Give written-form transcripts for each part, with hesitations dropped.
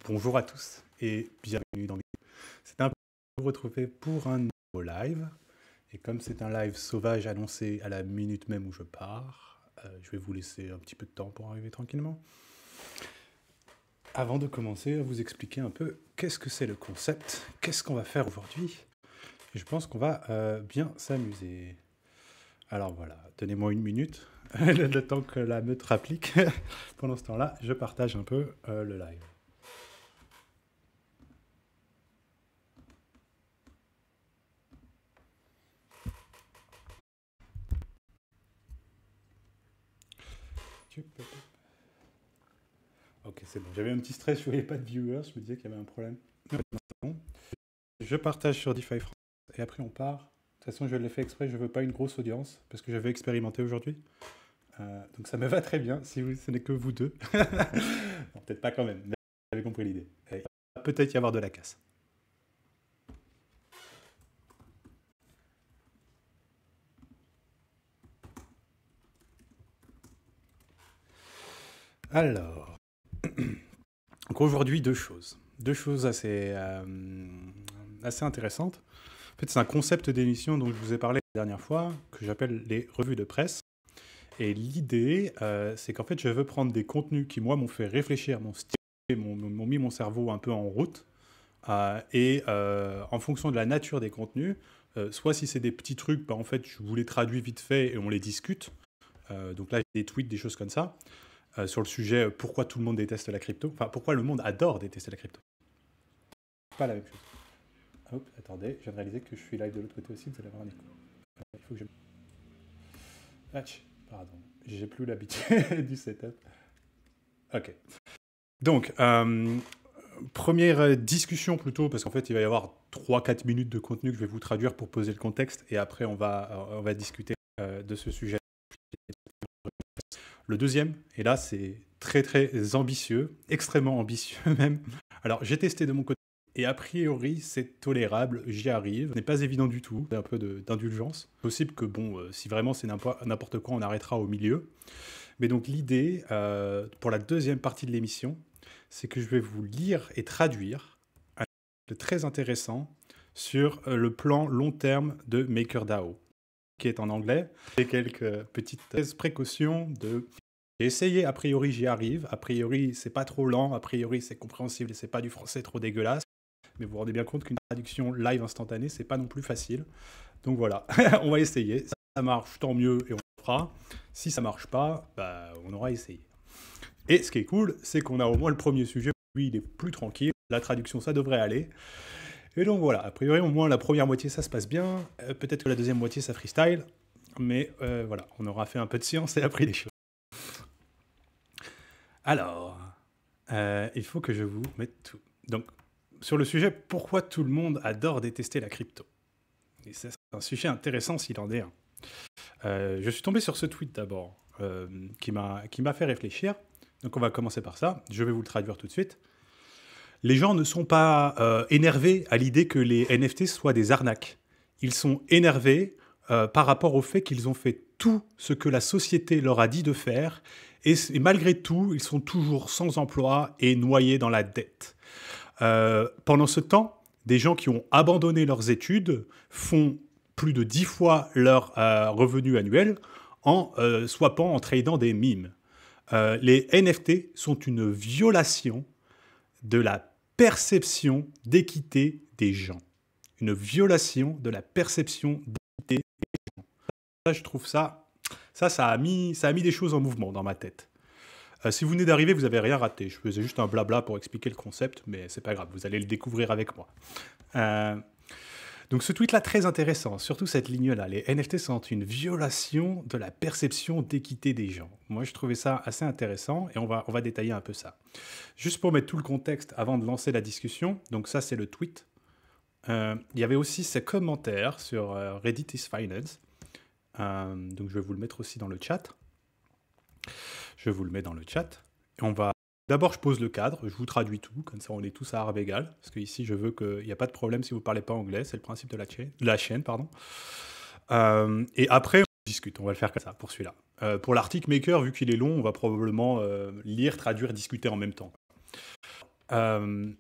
Bonjour à tous et bienvenue dans mes... C'est un plaisir de vous retrouver pour un nouveau live. Et comme c'est un live sauvage annoncé à la minute même où je pars, je vais vous laisser un petit peu de temps pour arriver tranquillement. Avant de commencer à vous expliquer un peu qu'est-ce que c'est le concept, qu'est-ce qu'on va faire aujourd'hui. Je pense qu'on va bien s'amuser. Alors voilà, donnez-moi une minute, le temps que la meute rapplique. Pendant ce temps-là, je partage un peu le live. Ok, c'est bon. J'avais un petit stress, je ne voyais pas de viewers, je me disais qu'il y avait un problème. Bon. Je partage sur DeFi France et après on part. De toute façon, je l'ai fait exprès, je ne veux pas une grosse audience parce que je vais expérimenter aujourd'hui. Donc ça me va très bien si ce n'est que vous deux. Non, peut-être pas quand même, mais vous avez compris l'idée. Il va peut-être y avoir de la casse. Alors, donc aujourd'hui, deux choses. Deux choses assez intéressantes. En fait, c'est un concept d'émission dont je vous ai parlé la dernière fois, que j'appelle les revues de presse. Et l'idée, c'est qu'en fait, je veux prendre des contenus qui, moi, m'ont fait réfléchir, m'ont mis mon cerveau un peu en route. Et en fonction de la nature des contenus, soit si c'est des petits trucs, bah, en fait, je vous les traduis vite fait et on les discute. Donc là, j'ai des tweets, des choses comme ça, sur le sujet pourquoi tout le monde déteste la crypto. Enfin, pourquoi le monde adore détester la crypto. Pas la même chose. Hop, attendez, je viens de réaliser que je suis live de l'autre côté aussi, vous allez avoir un écho. Il faut que je... Pardon, j'ai plus l'habitude du setup. Ok. Donc, première discussion plutôt, parce qu'en fait, il va y avoir 3-4 minutes de contenu que je vais vous traduire pour poser le contexte, et après, on va discuter de ce sujet. Le deuxième, et là, c'est très, très ambitieux, extrêmement ambitieux même. Alors, j'ai testé de mon côté, et a priori, c'est tolérable, j'y arrive. Ce n'est pas évident du tout, c'est un peu d'indulgence. Possible que, bon, si vraiment c'est n'importe quoi, on arrêtera au milieu. Mais donc, l'idée, pour la deuxième partie de l'émission, c'est que je vais vous lire et traduire un article très intéressant sur le plan long terme de MakerDAO, qui est en anglais. Et quelques petites précautions de... J'ai essayé, a priori j'y arrive, a priori c'est pas trop lent, a priori c'est compréhensible et c'est pas du français trop dégueulasse, mais vous vous rendez bien compte qu'une traduction live instantanée, c'est pas non plus facile. Donc voilà, on va essayer. Si ça marche, tant mieux et on le fera. Si ça marche pas, bah, on aura essayé. Et ce qui est cool, c'est qu'on a au moins le premier sujet, lui il est plus tranquille, la traduction ça devrait aller. Et donc voilà, a priori au moins la première moitié ça se passe bien, peut-être que la deuxième moitié ça freestyle, mais voilà, on aura fait un peu de science et appris des choses. Alors, il faut que je vous mette tout. Donc, sur le sujet, pourquoi tout le monde adore détester la crypto? Et c'est un sujet intéressant s'il en est un. Je suis tombé sur ce tweet d'abord, qui m'a fait réfléchir. Donc on va commencer par ça, je vais vous le traduire tout de suite. Les gens ne sont pas énervés à l'idée que les NFT soient des arnaques. Ils sont énervés par rapport au fait qu'ils ont fait tout ce que la société leur a dit de faire, et malgré tout, ils sont toujours sans emploi et noyés dans la dette. Pendant ce temps, des gens qui ont abandonné leurs études font plus de 10 fois leur revenu annuel en swappant, en tradant des mimes. Les NFT sont une violation de la perception d'équité des gens. Une violation de la perception d'équité des gens. Ça, je trouve ça a mis des choses en mouvement dans ma tête. Si vous venez d'arriver, vous n'avez rien raté. Je faisais juste un blabla pour expliquer le concept, mais c'est pas grave, vous allez le découvrir avec moi. Donc ce tweet-là, très intéressant, surtout cette ligne-là. Les NFT sont une violation de la perception d'équité des gens. Moi, je trouvais ça assez intéressant et on va détailler un peu ça. Juste pour mettre tout le contexte avant de lancer la discussion, donc ça, c'est le tweet. Il y avait aussi ces commentaires sur Reddit is Finance. Donc je vais vous le mettre aussi dans le chat. Je vous le mets dans le chat. Et on va... D'abord, je pose le cadre, je vous traduis tout, comme ça on est tous à armes égales, parce qu'ici je veux qu'il n'y a pas de problème si vous ne parlez pas anglais, c'est le principe de la chaîne. Et après, on discute, on va le faire comme ça, pour celui-là. Pour l'article Maker, vu qu'il est long, on va probablement lire, traduire, discuter en même temps. Euh,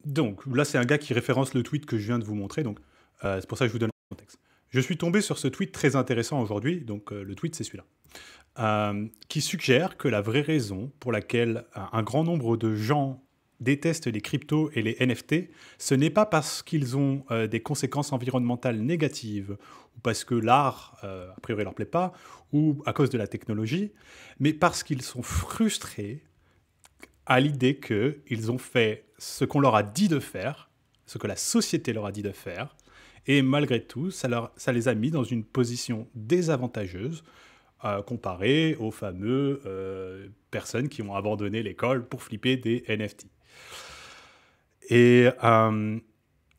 donc, là, c'est un gars qui référence le tweet que je viens de vous montrer, donc c'est pour ça que je vous donne le contexte. Je suis tombé sur ce tweet très intéressant aujourd'hui, donc le tweet, c'est celui-là, qui suggère que la vraie raison pour laquelle un grand nombre de gens détestent les cryptos et les NFT, ce n'est pas parce qu'ils ont des conséquences environnementales négatives, ou parce que l'art, a priori, leur plaît pas, ou à cause de la technologie, mais parce qu'ils sont frustrés à l'idée qu'ils ont fait ce qu'on leur a dit de faire, ce que la société leur a dit de faire, et malgré tout, ça les a mis dans une position désavantageuse comparé aux fameux personnes qui ont abandonné l'école pour flipper des NFT. Et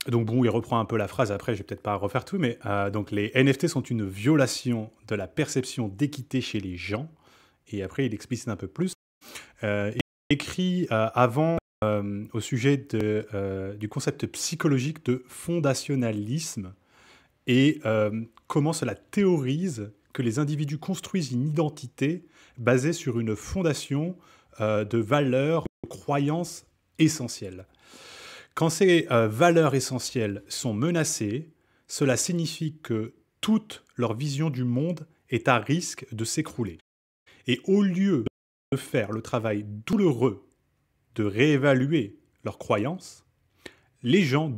donc bon, il reprend un peu la phrase, après je vais peut-être pas refaire tout, mais donc les NFT sont une violation de la perception d'équité chez les gens, et après il explicite un peu plus. Il écrit avant au sujet du concept psychologique de fondationalisme et comment cela théorise que les individus construisent une identité basée sur une fondation de valeurs, de croyances essentielles. Quand ces valeurs essentielles sont menacées, cela signifie que toute leur vision du monde est à risque de s'écrouler. Et au lieu de faire le travail douloureux de réévaluer leurs croyances, les gens,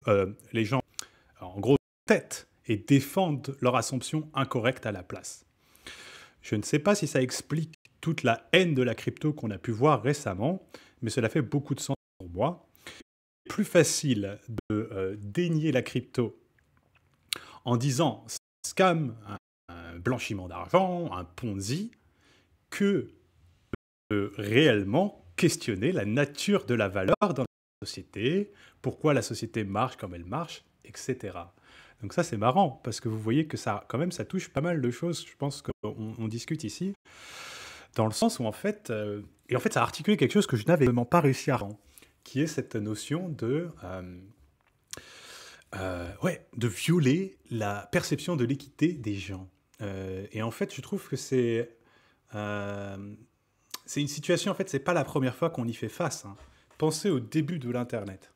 en gros, tête et défendent leur assumption incorrecte à la place. Je ne sais pas si ça explique toute la haine de la crypto qu'on a pu voir récemment, mais cela fait beaucoup de sens pour moi. C'est plus facile de dénier la crypto en disant scam, un blanchiment d'argent, un Ponzi, que de réellement questionner la nature de la valeur dans la société, pourquoi la société marche comme elle marche, etc. Donc ça, c'est marrant, parce que vous voyez que ça, quand même, ça touche pas mal de choses, je pense qu'on discute ici, dans le sens où, en fait, et en fait, ça a articulé quelque chose que je n'avais vraiment pas réussi à rendre, qui est cette notion de violer la perception de l'équité des gens. Et en fait, je trouve que c'est une situation, en fait, c'est pas la première fois qu'on y fait face. Hein. Pensez au début de l'Internet.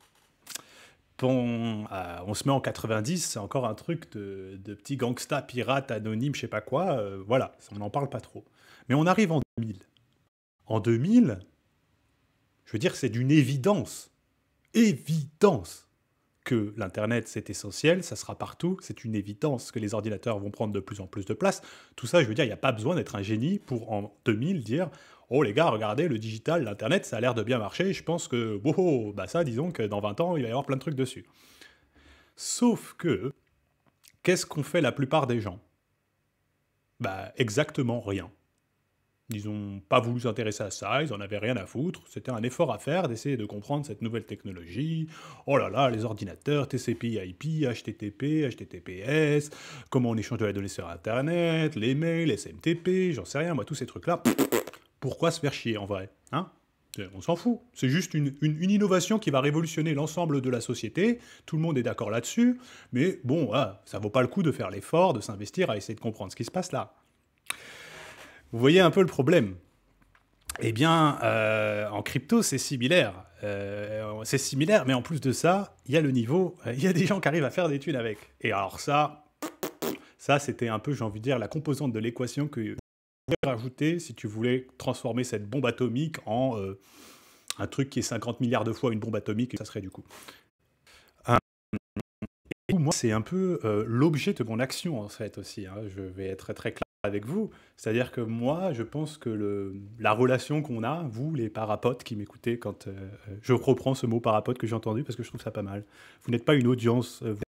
Bon, on se met en 90, c'est encore un truc de petits gangsta, pirates, anonymes, je sais pas quoi. Voilà, on n'en parle pas trop. Mais on arrive en 2000. En 2000, je veux dire, c'est d'une évidence. Évidence que l'Internet, c'est essentiel, ça sera partout, c'est une évidence que les ordinateurs vont prendre de plus en plus de place. Tout ça, je veux dire, il n'y a pas besoin d'être un génie pour, en 2000, dire « Oh les gars, regardez, le digital, l'Internet, ça a l'air de bien marcher, je pense que, bah ça, disons que dans 20 ans, il va y avoir plein de trucs dessus. » Sauf que, qu'est-ce qu'ont fait la plupart des gens? Bah, exactement rien. Ils n'ont pas voulu s'intéresser à ça, ils n'en avaient rien à foutre. C'était un effort à faire d'essayer de comprendre cette nouvelle technologie. Oh là là, les ordinateurs, TCP/IP, HTTP, HTTPS, comment on échange de la donnée sur Internet, les mails, SMTP, j'en sais rien, moi, tous ces trucs-là. Pourquoi se faire chier en vrai, hein? On s'en fout. C'est juste une innovation qui va révolutionner l'ensemble de la société. Tout le monde est d'accord là-dessus. Mais bon, ça vaut pas le coup de faire l'effort, de s'investir à essayer de comprendre ce qui se passe là. Vous voyez un peu le problème. Eh bien, en crypto, c'est similaire. C'est similaire, mais en plus de ça, il y a le niveau, il y a des gens qui arrivent à faire des thunes avec. Et alors ça c'était un peu, j'ai envie de dire, la composante de l'équation que tu pouvais rajouter si tu voulais transformer cette bombe atomique en un truc qui est 50 milliards de fois une bombe atomique, et ça serait du coup. Moi, c'est un peu l'objet de mon action, en fait, aussi. Hein. Je vais être très clair avec vous. C'est-à-dire que moi, je pense que la relation qu'on a, vous, les parapotes qui m'écoutez, quand je reprends ce mot parapote que j'ai entendu, parce que je trouve ça pas mal. Vous n'êtes pas une audience, vous n'êtes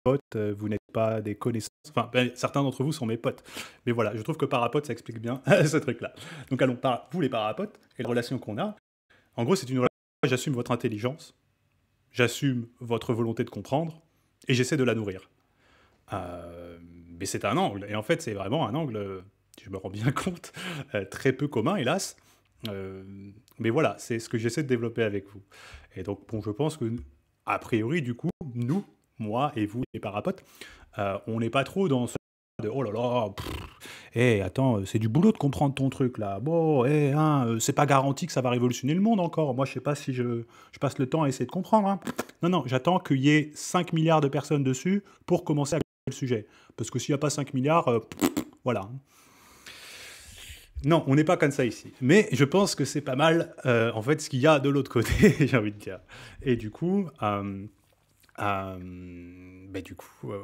pas des potes, vous n'êtes pas des connaissances. Enfin, certains d'entre vous sont mes potes. Mais voilà, je trouve que parapote, ça explique bien ce truc-là. Donc allons, vous, les parapotes, et la relation qu'on a. En gros, c'est une relation, j'assume votre intelligence, j'assume votre volonté de comprendre, et j'essaie de la nourrir. Mais c'est un angle, et en fait c'est vraiment un angle, je me rends bien compte, très peu commun, hélas. Mais voilà, c'est ce que j'essaie de développer avec vous. Et donc, bon, je pense que, a priori, du coup, nous, moi et vous, les parapotes, on n'est pas trop dans ce de « oh là là, Attends, c'est du boulot de comprendre ton truc là. Bon, c'est pas garanti que ça va révolutionner le monde encore. Moi, je sais pas si je passe le temps à essayer de comprendre. Hein. Non, non, j'attends qu'il y ait 5 milliards de personnes dessus pour commencer à le sujet. Parce que s'il n'y a pas 5 milliards, voilà. Non, on n'est pas comme ça ici. Mais je pense que c'est pas mal, en fait, ce qu'il y a de l'autre côté, j'ai envie de dire. Et du coup,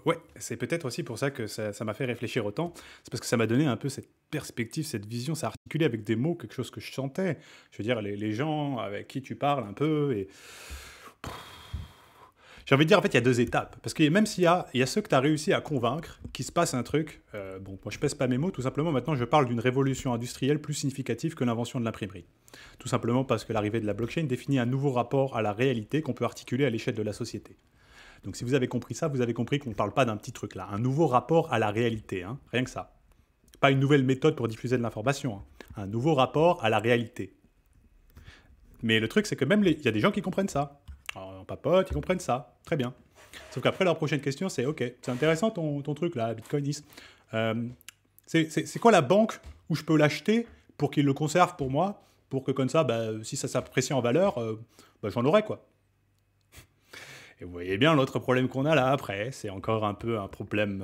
ouais, c'est peut-être aussi pour ça que ça m'a fait réfléchir autant. C'est parce que ça m'a donné un peu cette perspective, cette vision, ça a articulé avec des mots, quelque chose que je sentais. Je veux dire, les gens avec qui tu parles un peu, et j'ai envie de dire, en fait, il y a deux étapes. Parce que même s'il y a ceux que tu as réussi à convaincre, qu'il se passe un truc, bon, moi je pèse pas mes mots, tout simplement, maintenant je parle d'une révolution industrielle plus significative que l'invention de l'imprimerie. Tout simplement parce que l'arrivée de la blockchain définit un nouveau rapport à la réalité qu'on peut articuler à l'échelle de la société. Donc si vous avez compris ça, vous avez compris qu'on ne parle pas d'un petit truc là. Un nouveau rapport à la réalité, hein, rien que ça. Pas une nouvelle méthode pour diffuser de l'information, hein. Un nouveau rapport à la réalité. Mais le truc, c'est que même il y a des gens qui comprennent ça. En papote, ils comprennent ça. Très bien. Sauf qu'après, leur prochaine question, c'est « Ok, c'est intéressant ton truc là, Bitcoinis. C'est quoi la banque où je peux l'acheter pour qu'il le conserve pour moi, pour que comme ça, si ça s'apprécie en valeur, j'en aurai quoi. » Et vous voyez bien l'autre problème qu'on a là après, c'est encore un peu un problème...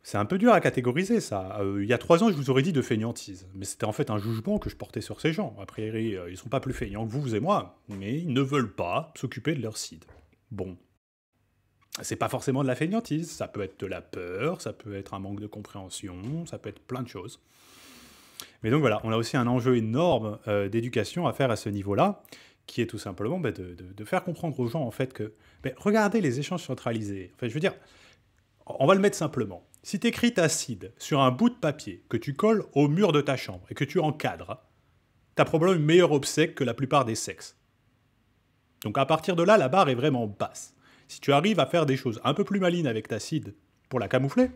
c'est un peu dur à catégoriser ça. Il y a 3 ans, je vous aurais dit de fainéantise. Mais c'était en fait un jugement que je portais sur ces gens. A priori, ils sont pas plus feignants que vous et moi, mais ils ne veulent pas s'occuper de leur seed. Bon. C'est pas forcément de la fainéantise, ça peut être de la peur, ça peut être un manque de compréhension, ça peut être plein de choses. Mais donc voilà, on a aussi un enjeu énorme d'éducation à faire à ce niveau-là, qui est tout simplement de faire comprendre aux gens en fait que... regardez les échanges centralisés. Enfin, je veux dire, on va le mettre simplement. Si tu écris ta seed sur un bout de papier que tu colles au mur de ta chambre et que tu encadres, tu as probablement une meilleure obsèque que la plupart des sexes. Donc à partir de là, la barre est vraiment basse. Si tu arrives à faire des choses un peu plus malines avec ta seed pour la camoufler,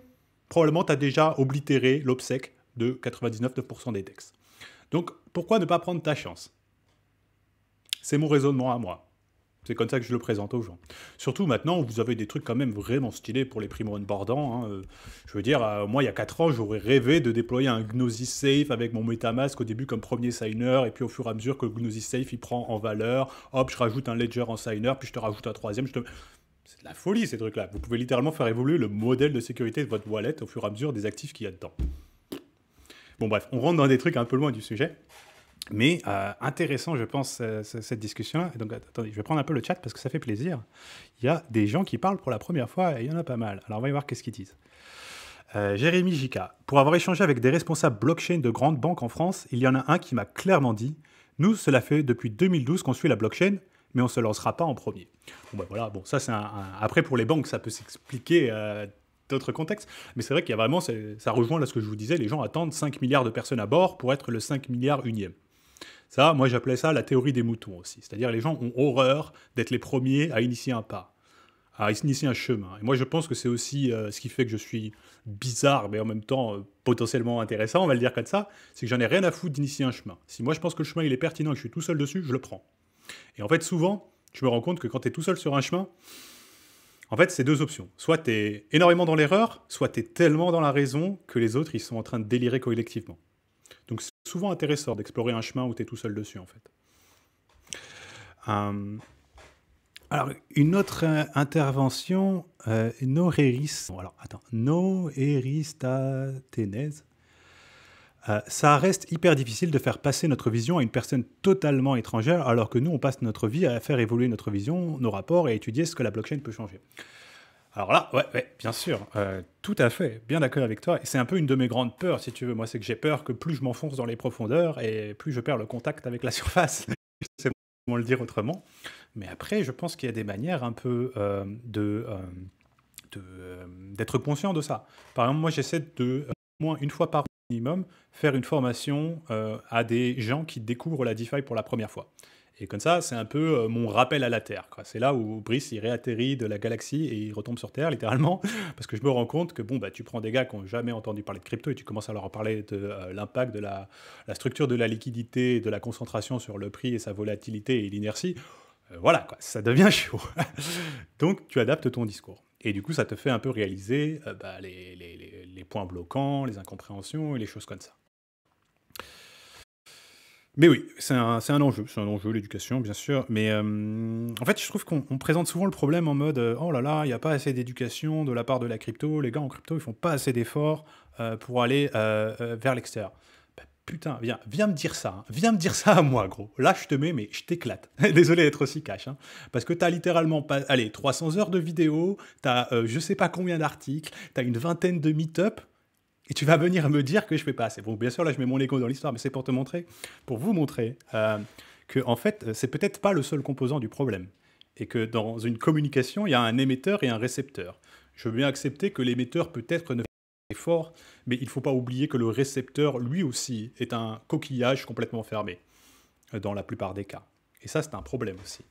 probablement tu as déjà oblitéré l'obsèque de 99% des textes. Donc pourquoi ne pas prendre ta chance? C'est mon raisonnement à moi. C'est comme ça que je le présente aux gens. Surtout maintenant, vous avez des trucs quand même vraiment stylés pour les primo-onboardants. Hein. Je veux dire, moi, il y a 4 ans, j'aurais rêvé de déployer un Gnosis Safe avec mon MetaMask au début comme premier signer, et puis au fur et à mesure que le Gnosis Safe, il prend en valeur, hop, je rajoute un Ledger en signer, puis je te rajoute un troisième. C'est de la folie, ces trucs-là. Vous pouvez littéralement faire évoluer le modèle de sécurité de votre wallet au fur et à mesure des actifs qu'il y a dedans. Bon, bref, on rentre dans des trucs un peu loin du sujet. Mais intéressant, je pense, cette discussion-là. Donc, attendez, je vais prendre un peu le chat parce que ça fait plaisir. Il y a des gens qui parlent pour la première fois et il y en a pas mal. Alors, on va y voir qu'est-ce qu'ils disent. Jérémy Jika. Pour avoir échangé avec des responsables blockchain de grandes banques en France, il y en a un qui m'a clairement dit « Nous, cela fait depuis 2012 qu'on suit la blockchain, mais on ne se lancera pas en premier. » Bon, voilà, bon, ça, c'est Après, pour les banques, ça peut s'expliquer... d'autres contextes, mais c'est vrai qu'il y a vraiment, ça rejoint là ce que je vous disais, les gens attendent 5 milliards de personnes à bord pour être le 5 milliards unième. Ça, moi j'appelais ça la théorie des moutons aussi, c'est-à-dire les gens ont horreur d'être les premiers à initier un pas, à initier un chemin. Et moi je pense que c'est aussi ce qui fait que je suis bizarre, mais en même temps potentiellement intéressant, on va le dire comme ça, c'est que j'en ai rien à foutre d'initier un chemin. Si moi je pense que le chemin il est pertinent et que je suis tout seul dessus, je le prends. Et en fait souvent, je me rends compte que quand tu es tout seul sur un chemin, en fait, c'est 2 options. Soit tu es énormément dans l'erreur, soit tu es tellement dans la raison que les autres, ils sont en train de délirer collectivement. Donc, c'est souvent intéressant d'explorer un chemin où tu es tout seul dessus, en fait. Alors, une autre intervention, Noéris... Alors, attends. Noéristaténèse. Ça reste hyper difficile de faire passer notre vision à une personne totalement étrangère, alors que nous, on passe notre vie à faire évoluer notre vision, nos rapports, et à étudier ce que la blockchain peut changer. Alors là, ouais, bien sûr, tout à fait, bien d'accord avec toi. Et c'est un peu une de mes grandes peurs, si tu veux. Moi, c'est que j'ai peur que plus je m'enfonce dans les profondeurs, et plus je perds le contact avec la surface. Je sais pas comment le dire autrement. Mais après, je pense qu'il y a des manières un peu d'être conscient de ça. Par exemple, moi, j'essaie de, au moins une fois par minimum, faire une formation à des gens qui découvrent la DeFi pour la première fois. Et comme ça, c'est un peu mon rappel à la Terre, quoi. C'est là où Brice, il réatterrit de la galaxie et il retombe sur Terre, littéralement, parce que je me rends compte que tu prends des gars qui n'ont jamais entendu parler de crypto et tu commences à leur parler de l'impact de la structure de la liquidité, de la concentration sur le prix et sa volatilité et l'inertie. Voilà, quoi, ça devient chaud. Donc, tu adaptes ton discours. Et du coup, ça te fait un peu réaliser les points bloquants, les incompréhensions et les choses comme ça. Mais oui, c'est un enjeu, l'éducation, bien sûr. Mais en fait, je trouve qu'on présente souvent le problème en mode oh là là, il n'y a pas assez d'éducation de la part de la crypto. Les gars en crypto, ils font pas assez d'efforts pour aller vers l'extérieur. Bah, putain, viens me dire ça. Hein. Viens me dire ça à moi, gros. Là, je te mets, mais je t'éclate. Désolé d'être aussi cash. Hein. Parce que tu as littéralement pas, allez, 300 heures de vidéos, tu as je sais pas combien d'articles, tu as une vingtaine de meet-up. Et tu vas venir me dire que je fais pas assez. Bon, bien sûr, là, je mets mon ego dans l'histoire, mais c'est pour te montrer, pour vous montrer que, en fait, c'est peut-être pas le seul composant du problème. Et que dans une communication, il y a un émetteur et un récepteur. Je veux bien accepter que l'émetteur peut-être ne fait pas d'effort, mais il ne faut pas oublier que le récepteur, lui aussi, est un coquillage complètement fermé, dans la plupart des cas. Et ça, c'est un problème aussi.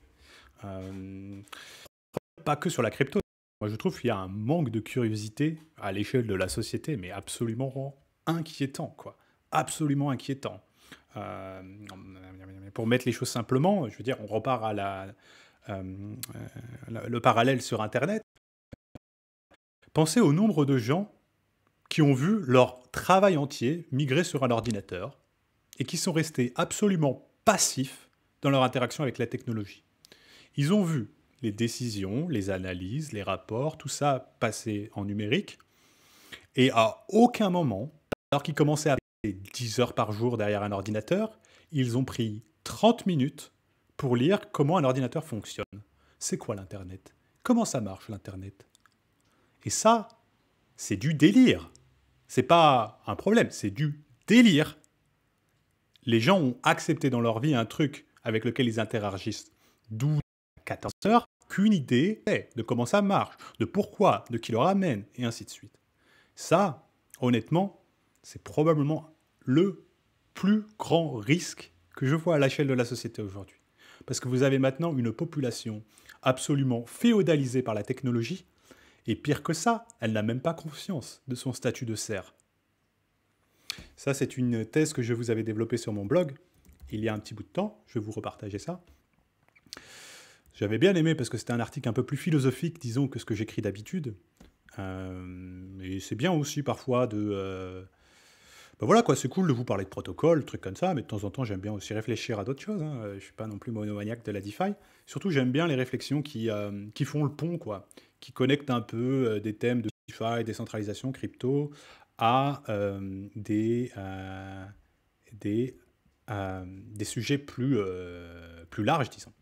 Pas que sur la crypto. Moi, je trouve qu'il y a un manque de curiosité à l'échelle de la société, mais absolument inquiétant, quoi. Absolument inquiétant. Pour mettre les choses simplement, je veux dire, on repart à le parallèle sur Internet. Pensez au nombre de gens qui ont vu leur travail entier migrer sur un ordinateur et qui sont restés absolument passifs dans leur interaction avec la technologie. Ils ont vu les décisions, les analyses, les rapports, tout ça passer en numérique. Et à aucun moment, alors qu'ils commençaient à passer 10 heures par jour derrière un ordinateur, ils ont pris 30 minutes pour lire comment un ordinateur fonctionne. C'est quoi l'Internet? Comment ça marche l'Internet? Et ça, c'est du délire. C'est pas un problème, c'est du délire. Les gens ont accepté dans leur vie un truc avec lequel ils interagissent 12 à 14 heures, qu'une idée de comment ça marche, de pourquoi, de qui le ramène, et ainsi de suite. Ça, honnêtement, c'est probablement le plus grand risque que je vois à l'échelle de la société aujourd'hui. Parce que vous avez maintenant une population absolument féodalisée par la technologie, et pire que ça, elle n'a même pas conscience de son statut de serf. Ça, c'est une thèse que je vous avais développée sur mon blog il y a un petit bout de temps. Je vais vous repartager ça. J'avais bien aimé parce que c'était un article un peu plus philosophique, disons, que ce que j'écris d'habitude. Et c'est bien aussi parfois de... Ben voilà quoi, c'est cool de vous parler de protocole, trucs comme ça, mais de temps en temps j'aime bien aussi réfléchir à d'autres choses. Hein. Je suis pas non plus monomaniaque de la DeFi. Surtout j'aime bien les réflexions qui font le pont, quoi, qui connectent un peu des thèmes de DeFi, décentralisation, crypto, à des sujets plus larges, disons.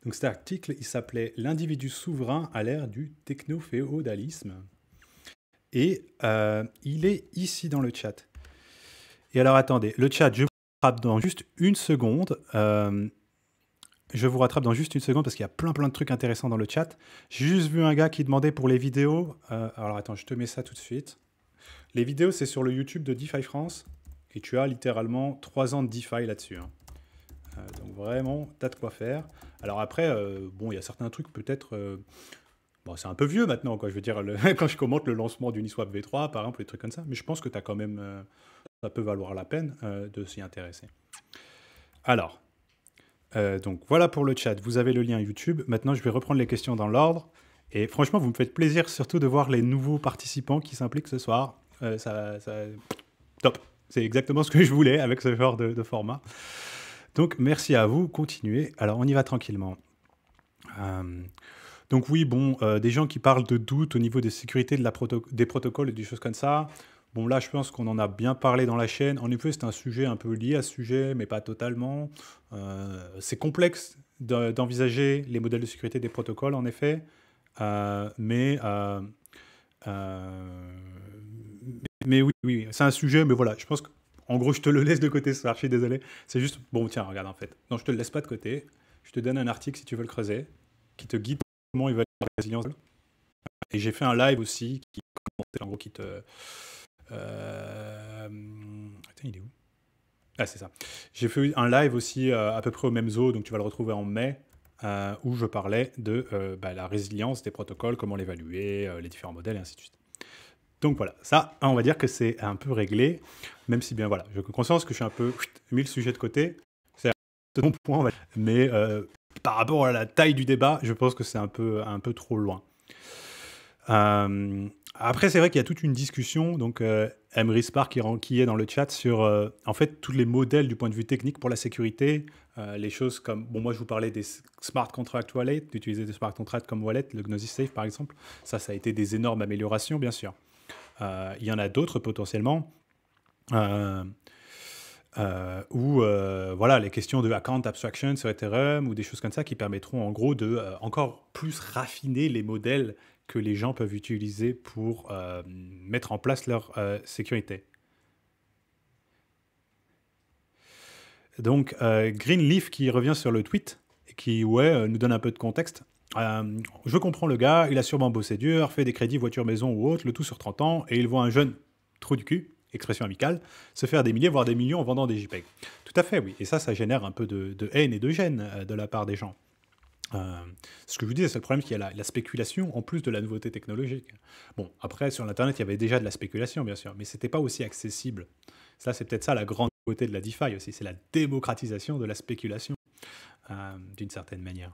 Donc cet article, il s'appelait « L'individu souverain à l'ère du techno-féodalisme ». Et il est ici dans le chat. Et alors attendez, le chat, je vous rattrape dans juste une seconde. Je vous rattrape dans juste une seconde parce qu'il y a plein de trucs intéressants dans le chat. J'ai juste vu un gars qui demandait pour les vidéos. Alors attends, je te mets ça tout de suite. Les vidéos, c'est sur le YouTube de DeFi France. Et tu as littéralement 3 ans de DeFi là-dessus. Hein. Donc vraiment, tu as de quoi faire. Alors après, bon, il y a certains trucs peut-être... bon, c'est un peu vieux maintenant, quoi. Je veux dire, quand je commente le lancement d'Uniswap V3, par exemple, les trucs comme ça. Mais je pense que tu as quand même... ça peut valoir la peine de s'y intéresser. Alors, donc voilà pour le chat. Vous avez le lien YouTube. Maintenant, je vais reprendre les questions dans l'ordre. Et franchement, vous me faites plaisir surtout de voir les nouveaux participants qui s'impliquent ce soir. Top. C'est exactement ce que je voulais avec ce genre de format. Donc, merci à vous. Continuez. Alors, on y va tranquillement. Donc oui, bon, des gens qui parlent de doutes au niveau des sécurités des protocoles et des choses comme ça. Bon, là, je pense qu'on en a bien parlé dans la chaîne. En effet, c'est un sujet un peu lié à ce sujet, mais pas totalement. C'est complexe d'envisager les modèles de sécurité des protocoles, en effet. Mais oui, c'est un sujet, mais voilà, je pense qu'en gros, je te le laisse de côté, je suis désolé. C'est juste, bon, tiens, regarde, en fait. Non, je te le laisse pas de côté. Je te donne un article, si tu veux le creuser, qui te guide comment évaluer la résilience. Et j'ai fait un live aussi, en gros, qui te... Attends, il est où? Ah, c'est ça. J'ai fait un live aussi à peu près au même zoo, donc tu vas le retrouver en mai, où je parlais de la résilience des protocoles, comment l'évaluer, les différents modèles, et ainsi de suite. Donc voilà, ça, on va dire que c'est un peu réglé, même si bien voilà, j'ai conscience que je suis un peu mis le sujet de côté. C'est un bon point, on va dire. Mais par rapport à la taille du débat, je pense que c'est un peu trop loin. Après, c'est vrai qu'il y a toute une discussion, donc Emery Spar qui est dans le chat sur en fait tous les modèles du point de vue technique pour la sécurité, les choses comme bon, moi je vous parlais des smart contract wallets, d'utiliser des smart contracts comme wallet, le Gnosis Safe par exemple, ça a été des énormes améliorations bien sûr. Il y en a d'autres potentiellement. Ou voilà, les questions de account abstraction sur Ethereum ou des choses comme ça qui permettront en gros de encore plus raffiner les modèles que les gens peuvent utiliser pour mettre en place leur sécurité. Donc Greenleaf qui revient sur le tweet et qui nous donne un peu de contexte. Je comprends le gars, il a sûrement bossé dur, fait des crédits voiture maison ou autre, le tout sur 30 ans, et il voit un jeune trou du cul, expression amicale, se faire des milliers, voire des millions en vendant des JPEG. Tout à fait, oui. Et ça génère un peu de haine et de gêne de la part des gens. Ce que je vous disais, c'est le problème qu'il y a la spéculation en plus de la nouveauté technologique. Bon, après, sur l'Internet, il y avait déjà de la spéculation, bien sûr, mais c'était pas aussi accessible. Ça, c'est peut-être ça la grande nouveauté de la DeFi aussi, c'est la démocratisation de la spéculation, d'une certaine manière.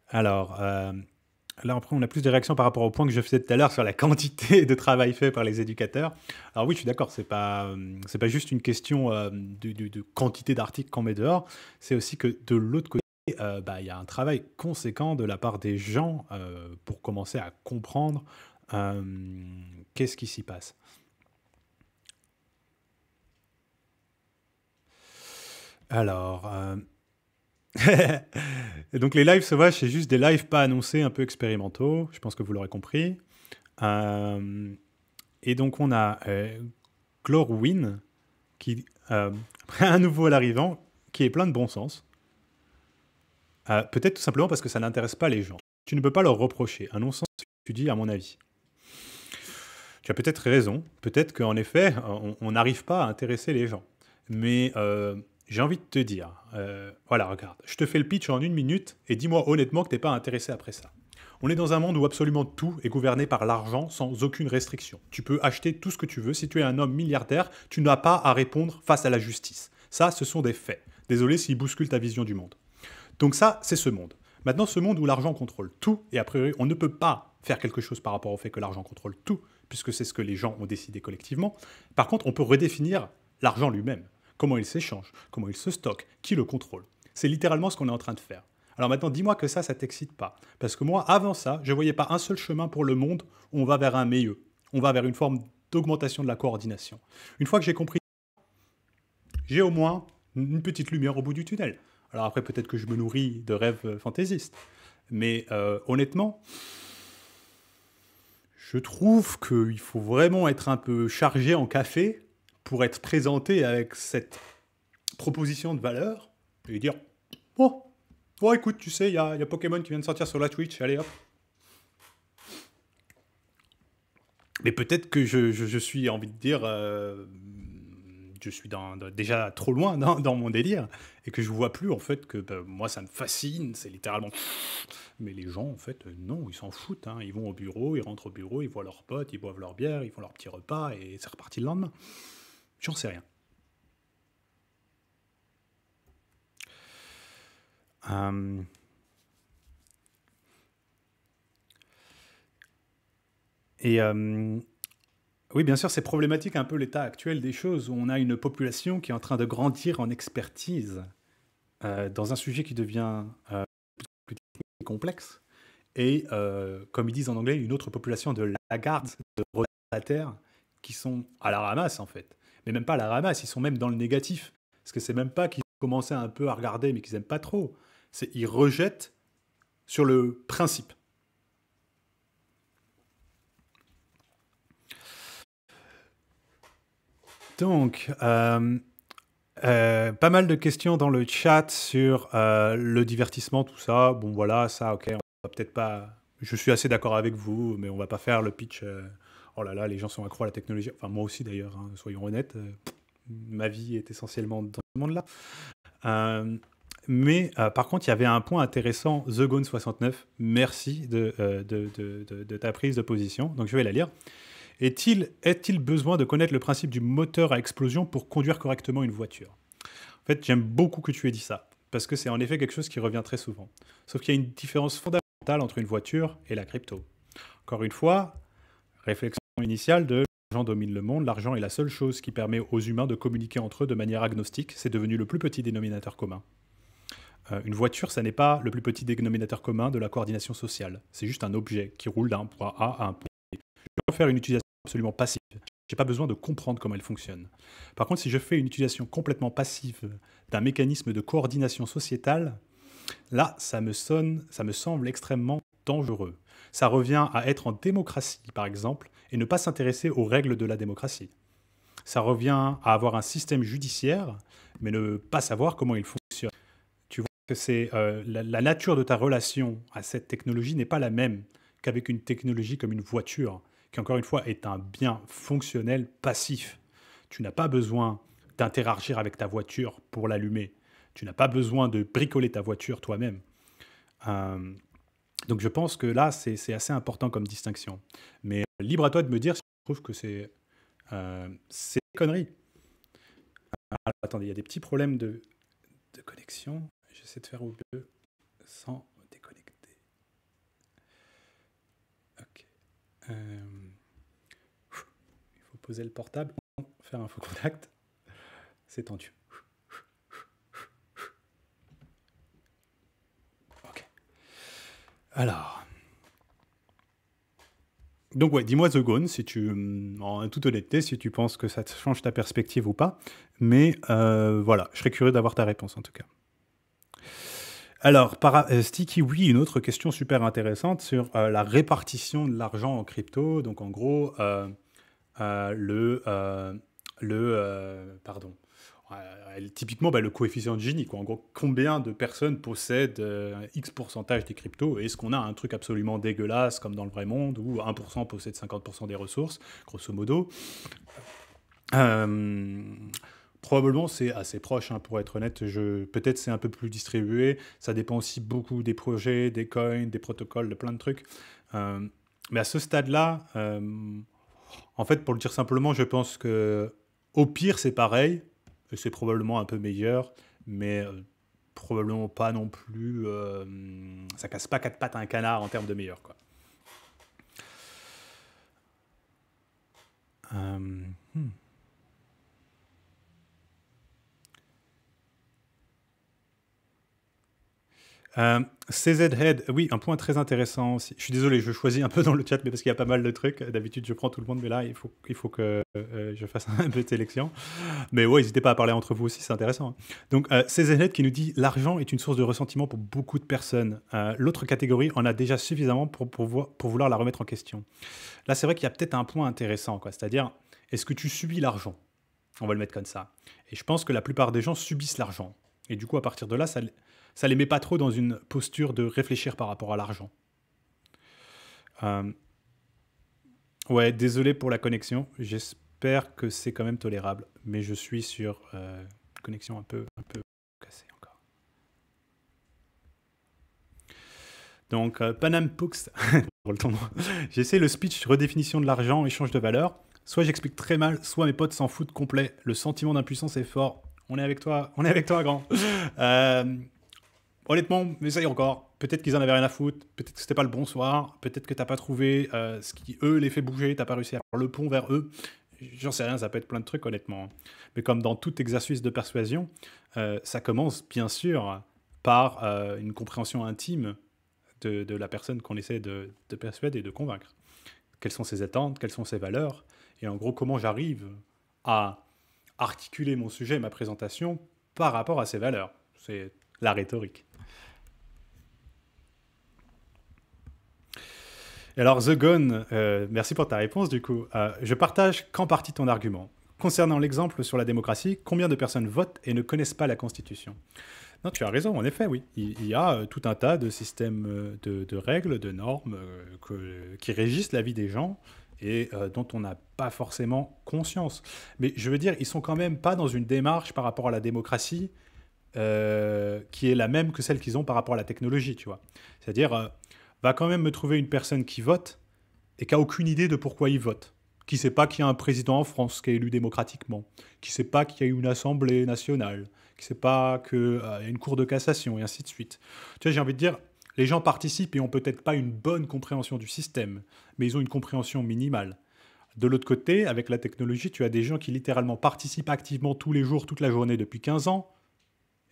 Alors, là, après, on a plus de réactions par rapport au point que je faisais tout à l'heure sur la quantité de travail fait par les éducateurs. Alors oui, je suis d'accord, c'est pas juste une question de quantité d'articles qu'on met dehors, c'est aussi que de l'autre côté, il y a un travail conséquent de la part des gens pour commencer à comprendre qu'est-ce qui s'y passe. Alors, et donc les lives sauvages, c'est juste des lives pas annoncés, un peu expérimentaux. Je pense que vous l'aurez compris. Et donc on a Glorwin, qui un nouveau à l'arrivant, qui est plein de bon sens. Peut-être tout simplement parce que ça n'intéresse pas les gens. Tu ne peux pas leur reprocher un non-sens que tu dis, à mon avis. Tu as peut-être raison. Peut-être qu'en effet, on n'arrive pas à intéresser les gens. Mais j'ai envie de te dire, voilà, regarde, je te fais le pitch en 1 minute et dis-moi honnêtement que tu n'es pas intéressé après ça. On est dans un monde où absolument tout est gouverné par l'argent sans aucune restriction. Tu peux acheter tout ce que tu veux. Si tu es un homme milliardaire, tu n'as pas à répondre face à la justice. Ça, ce sont des faits. Désolé s'ils bousculent ta vision du monde. Donc ça, c'est ce monde. Maintenant, ce monde où l'argent contrôle tout, et a priori, on ne peut pas faire quelque chose par rapport au fait que l'argent contrôle tout, puisque c'est ce que les gens ont décidé collectivement. Par contre, on peut redéfinir l'argent lui-même. Comment il s'échange, comment il se stocke, qui le contrôle. C'est littéralement ce qu'on est en train de faire. Alors maintenant, dis-moi que ça t'excite pas. Parce que moi, avant ça, je ne voyais pas un seul chemin pour le monde où on va vers un meilleur. On va vers une forme d'augmentation de la coordination. Une fois que j'ai compris, j'ai au moins une petite lumière au bout du tunnel. Alors après, peut-être que je me nourris de rêves fantaisistes. Mais honnêtement, je trouve qu'il faut vraiment être un peu chargé en café pour être présenté avec cette proposition de valeur et dire « Oh, écoute, tu sais, il y a Pokémon qui vient de sortir sur la Twitch, allez hop ». Mais peut-être que je suis, envie de dire, je suis déjà trop loin dans mon délire et que je vois plus en fait que moi ça me fascine, c'est littéralement. Mais les gens en fait non, ils s'en foutent, hein. Ils vont au bureau, ils rentrent au bureau, ils voient leurs potes, ils boivent leur bière, ils font leur petit repas et c'est reparti le lendemain. J'en sais rien. Et oui, bien sûr, c'est problématique un peu l'état actuel des choses, où on a une population qui est en train de grandir en expertise dans un sujet qui devient plus complexe. Et comme ils disent en anglais, une autre population de lagardes, de retardataires, qui sont à la ramasse en fait. Mais même pas à la ramasse, ils sont même dans le négatif. Parce que c'est même pas qu'ils commencent un peu à regarder, mais qu'ils aiment pas trop. C'est ils rejettent sur le principe. Donc, pas mal de questions dans le chat sur le divertissement, tout ça. Bon, voilà, ça, ok, on va peut-être pas. Je suis assez d'accord avec vous, mais on va pas faire le pitch. Oh là là, les gens sont accros à la technologie. Enfin, moi aussi d'ailleurs, hein, soyons honnêtes. Ma vie est essentiellement dans ce monde-là. Mais par contre, il y avait un point intéressant, TheGone69. Merci de ta prise de position. Donc, je vais la lire. Est-il besoin de connaître le principe du moteur à explosion pour conduire correctement une voiture? En fait, j'aime beaucoup que tu aies dit ça. parce que c'est en effet quelque chose qui revient très souvent. Sauf qu'il y a une différence fondamentale entre une voiture et la crypto. Encore une fois, réflexion initiale de l'argent domine le monde, l'argent est la seule chose qui permet aux humains de communiquer entre eux de manière agnostique, c'est devenu le plus petit dénominateur commun. Une voiture, ça n'est pas le plus petit dénominateur commun de la coordination sociale. C'est juste un objet qui roule d'un point A à un point B. Je peux faire une utilisation absolument passive. Je n'ai pas besoin de comprendre comment elle fonctionne. Par contre, si je fais une utilisation complètement passive d'un mécanisme de coordination sociétale, là, ça me semble extrêmement dangereux. Ça revient à être en démocratie, par exemple, et ne pas s'intéresser aux règles de la démocratie. Ça revient à avoir un système judiciaire, mais ne pas savoir comment il fonctionne. Tu vois que c'est la nature de ta relation à cette technologie n'est pas la même qu'avec une technologie comme une voiture, qui encore une fois est un bien fonctionnel passif. Tu n'as pas besoin d'interagir avec ta voiture pour l'allumer. Tu n'as pas besoin de bricoler ta voiture toi-même. Donc je pense que là, c'est assez important comme distinction. Mais libre à toi de me dire si tu trouves que c'est une connerie. Attendez, il y a des petits problèmes de connexion. J'essaie de faire au mieux sans me déconnecter. Ok. Il faut poser le portable, faire un faux contact. C'est tendu. Ok. Alors. Donc ouais, dis-moi The Gone, si en toute honnêteté, si tu penses que ça te change ta perspective ou pas. Mais voilà, je serais curieux d'avoir ta réponse en tout cas. Alors, Sticky, oui, une autre question super intéressante sur la répartition de l'argent en crypto. Donc en gros, pardon. Typiquement, le coefficient de Gini, quoi. En gros, combien de personnes possèdent X pourcentage des cryptos? Est-ce qu'on a un truc absolument dégueulasse comme dans le vrai monde où 1% possède 50% des ressources, grosso modo? Probablement, c'est assez proche, hein, pour être honnête. Peut-être c'est un peu plus distribué. Ça dépend aussi beaucoup des projets, des coins, des protocoles, de plein de trucs. Mais à ce stade-là, en fait, pour le dire simplement, je pense que au pire, c'est pareil. C'est probablement un peu meilleur, mais probablement pas non plus. Ça casse pas quatre pattes à un canard en termes de meilleur, quoi. CZ Head, oui, un point très intéressant aussi. Je suis désolé, je choisis un peu dans le chat, mais parce qu'il y a pas mal de trucs. D'habitude, je prends tout le monde, mais là, il faut que je fasse un peu de sélection. Mais ouais, n'hésitez pas à parler entre vous aussi, c'est intéressant, hein. Donc, CZ Head qui nous dit l'argent est une source de ressentiment pour beaucoup de personnes. L'autre catégorie en a déjà suffisamment pour vouloir la remettre en question. Là, c'est vrai qu'il y a peut-être un point intéressant, quoi. C'est-à-dire, est-ce que tu subis l'argent? On va le mettre comme ça. Et je pense que la plupart des gens subissent l'argent. Et du coup, à partir de là, ça les met pas trop dans une posture de réfléchir par rapport à l'argent. Ouais, désolé pour la connexion. J'espère que c'est quand même tolérable. Mais je suis sur une connexion un peu cassée encore. Donc, Panam Pux, j'essaie le speech redéfinition de l'argent, échange de valeur. Soit j'explique très mal, soit mes potes s'en foutent complet. Le sentiment d'impuissance est fort. On est avec toi, grand. Honnêtement, essaye encore. Peut-être qu'ils en avaient rien à foutre. Peut-être que c'était pas le bon soir. Peut-être que t'as pas trouvé ce qui, eux, les fait bouger. T'as pas réussi à faire le pont vers eux. J'en sais rien, ça peut être plein de trucs, honnêtement. Mais comme dans tout exercice de persuasion, ça commence, bien sûr, par une compréhension intime de la personne qu'on essaie de persuader et de convaincre. Quelles sont ses attentes, quelles sont ses valeurs, et en gros, comment j'arrive à articuler mon sujet, ma présentation, par rapport à ses valeurs. C'est la rhétorique. Et alors, The Gone, merci pour ta réponse, du coup. Je partage qu'en partie ton argument. Concernant l'exemple sur la démocratie, combien de personnes votent et ne connaissent pas la Constitution? Non, tu as raison, en effet, oui. Il y a tout un tas de systèmes de règles, de normes qui régissent la vie des gens et dont on n'a pas forcément conscience. Mais je veux dire, ils sont quand même pas dans une démarche par rapport à la démocratie qui est la même que celle qu'ils ont par rapport à la technologie, tu vois. C'est-à-dire, va quand même me trouver une personne qui vote et qui n'a aucune idée de pourquoi il vote. qui ne sait pas qu'il y a un président en France qui est élu démocratiquement, qui ne sait pas qu'il y a une assemblée nationale, qui ne sait pas qu'il y a une cour de cassation, et ainsi de suite. Tu vois, j'ai envie de dire, les gens participent et n'ont peut-être pas une bonne compréhension du système, mais ils ont une compréhension minimale. De l'autre côté, avec la technologie, tu as des gens qui littéralement participent activement tous les jours, toute la journée depuis 15 ans,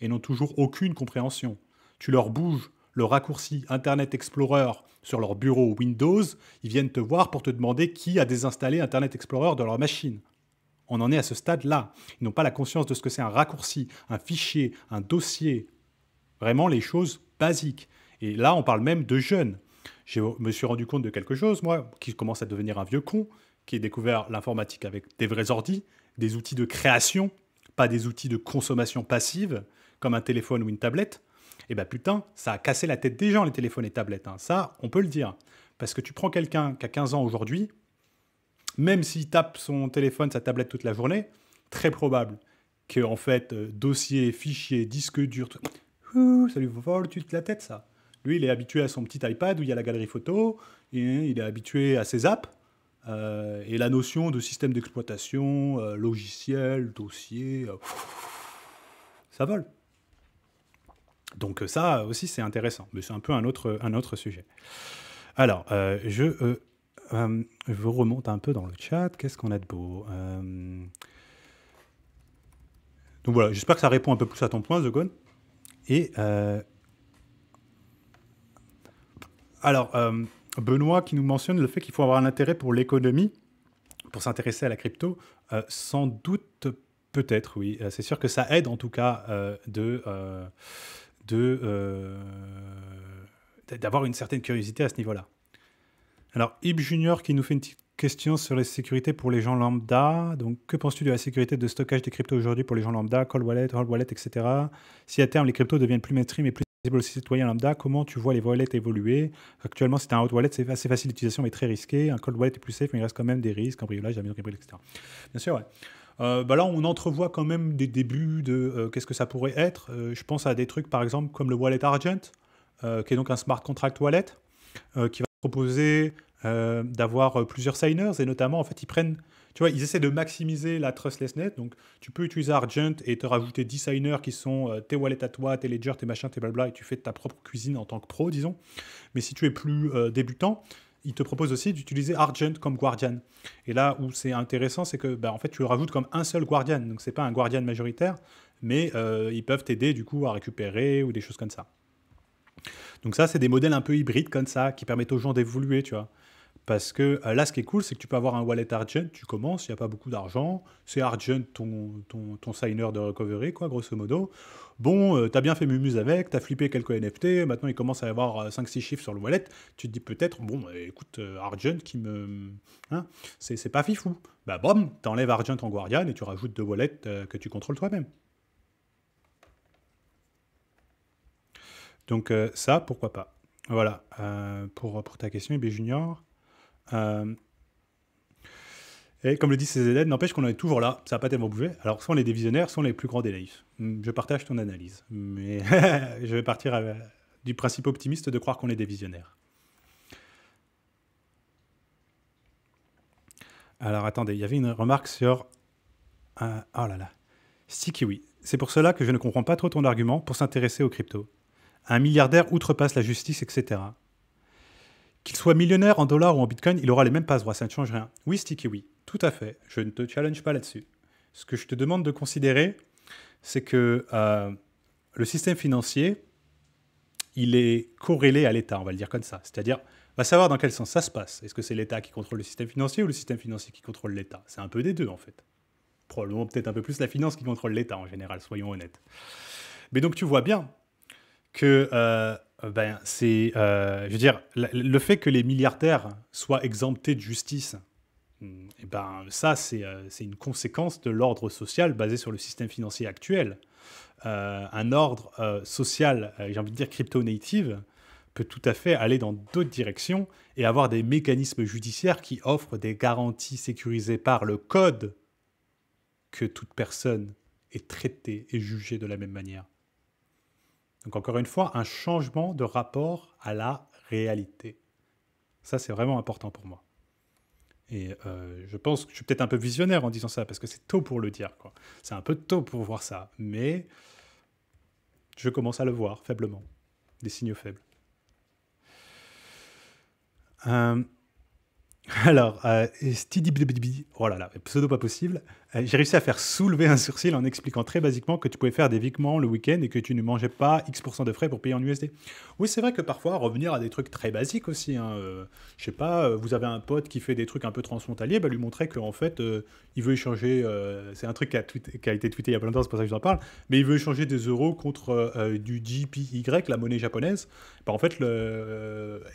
et n'ont toujours aucune compréhension. Tu leur bouges le raccourci Internet Explorer sur leur bureau Windows, ils viennent te voir pour te demander qui a désinstallé Internet Explorer dans leur machine. On en est à ce stade-là. Ils n'ont pas la conscience de ce que c'est un raccourci, un fichier, un dossier. Vraiment les choses basiques. Et là, on parle même de jeunes. Je me suis rendu compte de quelque chose, moi, qui commence à devenir un vieux con, qui ai découvert l'informatique avec des vrais ordis, des outils de création, pas des outils de consommation passive, comme un téléphone ou une tablette. Et bien putain, ça a cassé la tête des gens, les téléphones et tablettes. Hein. Ça, on peut le dire. Parce que tu prends quelqu'un qui a 15 ans aujourd'hui, même s'il tape son téléphone, sa tablette toute la journée, très probable que, en fait, dossier, fichier, disque dur, ça lui vole toute la tête, ça. Lui, il est habitué à son petit iPad où il y a la galerie photo, et il est habitué à ses apps, et la notion de système d'exploitation, logiciel, dossier, ça vole. Donc ça aussi, c'est intéressant, mais c'est un peu un autre sujet. Alors, je remonte un peu dans le chat. Qu'est-ce qu'on a de beau Donc voilà, j'espère que ça répond un peu plus à ton point, The Gone. Et alors, Benoît qui nous mentionne le fait qu'il faut avoir un intérêt pour l'économie, pour s'intéresser à la crypto. Sans doute, peut-être, oui. C'est sûr que ça aide en tout cas d'avoir une certaine curiosité à ce niveau-là. Alors, Ib Junior qui nous fait une petite question sur la sécurité pour les gens lambda. Donc, que penses-tu de la sécurité de stockage des cryptos aujourd'hui pour les gens lambda, cold wallet, hard wallet, etc. Si à terme les cryptos deviennent plus mainstream et plus accessibles aux citoyens lambda, comment tu vois les wallets évoluer? Actuellement, c'est un hard wallet, c'est assez facile d'utilisation mais très risqué. Un cold wallet est plus safe, mais il reste quand même des risques, cambriolage, la maison cambriolée, etc. Bien sûr, ouais. Là, on entrevoit quand même des débuts de qu'est-ce que ça pourrait être. Je pense à des trucs, par exemple, comme le Wallet Argent, qui est donc un smart contract wallet, qui va proposer d'avoir plusieurs signers, et notamment, en fait, ils essaient de maximiser la trustlessness, donc tu peux utiliser Argent et te rajouter 10 signers qui sont tes wallets à toi, tes ledgers, tes machins, tes blabla, et tu fais ta propre cuisine en tant que pro, disons. Mais si tu es plus débutant, il te propose aussi d'utiliser Argent comme Guardian. Et là où c'est intéressant, c'est que en fait, tu le rajoutes comme un seul Guardian. Donc, c'est pas un Guardian majoritaire, mais ils peuvent t'aider du coup à récupérer ou des choses comme ça. Donc ça, c'est des modèles un peu hybrides comme ça, qui permettent aux gens d'évoluer, tu vois. Parce que là, ce qui est cool, c'est que tu peux avoir un wallet Argent, tu commences, il n'y a pas beaucoup d'argent, c'est Argent ton signer de recovery, quoi, grosso modo. Bon, t'as bien fait mumuse avec, t'as flippé quelques NFT, maintenant il commence à y avoir 5-6 chiffres sur le wallet, tu te dis peut-être, bon, écoute, Argent qui me... Hein, c'est pas fifou. Bah bam, t'enlèves Argent en Guardian et tu rajoutes 2 wallets que tu contrôles toi-même. Donc ça, pourquoi pas. Voilà, pour ta question, IB Junior. Et comme le dit CZN, n'empêche qu'on en est toujours là, ça n'a pas tellement bougé. Alors, soit on est des visionnaires, soit on est les plus grands des naïfs. Je partage ton analyse, mais je vais partir du principe optimiste de croire qu'on est des visionnaires. Alors, attendez, il y avait une remarque sur... oh là là. Stikiwi. C'est pour cela que je ne comprends pas trop ton argument pour s'intéresser aux cryptos. Un milliardaire outrepasse la justice, etc. Qu'il soit millionnaire en dollars ou en bitcoin, il aura les mêmes passe-droits, ça ne change rien. Oui, Sticky, oui, tout à fait. Je ne te challenge pas là-dessus. Ce que je te demande de considérer, c'est que le système financier, il est corrélé à l'État, on va le dire comme ça. C'est-à-dire, on va savoir dans quel sens ça se passe. Est-ce que c'est l'État qui contrôle le système financier ou le système financier qui contrôle l'État? C'est un peu des deux, en fait. Probablement peut-être un peu plus la finance qui contrôle l'État, en général, soyons honnêtes. Mais donc, tu vois bien que... je veux dire, le fait que les milliardaires soient exemptés de justice, ça, c'est une conséquence de l'ordre social basé sur le système financier actuel. Un ordre social, j'ai envie de dire crypto-native, peut tout à fait aller dans d'autres directions et avoir des mécanismes judiciaires qui offrent des garanties sécurisées par le code que toute personne est traitée et jugée de la même manière. Donc encore une fois, un changement de rapport à la réalité. Ça, c'est vraiment important pour moi. Et je pense que je suis peut-être un peu visionnaire en disant ça, parce que c'est tôt pour le dire, quoi. C'est un peu tôt pour voir ça, mais je commence à le voir faiblement, des signaux faibles. Euh, Alors, Stidibdibidibi, oh là là, pseudo pas possible. J'ai réussi à faire soulever un sourcil en expliquant très basiquement que tu pouvais faire des virements le week-end et que tu ne mangeais pas X% de frais pour payer en USD. Oui, c'est vrai que parfois, revenir à des trucs très basiques aussi. Hein, je sais pas, vous avez un pote qui fait des trucs un peu transfrontaliers, bah, lui montrer qu'en fait, il veut échanger. C'est un truc qui a été tweeté il y a pas longtemps, c'est pour ça que je vous en parle. Mais il veut échanger des euros contre du JPY, la monnaie japonaise. Bah, en fait,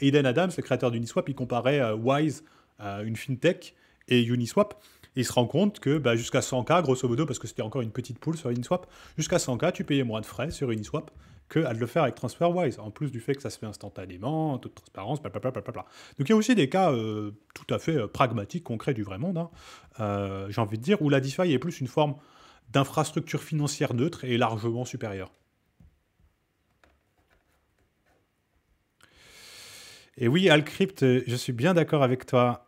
Aiden Adams, le créateur d'Uniswap, il comparait Wise, une fintech, et Uniswap. Et il se rend compte que bah, jusqu'à 100K, grosso modo, parce que c'était encore une petite pool sur Uniswap, jusqu'à 100K, tu payais moins de frais sur Uniswap que à le faire avec TransferWise, en plus du fait que ça se fait instantanément, toute transparence, blablabla. Donc il y a aussi des cas tout à fait pragmatiques, concrets du vrai monde, hein, j'ai envie de dire, où la DeFi est plus une forme d'infrastructure financière neutre et largement supérieure. Et oui, Alcrypt, je suis bien d'accord avec toi.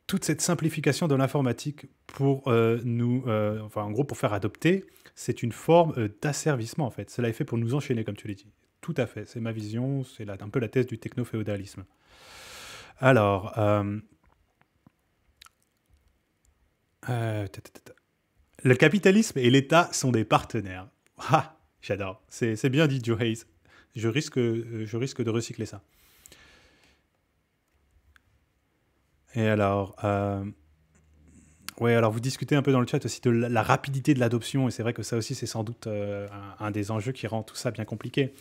Toute cette simplification de l'informatique pour enfin en gros pour faire adopter, c'est une forme d'asservissement en fait. Cela est fait pour nous enchaîner, comme tu l'as dit. Tout à fait, c'est ma vision, c'est un peu la thèse du techno-féodalisme. Alors, le capitalisme et l'État sont des partenaires. Ah, j'adore. C'est bien dit, Joe Hayes. Je risque de recycler ça. Et alors, ouais, alors vous discutez un peu dans le chat aussi de la rapidité de l'adoption, et c'est vrai que ça aussi, c'est sans doute un des enjeux qui rend tout ça bien compliqué.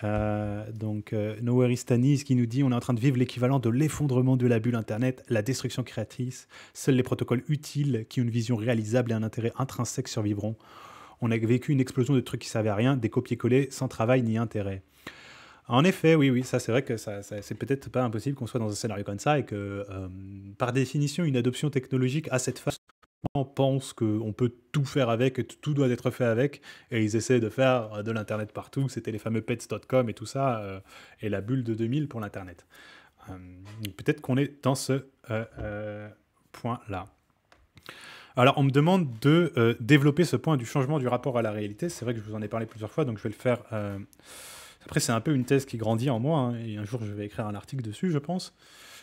Donc, Nowhere is Tanis qui nous dit on est en train de vivre l'équivalent de l'effondrement de la bulle Internet, la destruction créatrice. Seuls les protocoles utiles qui ont une vision réalisable et un intérêt intrinsèque survivront. On a vécu une explosion de trucs qui servaient à rien, des copier-coller sans travail ni intérêt. En effet, oui, oui, ça c'est vrai que c'est peut-être pas impossible qu'on soit dans un scénario comme ça et que, par définition, une adoption technologique à cette phase, on pense qu'on peut tout faire avec, que tout doit être fait avec, et ils essaient de faire de l'Internet partout. C'était les fameux pets.com et tout ça, et la bulle de 2000 pour l'Internet. Euh, Peut-être qu'on est dans ce point-là. Alors, on me demande de développer ce point du changement du rapport à la réalité. C'est vrai que je vous en ai parlé plusieurs fois, donc je vais le faire. Après, c'est un peu une thèse qui grandit en moi, hein, et un jour je vais écrire un article dessus, je pense.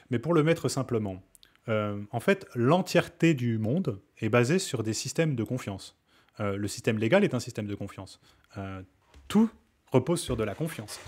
Mais pour le mettre simplement, en fait, l'entièreté du monde est basée sur des systèmes de confiance. Le système légal est un système de confiance. Tout repose sur de la confiance.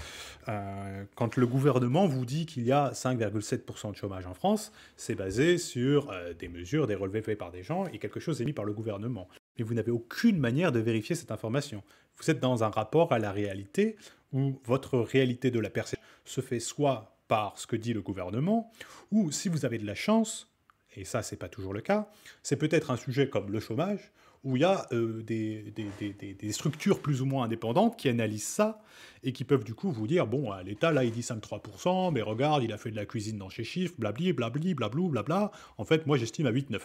Quand le gouvernement vous dit qu'il y a 5,7% de chômage en France, c'est basé sur des mesures, des relevés faits par des gens et quelque chose émis par le gouvernement. Mais vous n'avez aucune manière de vérifier cette information. Vous êtes dans un rapport à la réalité où votre réalité de la perception se fait soit par ce que dit le gouvernement, ou si vous avez de la chance, et ça c'est pas toujours le cas, c'est peut-être un sujet comme le chômage, où il y a des structures plus ou moins indépendantes qui analysent ça et qui peuvent du coup vous dire, bon, l'État là il dit 5,3%, mais regarde, il a fait de la cuisine dans chez Chiffres, blabli, blabli, blablou, blabla, en fait moi j'estime à 8,9,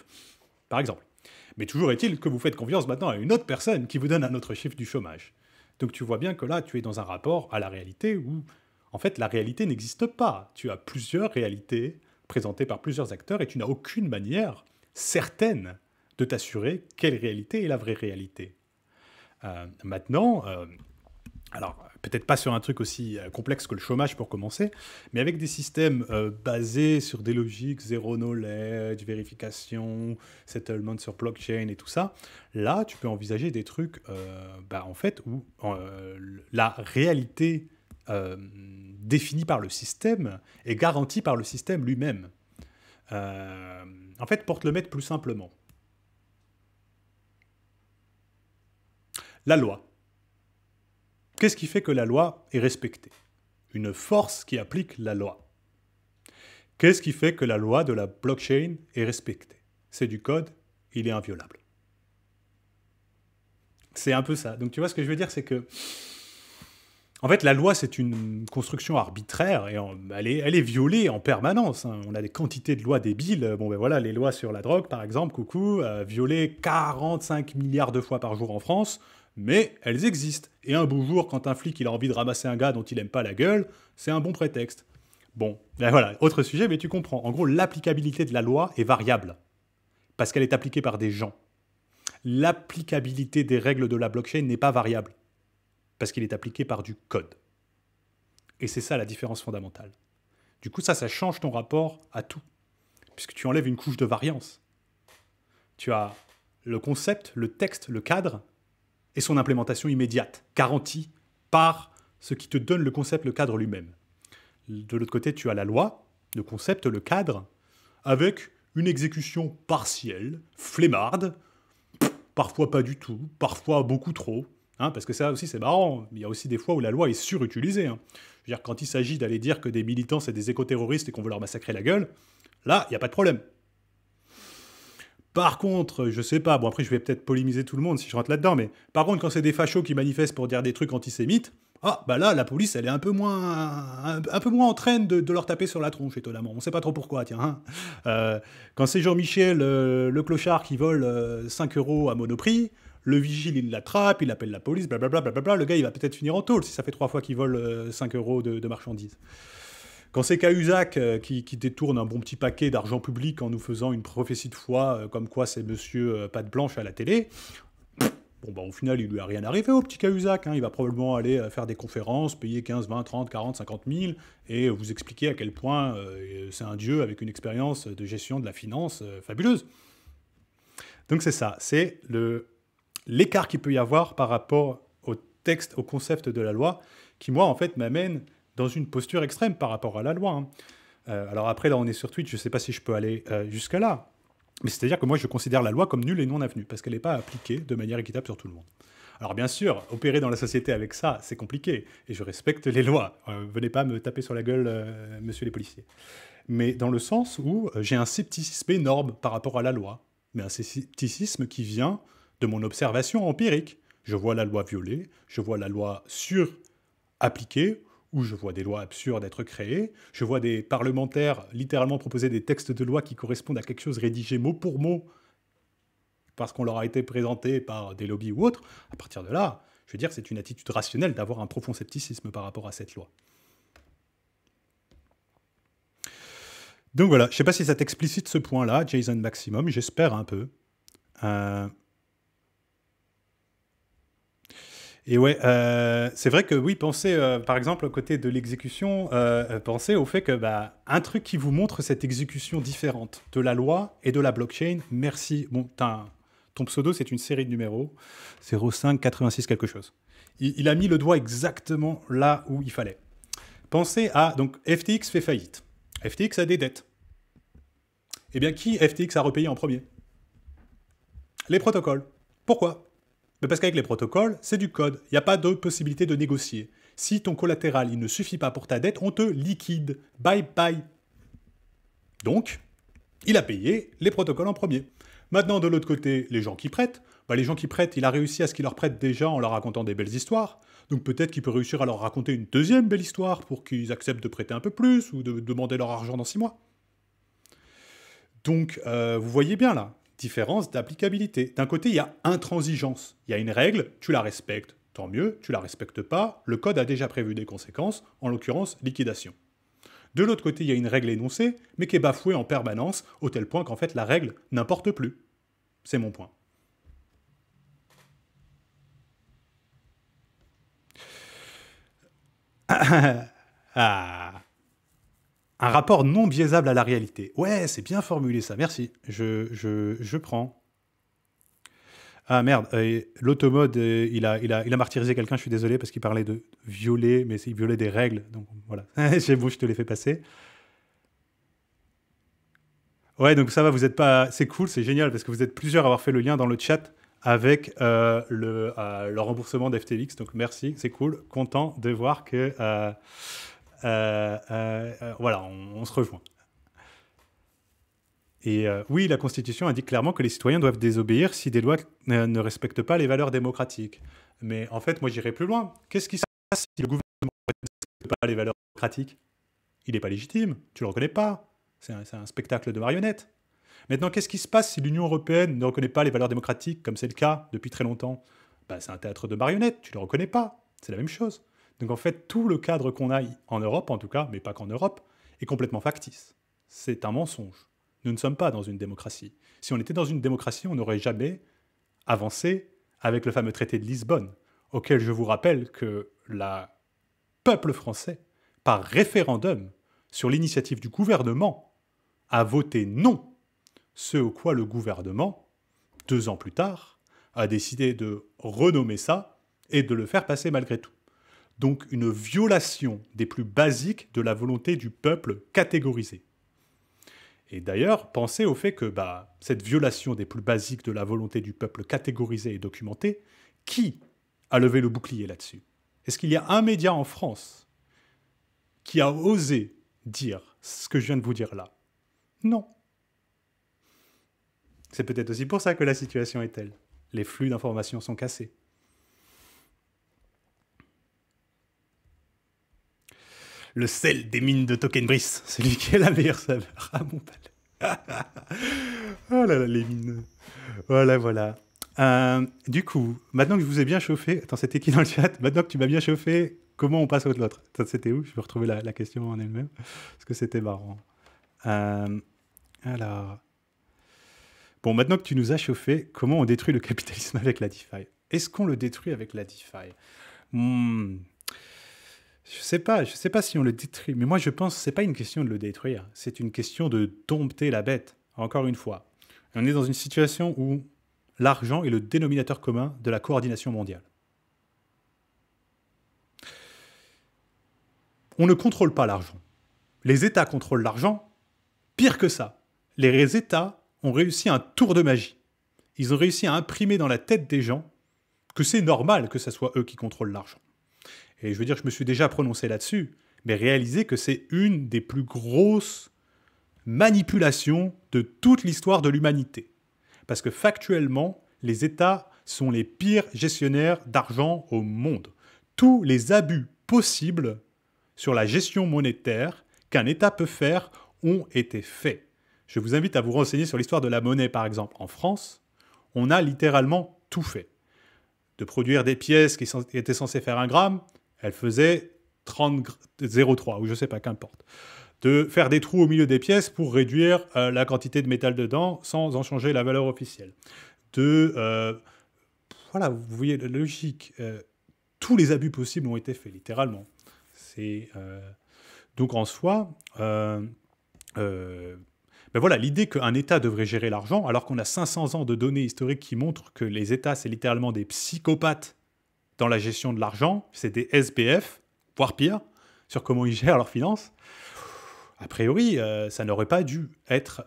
par exemple. Mais toujours est-il que vous faites confiance maintenant à une autre personne qui vous donne un autre chiffre du chômage. Donc tu vois bien que là, tu es dans un rapport à la réalité où, en fait, la réalité n'existe pas. Tu as plusieurs réalités présentées par plusieurs acteurs et tu n'as aucune manière certaine de t'assurer quelle réalité est la vraie réalité. Maintenant, alors peut-être pas sur un truc aussi complexe que le chômage pour commencer, mais avec des systèmes basés sur des logiques zéro knowledge, vérification, settlement sur blockchain et tout ça, là tu peux envisager des trucs en fait où la réalité définie par le système est garantie par le système lui-même. En fait, pour te le mettre plus simplement, la loi. Qu'est-ce qui fait que la loi est respectée? Une force qui applique la loi. Qu'est-ce qui fait que la loi de la blockchain est respectée? C'est du code, il est inviolable. C'est un peu ça. Donc tu vois ce que je veux dire, c'est que en fait, la loi, c'est une construction arbitraire et elle est violée en permanence. Hein. On a des quantités de lois débiles. Bon, ben voilà, les lois sur la drogue, par exemple, coucou, violées 45 milliards de fois par jour en France, mais elles existent. Et un beau jour, quand un flic il a envie de ramasser un gars dont il n'aime pas la gueule, c'est un bon prétexte. Bon, ben voilà, autre sujet, mais tu comprends. En gros, l'applicabilité de la loi est variable, parce qu'elle est appliquée par des gens. L'applicabilité des règles de la blockchain n'est pas variable, parce qu'il est appliqué par du code. Et c'est ça la différence fondamentale. Du coup, ça change ton rapport à tout, puisque tu enlèves une couche de variance. Tu as le concept, le texte, le cadre, et son implémentation immédiate, garantie par ce qui te donne le concept, le cadre lui-même. De l'autre côté, tu as la loi, le concept, le cadre, avec une exécution partielle, flemmarde, parfois pas du tout, parfois beaucoup trop, hein, parce que ça aussi c'est marrant, il y a aussi des fois où la loi est surutilisée. Hein. Je veux dire, quand il s'agit d'aller dire que des militants c'est des éco-terroristes et qu'on veut leur massacrer la gueule, là, il n'y a pas de problème. Par contre, je sais pas, bon après je vais peut-être polémiser tout le monde si je rentre là-dedans, mais par contre quand c'est des fachos qui manifestent pour dire des trucs antisémites, ah bah là la police elle est un peu moins en train de leur taper sur la tronche étonnamment, on sait pas trop pourquoi, tiens. Hein. Quand c'est Jean-Michel, le clochard qui vole 5 € à Monoprix, le vigile il l'attrape, il appelle la police, blablabla, blablabla, le gars il va peut-être finir en tôle si ça fait 3 fois qu'il vole 5 € de marchandises. Quand c'est Cahuzac qui détourne un bon petit paquet d'argent public en nous faisant une prophétie de foi comme quoi c'est monsieur Patte Blanche à la télé, bon bah au final il lui a rien arrivé au petit Cahuzac, hein. Il va probablement aller faire des conférences, payer 15, 20, 30, 40, 50 000 et vous expliquer à quel point c'est un dieu avec une expérience de gestion de la finance fabuleuse. Donc c'est ça, c'est l'écart qu'il peut y avoir par rapport au texte, au concept de la loi, qui moi en fait m'amène dans une posture extrême par rapport à la loi. Hein. Alors après, là, on est sur Twitch, je ne sais pas si je peux aller jusqu'à là. Mais c'est-à-dire que moi, je considère la loi comme nulle et non avenue, parce qu'elle n'est pas appliquée de manière équitable sur tout le monde. Alors bien sûr, opérer dans la société avec ça, c'est compliqué, et je respecte les lois. Venez pas me taper sur la gueule, monsieur les policiers. Mais dans le sens où j'ai un scepticisme énorme par rapport à la loi, mais un scepticisme qui vient de mon observation empirique. Je vois la loi violée, je vois la loi sur-appliquée, où je vois des lois absurdes être créées, je vois des parlementaires littéralement proposer des textes de loi qui correspondent à quelque chose rédigé mot pour mot, parce qu'on leur a été présenté par des lobbies ou autres. À partir de là, je veux dire, c'est une attitude rationnelle d'avoir un profond scepticisme par rapport à cette loi. Donc voilà, je ne sais pas si ça t'explicite ce point-là, Jason Maximum, j'espère un peu. Et ouais, c'est vrai que oui, pensez par exemple au côté de l'exécution, pensez au fait que un truc qui vous montre cette exécution différente de la loi et de la blockchain, merci. Bon, ton pseudo, c'est une série de numéros, 05 86 quelque chose. Il a mis le doigt exactement là où il fallait. Pensez à, donc FTX fait faillite. FTX a des dettes. Eh bien, qui FTX a repayé en premier? Les protocoles. Pourquoi? Mais parce qu'avec les protocoles, c'est du code. Il n'y a pas de possibilité de négocier. Si ton collatéral il ne suffit pas pour ta dette, on te liquide. Bye bye. Donc, il a payé les protocoles en premier. Maintenant, de l'autre côté, les gens qui prêtent, les gens qui prêtent, il a réussi à ce qu'ils leur prêtent déjà en leur racontant des belles histoires. Donc peut-être qu'il peut réussir à leur raconter une deuxième belle histoire pour qu'ils acceptent de prêter un peu plus ou de demander leur argent dans 6 mois. Donc, vous voyez bien là, différence d'applicabilité. D'un côté, il y a intransigeance. Il y a une règle, tu la respectes. Tant mieux, tu la respectes pas, le code a déjà prévu des conséquences, en l'occurrence, liquidation. De l'autre côté, il y a une règle énoncée, mais qui est bafouée en permanence, au tel point qu'en fait, la règle n'importe plus. C'est mon point. Un rapport non biaisable à la réalité. Ouais, c'est bien formulé ça, merci. Je prends. Ah merde, l'automode, il a martyrisé quelqu'un, je suis désolé, parce qu'il parlait de violer, mais il violait des règles, donc voilà. C'est bon, je te l'ai fait passer. Ouais, donc ça va, vous êtes pas... C'est cool, c'est génial, parce que vous êtes plusieurs à avoir fait le lien dans le chat avec le remboursement d'FTX, donc merci, c'est cool, content de voir que... voilà, on se rejoint. Et oui, la Constitution indique clairement que les citoyens doivent désobéir si des lois ne respectent pas les valeurs démocratiques. Mais en fait, moi, j'irai plus loin. Qu'est-ce qui se passe si le gouvernement ne respecte pas les valeurs démocratiques? Il n'est pas légitime, tu ne le reconnais pas. C'est un spectacle de marionnettes. Maintenant, qu'est-ce qui se passe si l'Union européenne ne reconnaît pas les valeurs démocratiques, comme c'est le cas depuis très longtemps? C'est un théâtre de marionnettes, tu ne le reconnais pas. C'est la même chose. Donc en fait, tout le cadre qu'on a en Europe, en tout cas, mais pas qu'en Europe, est complètement factice. C'est un mensonge. Nous ne sommes pas dans une démocratie. Si on était dans une démocratie, on n'aurait jamais avancé avec le fameux traité de Lisbonne, auquel je vous rappelle que le peuple français, par référendum, sur l'initiative du gouvernement, a voté non. Ce au quoi le gouvernement, 2 ans plus tard, a décidé de renommer ça et de le faire passer malgré tout. Donc une violation des plus basiques de la volonté du peuple catégorisée. Et d'ailleurs, pensez au fait que cette violation des plus basiques de la volonté du peuple catégorisée et documentée, qui a levé le bouclier là-dessus? Est-ce qu'il y a un média en France qui a osé dire ce que je viens de vous dire là? Non. C'est peut-être aussi pour ça que la situation est telle. Les flux d'informations sont cassés. Le sel des mines de Tokenbrice, c'est lui qui est la meilleure saveur. Ah mon palais. Oh là là, les mines. Voilà, voilà. Du coup, maintenant que je vous ai bien chauffé, attends, c'était qui dans le chat? Maintenant que tu m'as bien chauffé, comment on passe à l'autre? C'était où? Je vais retrouver la question en elle-même, parce que c'était marrant. Alors... Bon, maintenant que tu nous as chauffé, comment on détruit le capitalisme avec la DeFi? Est-ce qu'on le détruit avec la DeFi? Je sais pas si on le détruit, mais moi je pense que c'est pas une question de le détruire, c'est une question de dompter la bête, encore une fois. On est dans une situation où l'argent est le dénominateur commun de la coordination mondiale. On ne contrôle pas l'argent. Les États contrôlent l'argent. Pire que ça, les États ont réussi un tour de magie. Ils ont réussi à imprimer dans la tête des gens que c'est normal que ce soit eux qui contrôlent l'argent. Et je veux dire, je me suis déjà prononcé là-dessus, mais réalisez que c'est une des plus grosses manipulations de toute l'histoire de l'humanité. Parce que factuellement, les États sont les pires gestionnaires d'argent au monde. Tous les abus possibles sur la gestion monétaire qu'un État peut faire ont été faits. Je vous invite à vous renseigner sur l'histoire de la monnaie, par exemple. En France, on a littéralement tout fait. De produire des pièces qui étaient censées faire 1 gramme, elles faisaient 0,3, ou je sais pas, qu'importe. De faire des trous au milieu des pièces pour réduire la quantité de métal dedans sans en changer la valeur officielle. Voilà, vous voyez la logique. Tous les abus possibles ont été faits, littéralement. Donc en soi... Ben voilà, l'idée qu'un État devrait gérer l'argent, alors qu'on a 500 ans de données historiques qui montrent que les États, c'est littéralement des psychopathes dans la gestion de l'argent, c'est des SBF, voire pire, sur comment ils gèrent leurs finances. A priori, ça n'aurait pas dû être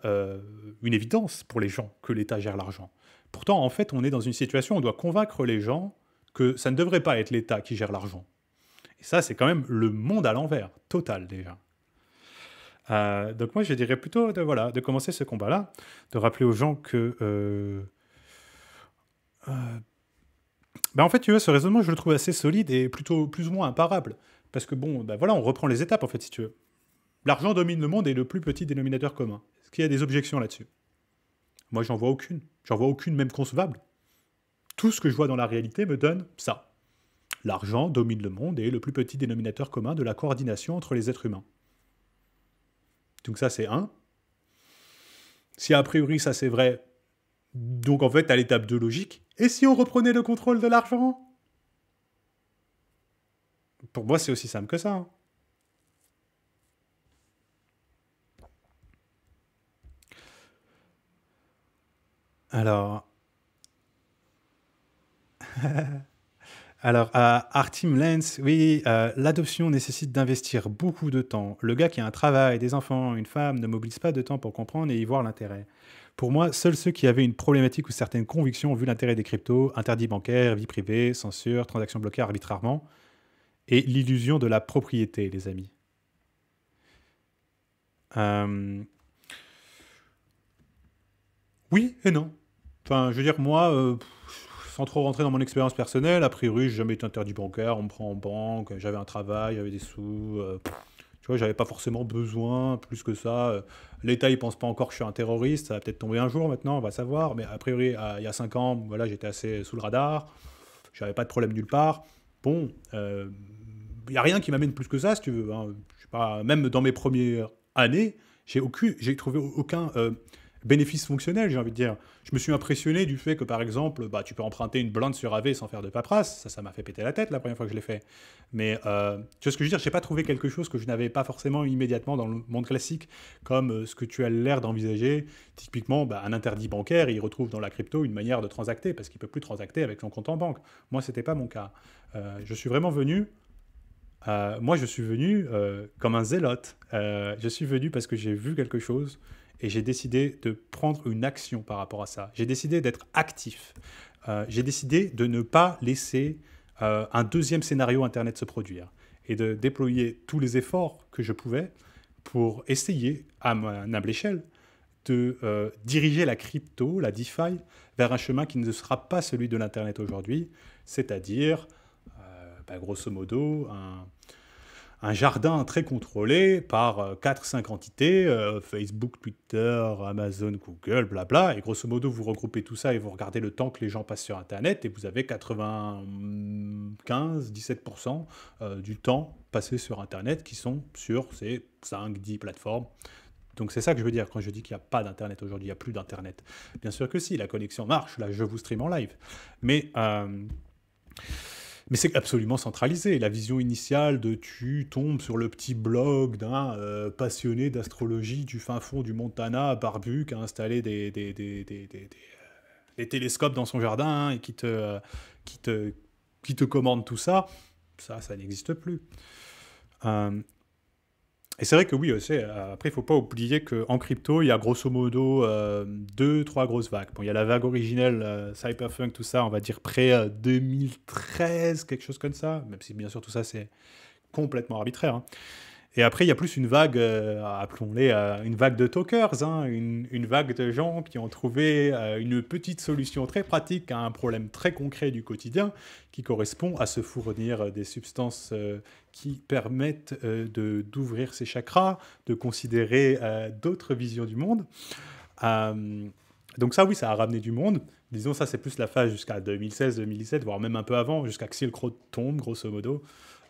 une évidence pour les gens que l'État gère l'argent. Pourtant, en fait, on est dans une situation où on doit convaincre les gens que ça ne devrait pas être l'État qui gère l'argent. Et ça, c'est quand même le monde à l'envers, total déjà. Donc moi, je dirais plutôt de commencer ce combat-là, de rappeler aux gens que... en fait, tu vois, ce raisonnement, je le trouve assez solide et plutôt plus ou moins imparable. Parce que bon, voilà, on reprend les étapes, en fait, si tu veux. L'argent domine le monde et est le plus petit dénominateur commun. Est-ce qu'il y a des objections là-dessus? Moi, j'en vois aucune. J'en vois aucune même concevable. Tout ce que je vois dans la réalité me donne ça. L'argent domine le monde et est le plus petit dénominateur commun de la coordination entre les êtres humains. Donc ça, c'est 1. Si a priori ça c'est vrai, donc en fait à l'étape 2 logique, et si on reprenait le contrôle de l'argent? Pour moi c'est aussi simple que ça. Hein. Alors... Alors, Artim Lens, oui, l'adoption nécessite d'investir beaucoup de temps. Le gars qui a un travail, des enfants, une femme, ne mobilise pas de temps pour comprendre et y voir l'intérêt. Pour moi, seuls ceux qui avaient une problématique ou certaines convictions ont vu l'intérêt des cryptos, interdit bancaire, vie privée, censure, transactions bloquées arbitrairement, et l'illusion de la propriété, les amis. Oui et non. Enfin, je veux dire, moi... sans trop rentrer dans mon expérience personnelle, a priori, j'ai jamais été interdit bancaire, on me prend en banque, j'avais un travail, j'avais des sous, tu vois, j'avais pas forcément besoin, plus que ça. L'État, il pense pas encore que je suis un terroriste, ça va peut-être tomber un jour maintenant, on va savoir, mais a priori, il y a 5 ans, voilà, j'étais assez sous le radar, j'avais pas de problème nulle part. Bon, il n'y a rien qui m'amène plus que ça, si tu veux. Hein. Je sais pas, même dans mes premiers années, j'ai trouvé aucun bénéfice fonctionnel, j'ai envie de dire. Je me suis impressionné du fait que, par exemple, tu peux emprunter une blinde sur AV sans faire de paperasse. Ça m'a fait péter la tête la première fois que je l'ai fait. Mais tu vois ce que je veux dire, je n'ai pas trouvé quelque chose que je n'avais pas forcément immédiatement dans le monde classique, comme ce que tu as l'air d'envisager. Typiquement, un interdit bancaire, il retrouve dans la crypto une manière de transacter, parce qu'il ne peut plus transacter avec son compte en banque. Moi, ce n'était pas mon cas. Je suis vraiment venu... moi, je suis venu comme un zélote. Je suis venu parce que j'ai vu quelque chose et j'ai décidé de prendre une action par rapport à ça. J'ai décidé d'être actif. J'ai décidé de ne pas laisser un deuxième scénario Internet se produire et de déployer tous les efforts que je pouvais pour essayer, à mon humble échelle, de diriger la crypto, la DeFi, vers un chemin qui ne sera pas celui de l'Internet aujourd'hui, c'est-à-dire, grosso modo, un jardin très contrôlé par 4-5 entités, Facebook, Twitter, Amazon, Google, blabla. Et grosso modo, vous regroupez tout ça et vous regardez le temps que les gens passent sur Internet et vous avez 95-17% du temps passé sur Internet qui sont sur ces 5-10 plateformes. Donc c'est ça que je veux dire quand je dis qu'il n'y a pas d'Internet aujourd'hui, il n'y a plus d'Internet. Bien sûr que si, la connexion marche, là je vous stream en live. Mais c'est absolument centralisé. La vision initiale de tu tombes sur le petit blog d'un passionné d'astrologie du fin fond du Montana, barbu, qui a installé des télescopes dans son jardin et qui te commande tout ça, ça n'existe plus. Et c'est vrai que oui, après, il ne faut pas oublier qu'en crypto, il y a grosso modo 2-3 grosses vagues. Bon, il y a la vague originelle, Cypherpunk, tout ça, on va dire près 2013, quelque chose comme ça, même si bien sûr tout ça c'est complètement arbitraire. Hein. Et après, il y a plus une vague, appelons-les une vague de talkers, hein, une vague de gens qui ont trouvé une petite solution très pratique à un problème très concret du quotidien, qui correspond à se fournir des substances qui permettent d'ouvrir ses chakras, de considérer d'autres visions du monde. Donc ça, oui, ça a ramené du monde. Disons, ça, c'est plus la phase jusqu'à 2016-2017, voire même un peu avant, jusqu'à que Silk Road tombe, grosso modo.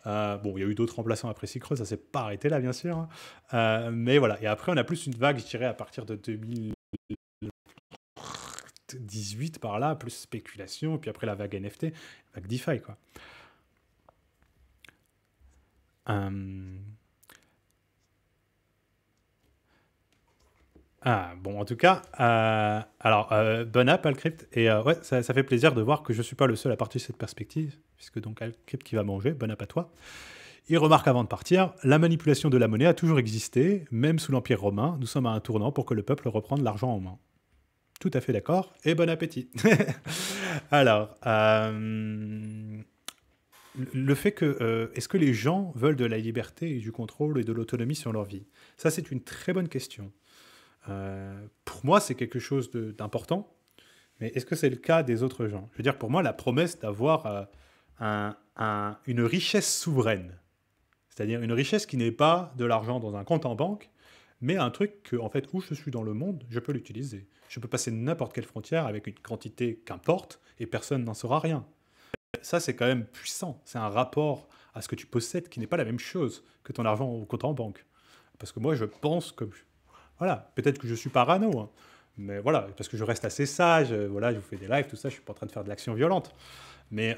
Bon, il y a eu d'autres remplaçants après Silk Road, ça s'est pas arrêté là, bien sûr. Hein. Mais voilà. Et après, on a plus une vague, je dirais, à partir de 2018 par là, plus spéculation, et puis après la vague NFT, vague DeFi, quoi. Bon, en tout cas, alors, bonne app, Alcrypt. Et ouais, ça fait plaisir de voir que je ne suis pas le seul à partir de cette perspective, puisque donc Alcrypt qui va manger, bonne app à toi. Il remarque avant de partir, la manipulation de la monnaie a toujours existé, même sous l'Empire romain. Nous sommes à un tournant pour que le peuple reprenne l'argent en main. Tout à fait d'accord, et bon appétit. Alors, le fait que, est-ce que les gens veulent de la liberté et du contrôle et de l'autonomie sur leur vie? Ça, c'est une très bonne question. Pour moi, c'est quelque chose d'important, mais est-ce que c'est le cas des autres gens? Je veux dire, pour moi, la promesse d'avoir une richesse souveraine, c'est-à-dire une richesse qui n'est pas de l'argent dans un compte en banque, mais un truc que, en fait, où je suis dans le monde, je peux l'utiliser. Je peux passer n'importe quelle frontière avec une quantité qu'importe, et personne n'en saura rien. Ça, c'est quand même puissant. C'est un rapport à ce que tu possèdes qui n'est pas la même chose que ton argent au compte en banque. Parce que moi, je pense que... Voilà, peut-être que je suis parano, hein, mais voilà, parce que je reste assez sage, voilà, je vous fais des lives, tout ça, je suis pas en train de faire de l'action violente. Mais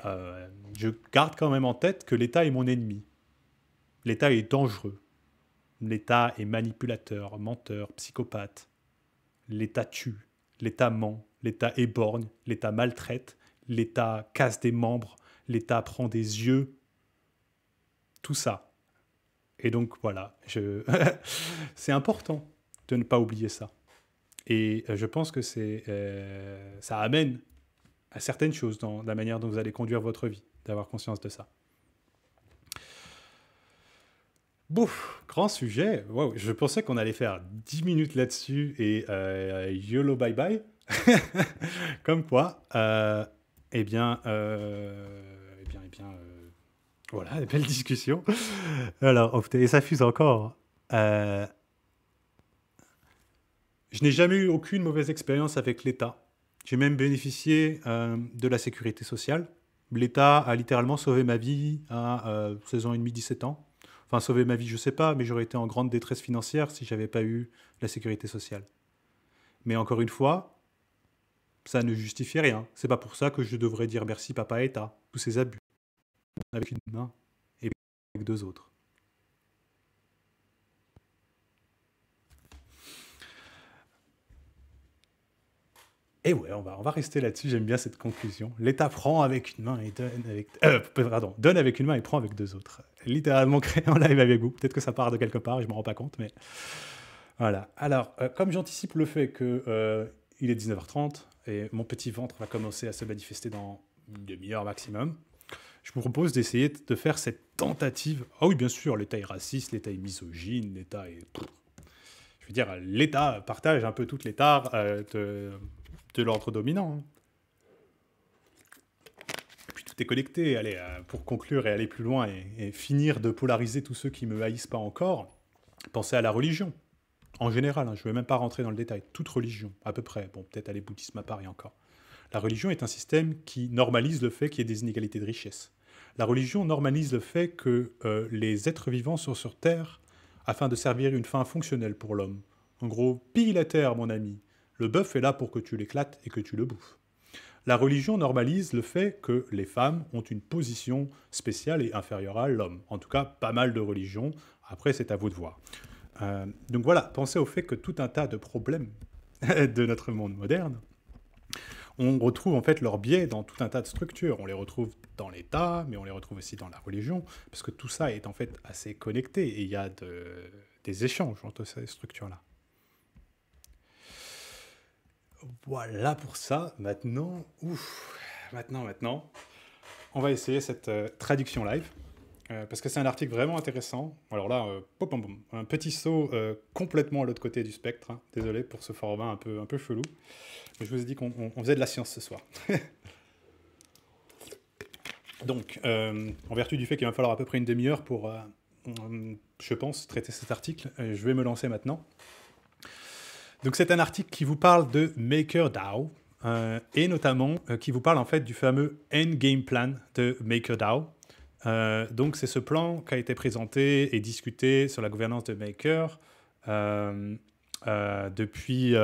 je garde quand même en tête que l'État est mon ennemi. L'État est dangereux. L'État est manipulateur, menteur, psychopathe. L'État tue, l'État ment, l'État éborgne, l'État maltraite, l'État casse des membres, l'État prend des yeux. Tout ça. Et donc voilà, c'est important de ne pas oublier ça. Et je pense que ça amène à certaines choses dans la manière dont vous allez conduire votre vie, d'avoir conscience de ça. Bouf, grand sujet. Wow, je pensais qu'on allait faire 10 minutes là-dessus et YOLO bye bye. Comme quoi, voilà, belle discussion. Alors, et ça fuse encore. Je n'ai jamais eu aucune mauvaise expérience avec l'État. J'ai même bénéficié de la sécurité sociale. L'État a littéralement sauvé ma vie à 16 ans et demi, 17 ans. Enfin, sauver ma vie, je sais pas, mais j'aurais été en grande détresse financière si j'avais pas eu la sécurité sociale. Mais encore une fois, ça ne justifie rien. C'est pas pour ça que je devrais dire merci papa État. Tous ces abus avec une main et avec deux autres. Et ouais, on va rester là-dessus. J'aime bien cette conclusion. L'État prend avec une main et donne avec... pardon, donne avec une main et prend avec deux autres. Littéralement créé en live avec vous. Peut-être que ça part de quelque part, je ne me rends pas compte, mais voilà. Alors, comme j'anticipe le fait que il est 19h30 et mon petit ventre va commencer à se manifester dans une demi-heure maximum, je vous propose d'essayer de faire cette tentative. Ah oui, bien sûr, l'État est raciste, l'État est misogyne, l'État est... Je veux dire, l'État partage un peu toute l'État de l'ordre dominant. Hein. Et puis tout est connecté. Allez, pour conclure et aller plus loin et finir de polariser tous ceux qui me haïssent pas encore, pensez à la religion. En général, hein, je ne vais même pas rentrer dans le détail. Toute religion, à peu près. Bon, peut-être aller bouddhisme à part et encore. La religion est un système qui normalise le fait qu'il y ait des inégalités de richesse. La religion normalise le fait que les êtres vivants sont sur Terre afin de servir une fin fonctionnelle pour l'homme. En gros, pille la Terre, mon ami. Le bœuf est là pour que tu l'éclates et que tu le bouffes. La religion normalise le fait que les femmes ont une position spéciale et inférieure à l'homme. En tout cas, pas mal de religions. Après, c'est à vous de voir. Donc voilà, pensez au fait que tout un tas de problèmes de notre monde moderne, on retrouve en fait leurs biais dans tout un tas de structures. On les retrouve dans l'État, mais on les retrouve aussi dans la religion, parce que tout ça est en fait assez connecté et il y a des échanges entre ces structures-là. Voilà pour ça. Maintenant, on va essayer cette traduction live. Parce que c'est un article vraiment intéressant. Alors là, un petit saut complètement à l'autre côté du spectre. Hein. Désolé pour ce format un peu chelou. Mais je vous ai dit qu'on faisait de la science ce soir. Donc, en vertu du fait qu'il va falloir à peu près une demi-heure pour, je pense, traiter cet article, je vais me lancer maintenant. Donc c'est un article qui vous parle de MakerDAO, et notamment qui vous parle en fait du fameux Endgame Plan de MakerDAO. Donc c'est ce plan qui a été présenté et discuté sur la gouvernance de Maker depuis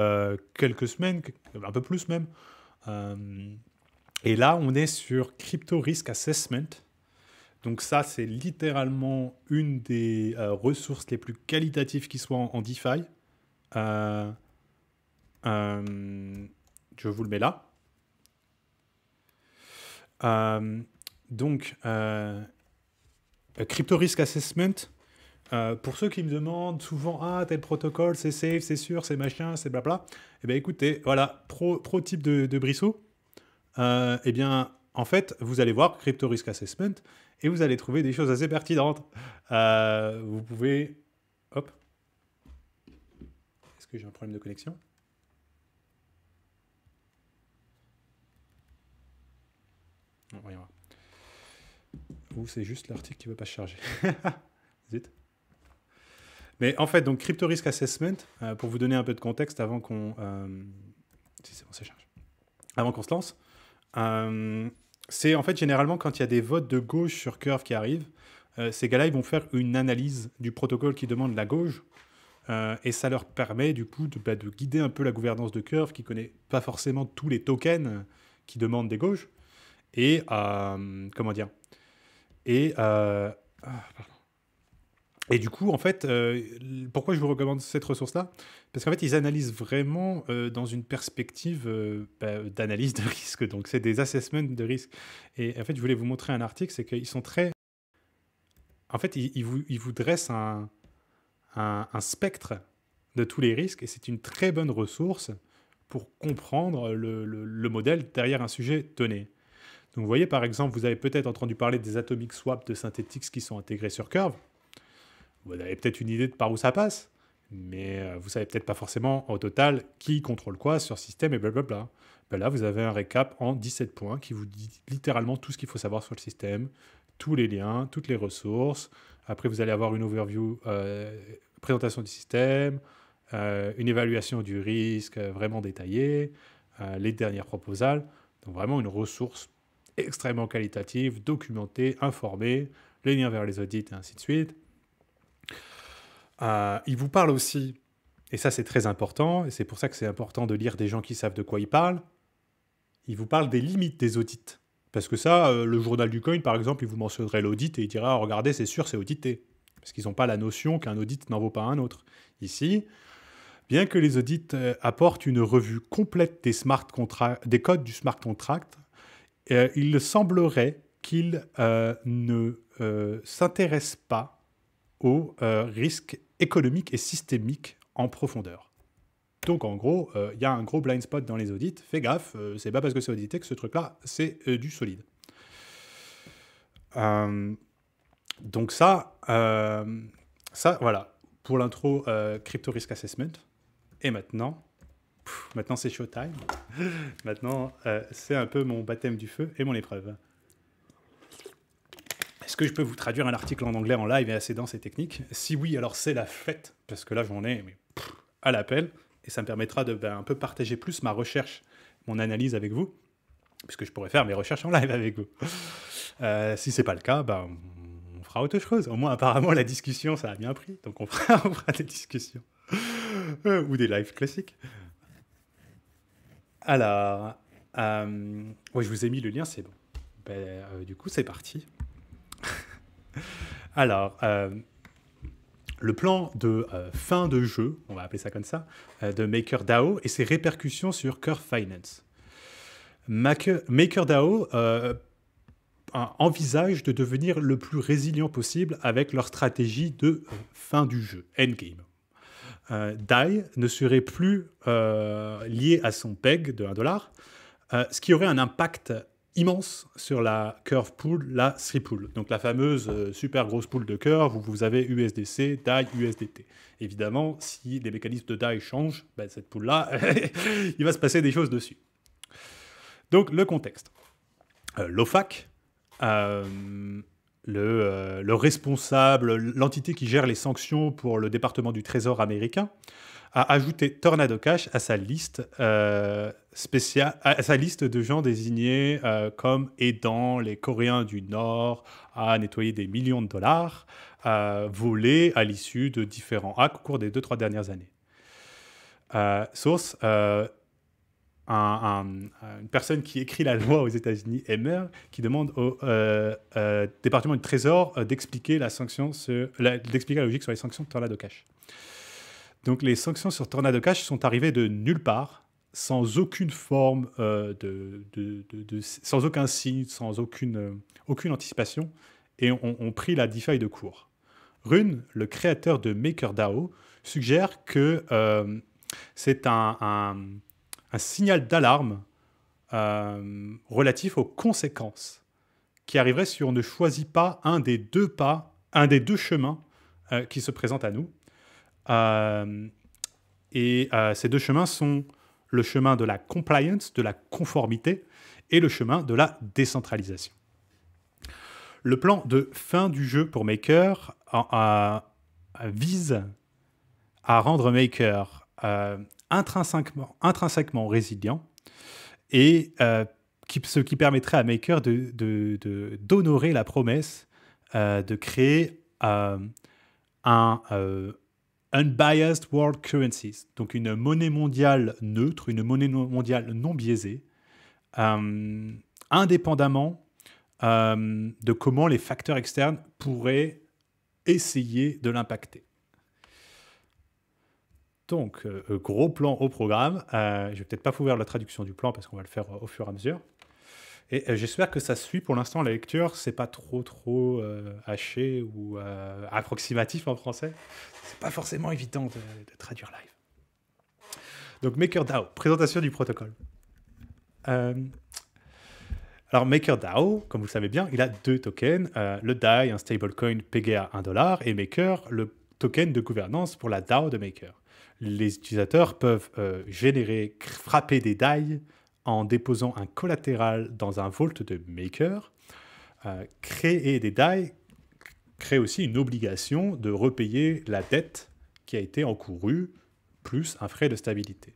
quelques semaines, un peu plus même. Et là, on est sur Crypto Risk Assessment. Donc ça, c'est littéralement une des ressources les plus qualitatives qui soient en DeFi. Je vous le mets là. Donc, Crypto Risk Assessment, pour ceux qui me demandent souvent « Ah, tel protocole, c'est safe, c'est sûr, c'est machin, c'est blabla », eh bien écoutez, voilà, pro type de Brissot, eh bien, en fait, vous allez voir Crypto Risk Assessment et vous allez trouver des choses assez pertinentes. Vous pouvez... Hop. Est-ce que j'ai un problème de connexion ? Non, voyons voir. Ou c'est juste l'article qui ne veut pas se charger. Zut. Mais en fait, donc Crypto Risk Assessment, pour vous donner un peu de contexte avant qu'on... si c'est bon, ça charge. Avant qu'on se lance, c'est en fait généralement quand il y a des votes de gauche sur Curve qui arrivent, ces gars-là, ils vont faire une analyse du protocole qui demande la gauche, et ça leur permet du coup de guider un peu la gouvernance de Curve, qui ne connaît pas forcément tous les tokens qui demandent des gauches. Et, comment dire, et du coup, en fait, pourquoi je vous recommande cette ressource-là ? Parce qu'en fait, ils analysent vraiment dans une perspective d'analyse de risque. Donc, c'est des assessments de risque. Et en fait, je voulais vous montrer un article, c'est qu'ils sont très... En fait, ils vous dressent un spectre de tous les risques, et c'est une très bonne ressource pour comprendre le modèle derrière un sujet donné. Donc, vous voyez, par exemple, vous avez peut-être entendu parler des atomic swaps de Synthetix qui sont intégrés sur Curve. Vous avez peut-être une idée de par où ça passe, mais vous ne savez peut-être pas forcément au total qui contrôle quoi sur système et blablabla. Ben là, vous avez un récap en 17 points qui vous dit littéralement tout ce qu'il faut savoir sur le système, tous les liens, toutes les ressources. Après, vous allez avoir une overview, présentation du système, une évaluation du risque vraiment détaillée, les dernières proposals. Donc vraiment une ressource extrêmement qualitative, documentée, informée, les liens vers les audits et ainsi de suite. Il vous parle aussi, et ça c'est très important, et c'est pour ça que c'est important de lire des gens qui savent de quoi ils parlent, il vous parle des limites des audits. Parce que ça, le journal du coin, par exemple, il vous mentionnerait l'audit et il dira, regardez, c'est sûr, c'est audité. Parce qu'ils n'ont pas la notion qu'un audit n'en vaut pas un autre. Ici, bien que les audits apportent une revue complète des codes du smart contract, il semblerait qu'ils ne s'intéressent pas aux risques économiques et systémiques en profondeur. Donc en gros, il y a un gros blind spot dans les audits. Fais gaffe, c'est pas parce que c'est audité que ce truc-là, c'est du solide. Donc ça, voilà, pour l'intro Crypto Risk Assessment. Et maintenant c'est showtime. Maintenant, c'est un peu mon baptême du feu et mon épreuve. Est-ce que je peux vous traduire un article en anglais en live et assez dense et technique? Si oui, alors c'est la fête, parce que là j'en ai à l'appel. Et ça me permettra de un peu partager plus ma recherche, mon analyse avec vous, puisque je pourrais faire mes recherches en live avec vous. Si c'est pas le cas, on fera autre chose. Au moins, apparemment, la discussion, ça a bien pris. Donc, on fera des discussions. Ou des lives classiques. Alors, ouais, je vous ai mis le lien, c'est bon. Du coup, c'est parti. Alors, le plan de fin de jeu, on va appeler ça comme ça, de MakerDAO et ses répercussions sur Curve Finance. MakerDAO envisage de devenir le plus résilient possible avec leur stratégie de fin du jeu, endgame. DAI ne serait plus lié à son PEG de 1$, ce qui aurait un impact immense sur la curve pool, la Sri pool. Donc la fameuse super grosse pool de curve où vous avez USDC, DAI, USDT. Évidemment, si les mécanismes de DAI changent, cette pool-là, il va se passer des choses dessus. Donc le contexte. L'OFAC, le responsable, l'entité qui gère les sanctions pour le département du Trésor américain, a ajouté Tornado Cash à sa liste spéciale, à sa liste de gens désignés comme aidant les Coréens du Nord à nettoyer des millions de dollars volés à l'issue de différents hacks au cours des 2-3 dernières années. Source, une personne qui écrit la loi aux États-Unis, Emmer, qui demande au département du Trésor d'expliquer la logique sur les sanctions de Tornado Cash. Donc les sanctions sur Tornado Cash sont arrivées de nulle part, sans aucune forme, sans aucun signe, sans aucune anticipation, et ont pris la DeFi de court. Rune, le créateur de MakerDAO, suggère que c'est un signal d'alarme relatif aux conséquences qui arriverait si on ne choisit pas un des deux chemins qui se présentent à nous. Ces deux chemins sont le chemin de la compliance, de la conformité, et le chemin de la décentralisation. Le plan de fin du jeu pour Maker vise à rendre Maker intrinsèquement résilient et ce qui permettrait à Maker d'honorer la promesse de créer unbiased world currencies, donc une monnaie mondiale neutre, une monnaie mondiale non biaisée, indépendamment de comment les facteurs externes pourraient essayer de l'impacter. Donc, gros plan au programme. Je ne vais peut-être pas vous faire la traduction du plan parce qu'on va le faire au fur et à mesure. Et j'espère que ça suit. Pour l'instant, la lecture, c'est pas trop haché ou approximatif en français. C'est pas forcément évident de traduire live. Donc, MakerDAO, présentation du protocole. Alors, MakerDAO, comme vous le savez bien, il a deux tokens. Le DAI, un stablecoin payé à $1, et Maker, le token de gouvernance pour la DAO de Maker. Les utilisateurs peuvent frapper des DAI en déposant un collatéral dans un vault de Maker. Créer des DAI crée aussi une obligation de repayer la dette qui a été encourue, plus un frais de stabilité.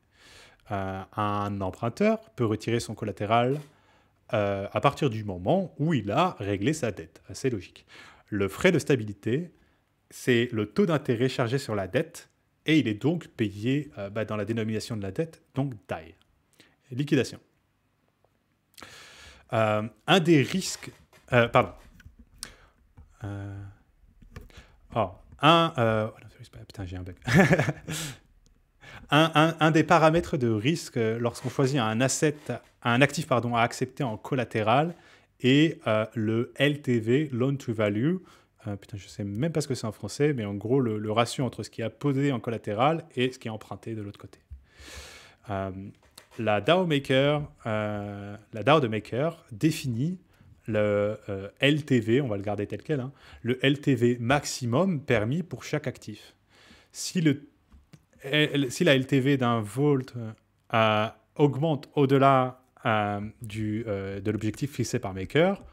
Un emprunteur peut retirer son collatéral à partir du moment où il a réglé sa dette. Assez logique. Le frais de stabilité c'est le taux d'intérêt chargé sur la dette, et il est donc payé dans la dénomination de la dette, donc DAI. Liquidation. Un des risques... pardon. Putain, j'ai un bug. un des paramètres de risque lorsqu'on choisit un actif à accepter en collatéral est le LTV, Loan to Value. Putain, je ne sais même pas ce que c'est en français, mais en gros, le ratio entre ce qui est posé en collatéral et ce qui est emprunté de l'autre côté. La DAO de Maker définit le LTV, on va le garder tel quel, hein, le LTV maximum permis pour chaque actif. Si la LTV d'un vault augmente au-delà de l'objectif fixé par Maker,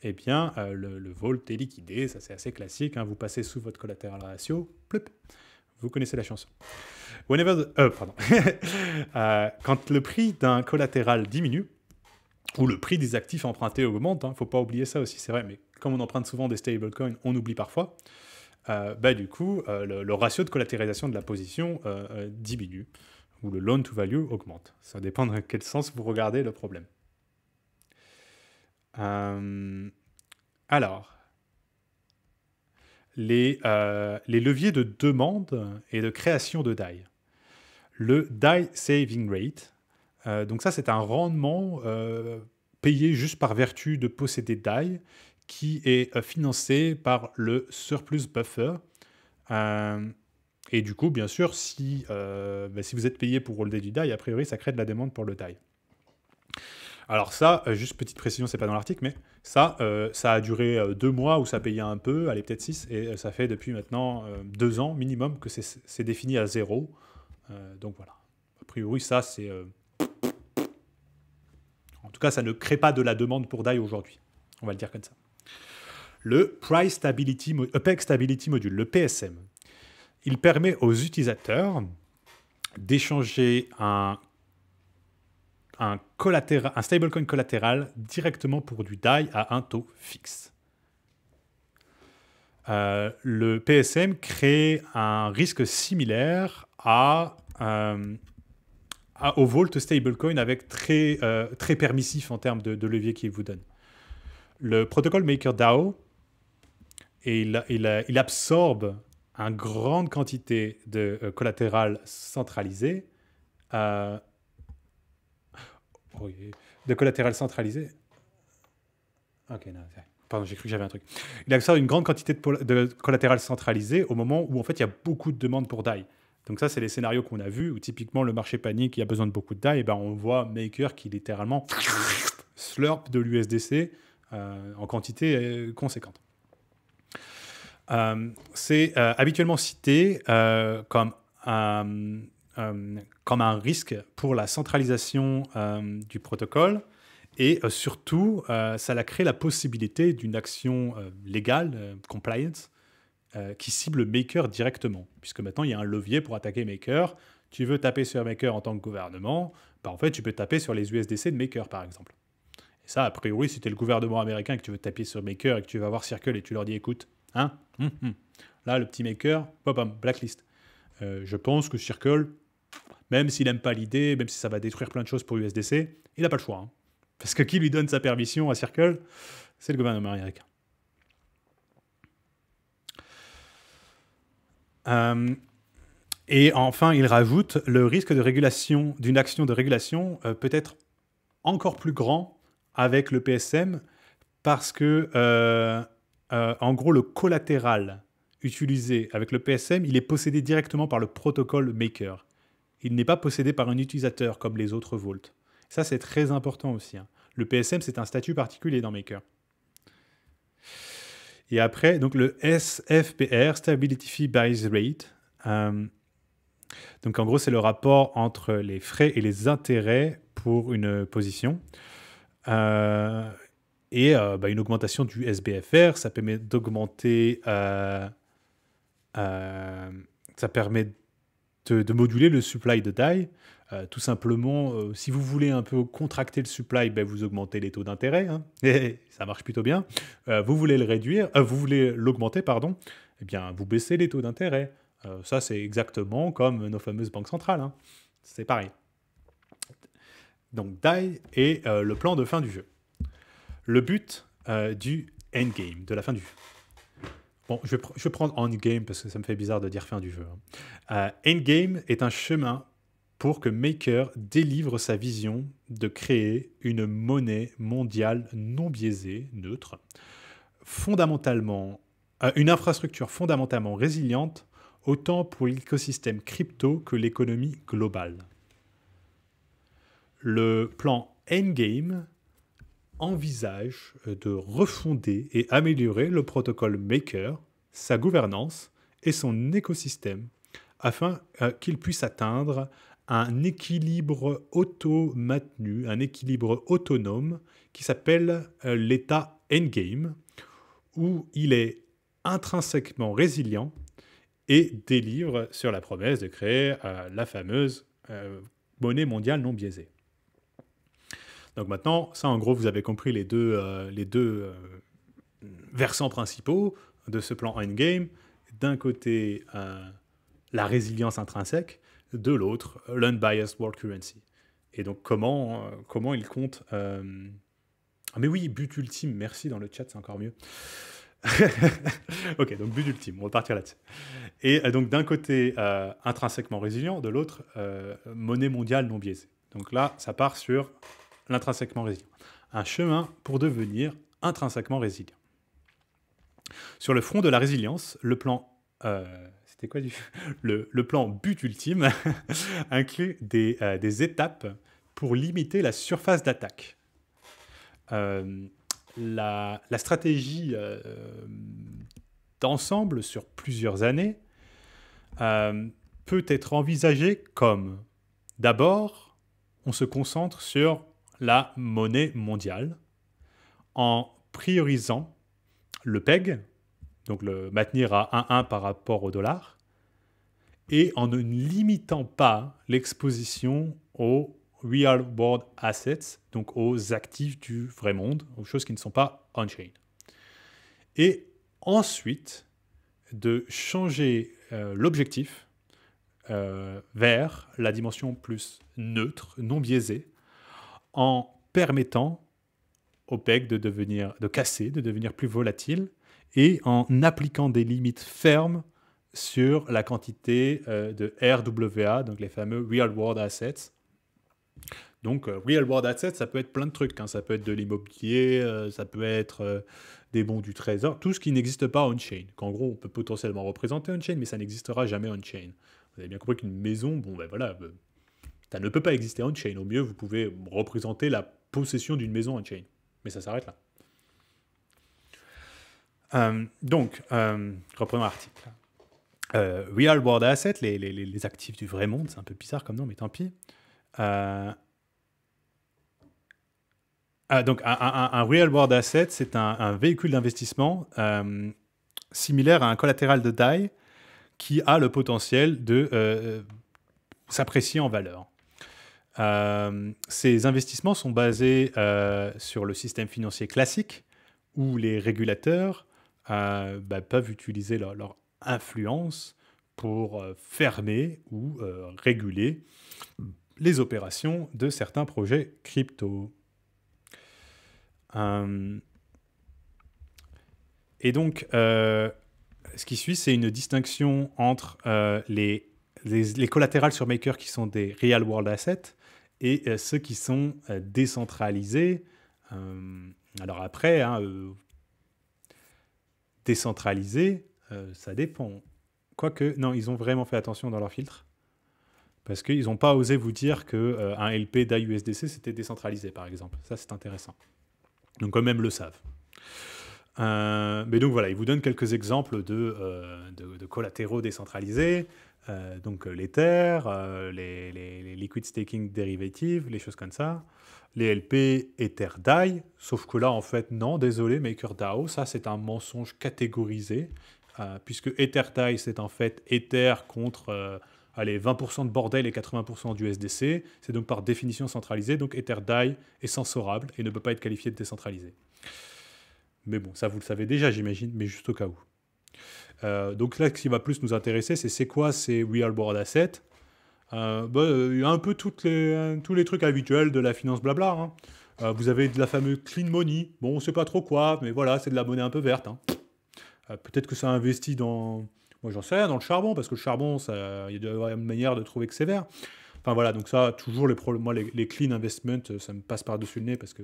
eh bien, le vault est liquidé. Ça, c'est assez classique. Hein, vous passez sous votre collateral ratio, plup, vous connaissez la chanson. Quand le prix d'un collatéral diminue, ou le prix des actifs empruntés augmente, il ne faut pas oublier ça aussi, c'est vrai, mais comme on emprunte souvent des stablecoins, on oublie parfois, du coup, le ratio de collatéralisation de la position diminue, ou le loan to value augmente. Ça dépend dans quel sens vous regardez le problème. Alors, les leviers de demande et de création de DAI. Le DAI Saving Rate, donc ça c'est un rendement payé juste par vertu de posséder DAI qui est financé par le surplus buffer. Et du coup, bien sûr, si vous êtes payé pour holder du DAI, a priori ça crée de la demande pour le DAI. Alors ça, juste petite précision, c'est pas dans l'article, mais ça a duré 2 mois où ça payait un peu, allez peut-être 6, et ça fait depuis maintenant 2 ans minimum que c'est défini à 0. Donc voilà. A priori, ça c'est... En tout cas, ça ne crée pas de la demande pour DAI aujourd'hui. On va le dire comme ça. Le Price Stability Peg Stability Module, le PSM. Il permet aux utilisateurs d'échanger un stablecoin collatéral directement pour du DAI à un taux fixe. Le PSM crée un risque similaire au Vault stablecoin avec très permissif en termes de levier qu'il vous donne. Le protocole MakerDAO, il absorbe une grande quantité de collatéral centralisé. De collatéral centralisé. Ok, non, pardon, j'ai cru que j'avais un truc. Il absorbe une grande quantité de collatéral centralisé au moment où en fait il y a beaucoup de demandes pour DAI. Donc ça, c'est les scénarios qu'on a vus où typiquement le marché panique, il y a besoin de beaucoup de DAI, et ben on voit Maker qui littéralement slurp de l'USDC en quantité conséquente. C'est habituellement cité comme un risque pour la centralisation du protocole et surtout, ça a créé la possibilité d'une action légale, compliance, qui cible Maker directement. Puisque maintenant, il y a un levier pour attaquer Maker. Tu veux taper sur Maker en tant que gouvernement, en fait, tu peux taper sur les USDC de Maker, par exemple. Et ça, a priori, si tu es le gouvernement américain et que tu veux taper sur Maker et que tu vas voir Circle et tu leur dis, écoute, hein, là, le petit Maker, blacklist. Je pense que Circle, même s'il n'aime pas l'idée, même si ça va détruire plein de choses pour USDC, il n'a pas le choix. Hein. Parce que qui lui donne sa permission à Circle? C'est le gouvernement américain. Et enfin, il rajoute le risque de régulation d'une action de régulation peut être encore plus grand avec le PSM parce que, en gros, le collatéral utilisé avec le PSM, il est possédé directement par le protocole Maker. Il n'est pas possédé par un utilisateur comme les autres Vault. Ça, c'est très important aussi. Hein. Le PSM, c'est un statut particulier dans Maker. Et après, donc le SFBR, Stability Fee Base Rate. Donc en gros, c'est le rapport entre les frais et les intérêts pour une position. Une augmentation du SBFR, ça permet d'augmenter... ça permet de moduler le supply de DAI. Tout simplement, si vous voulez un peu contracter le supply, vous augmentez les taux d'intérêt. Hein, et ça marche plutôt bien. Vous voulez le réduire, vous voulez l'augmenter, pardon. eh bien, vous baissez les taux d'intérêt. Ça, c'est exactement comme nos fameuses banques centrales, hein. C'est pareil. Donc, DAI est le plan de fin du jeu. Le but du endgame, de la fin du jeu. Bon, je vais prendre endgame parce que ça me fait bizarre de dire fin du jeu, hein. Endgame est un chemin pour que Maker délivre sa vision de créer une monnaie mondiale non biaisée, neutre, une infrastructure fondamentalement résiliente, autant pour l'écosystème crypto que l'économie globale. Le plan Endgame envisage de refonder et améliorer le protocole Maker, sa gouvernance et son écosystème afin qu'il puisse atteindre un équilibre auto-maintenu, un équilibre autonome qui s'appelle l'état endgame, où il est intrinsèquement résilient et délivre sur la promesse de créer la fameuse monnaie mondiale non biaisée. Donc maintenant, ça en gros, vous avez compris les deux versants principaux de ce plan endgame. D'un côté, la résilience intrinsèque, de l'autre, l'unbiased world currency. Et donc comment il compte... Ah mais oui, but ultime, merci dans le chat, c'est encore mieux. Ok, donc but ultime, on va partir là-dessus. Et donc d'un côté, intrinsèquement résilient, de l'autre, monnaie mondiale non biaisée. Donc là, ça part sur l'intrinsèquement résilient. Un chemin pour devenir intrinsèquement résilient. Sur le front de la résilience, le plan... c'était quoi le plan but ultime inclut des étapes pour limiter la surface d'attaque. La stratégie d'ensemble sur plusieurs années peut être envisagée comme d'abord, on se concentre sur la monnaie mondiale en priorisant le PEG, donc le maintenir à 1,1 par rapport au dollar, et en ne limitant pas l'exposition aux real world assets, donc aux actifs du vrai monde, aux choses qui ne sont pas on-chain. Et ensuite, de changer l'objectif vers la dimension plus neutre, non biaisée, en permettant au PEG de casser, de devenir plus volatile, et en appliquant des limites fermes sur la quantité de RWA, donc les fameux Real World Assets. Donc, Real World Assets, ça peut être plein de trucs, hein. Ça peut être de l'immobilier, ça peut être des bons du trésor, tout ce qui n'existe pas on-chain, qu'en gros, on peut potentiellement représenter on-chain, mais ça n'existera jamais on-chain. Vous avez bien compris qu'une maison, bon ben voilà, ça ne peut pas exister on-chain. Au mieux, vous pouvez représenter la possession d'une maison on-chain, mais ça s'arrête là. Donc, reprenons l'article. Real World Assets, les actifs du vrai monde, c'est un peu bizarre comme nom, mais tant pis. Donc, un Real World Asset, c'est un véhicule d'investissement similaire à un collatéral de DAI qui a le potentiel de s'apprécier en valeur. Ces investissements sont basés sur le système financier classique où les régulateurs peuvent utiliser leur influence pour fermer ou réguler les opérations de certains projets crypto. Et donc, ce qui suit, c'est une distinction entre les collatérales sur Maker qui sont des real world assets et ceux qui sont décentralisés. Alors après, décentralisé, ça dépend. Quoique, non, ils ont vraiment fait attention dans leur filtre. Parce qu'ils n'ont pas osé vous dire qu'un LP DAI USDC, c'était décentralisé, par exemple. Ça, c'est intéressant. Donc, quand même, le savent. Mais donc, voilà, ils vous donnent quelques exemples de collatéraux décentralisés. Donc, l'Ether, les liquid staking derivatives, les choses comme ça. Les LP Ether DAI, sauf que là, en fait, non, désolé, MakerDAO, ça, c'est un mensonge catégorisé, puisque Ether DAI, c'est en fait Ether contre 20% de bordel et 80% d'USDC. C'est donc par définition centralisé, donc Ether DAI est censurable et ne peut pas être qualifié de décentralisé. Mais bon, ça, vous le savez déjà, j'imagine, mais juste au cas où. Donc là, ce qui va plus nous intéresser, c'est quoi ces Real World Assets. Il y a un peu tous les trucs habituels de la finance blabla. Hein. Vous avez de la fameuse clean money. Bon, on sait pas trop quoi, mais voilà, c'est de la monnaie un peu verte. Hein. Peut-être que ça investit dans... Moi, j'en sais rien, dans le charbon, parce que le charbon, il y a une manière de trouver que c'est vert. Enfin voilà, donc ça, toujours moi, les clean investments, ça me passe par-dessus le nez, parce que,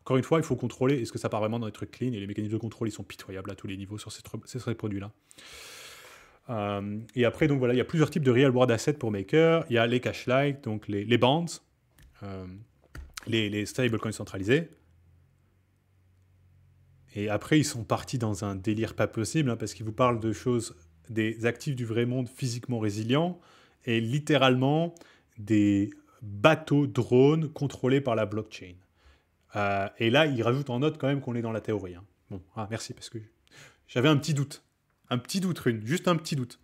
encore une fois, il faut contrôler, est-ce que ça part vraiment dans les trucs clean, et les mécanismes de contrôle, ils sont pitoyables à tous les niveaux sur ces produits-là. Et après, donc voilà, il y a plusieurs types de real world assets pour maker. Il y a les cash-like, donc les bonds, les stablecoins centralisés. Et après, ils sont partis dans un délire pas possible, hein, parce qu'ils vous parlent de choses, des actifs du vrai monde physiquement résilients, et littéralement des bateaux drones contrôlés par la blockchain. Et là, ils rajoutent en note quand même qu'on est dans la théorie. Hein. Bon, merci, parce que j'avais un petit doute. Un petit doute, Rune, juste un petit doute.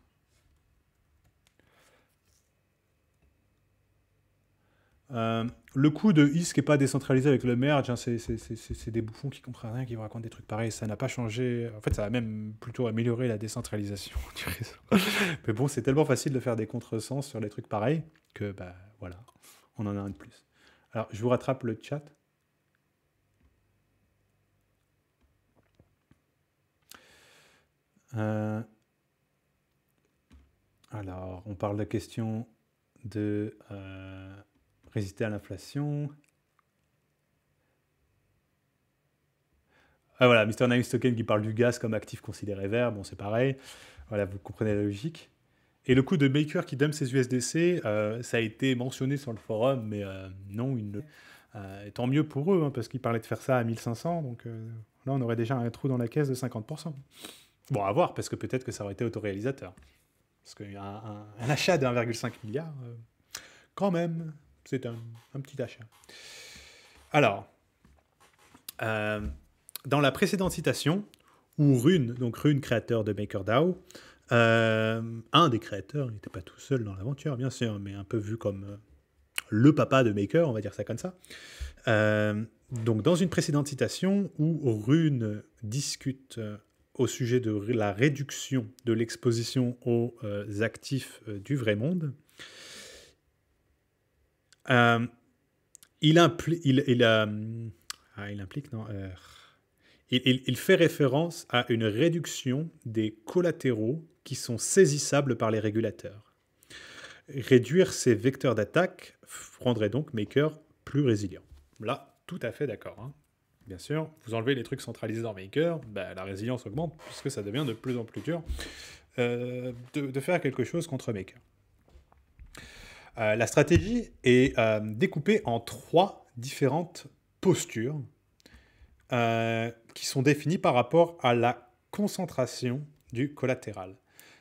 Le coup de IS qui n'est pas décentralisé avec le merge, hein, c'est des bouffons qui comprennent rien, qui vous racontent des trucs pareils. Ça n'a pas changé. En fait, ça a même plutôt amélioré la décentralisation du réseau. Mais bon, c'est tellement facile de faire des contresens sur les trucs pareils que, bah, voilà, on en a un de plus. Alors, je vous rattrape le chat. Alors, on parle de question de résister à l'inflation. Ah voilà, Mr. Nice Token qui parle du gaz comme actif considéré vert, bon c'est pareil. Voilà, vous comprenez la logique. Et le coup de Maker qui dump ses USDC, ça a été mentionné sur le forum, mais non, tant mieux pour eux, hein, parce qu'ils parlaient de faire ça à 1500, donc là on aurait déjà un trou dans la caisse de 50%. Bon, à voir, parce que peut-être que ça aurait été autoréalisateur. Parce qu'il y a un achat de 1,5 milliard, quand même, c'est un petit achat. Alors, dans la précédente citation, où Rune, donc Rune, créateur de MakerDAO, un des créateurs, il n'était pas tout seul dans l'aventure, bien sûr, mais un peu vu comme le papa de Maker, on va dire ça comme ça. Donc, dans une précédente citation où Rune discute au sujet de la réduction de l'exposition aux actifs du vrai monde, il fait référence à une réduction des collatéraux qui sont saisissables par les régulateurs. Réduire ces vecteurs d'attaque rendrait donc Maker plus résilient. Là, tout à fait d'accord. Hein. Bien sûr, vous enlevez les trucs centralisés dans Maker, bah, la résilience augmente puisque ça devient de plus en plus dur de faire quelque chose contre Maker. La stratégie est découpée en 3 différentes postures qui sont définies par rapport à la concentration du collatéral.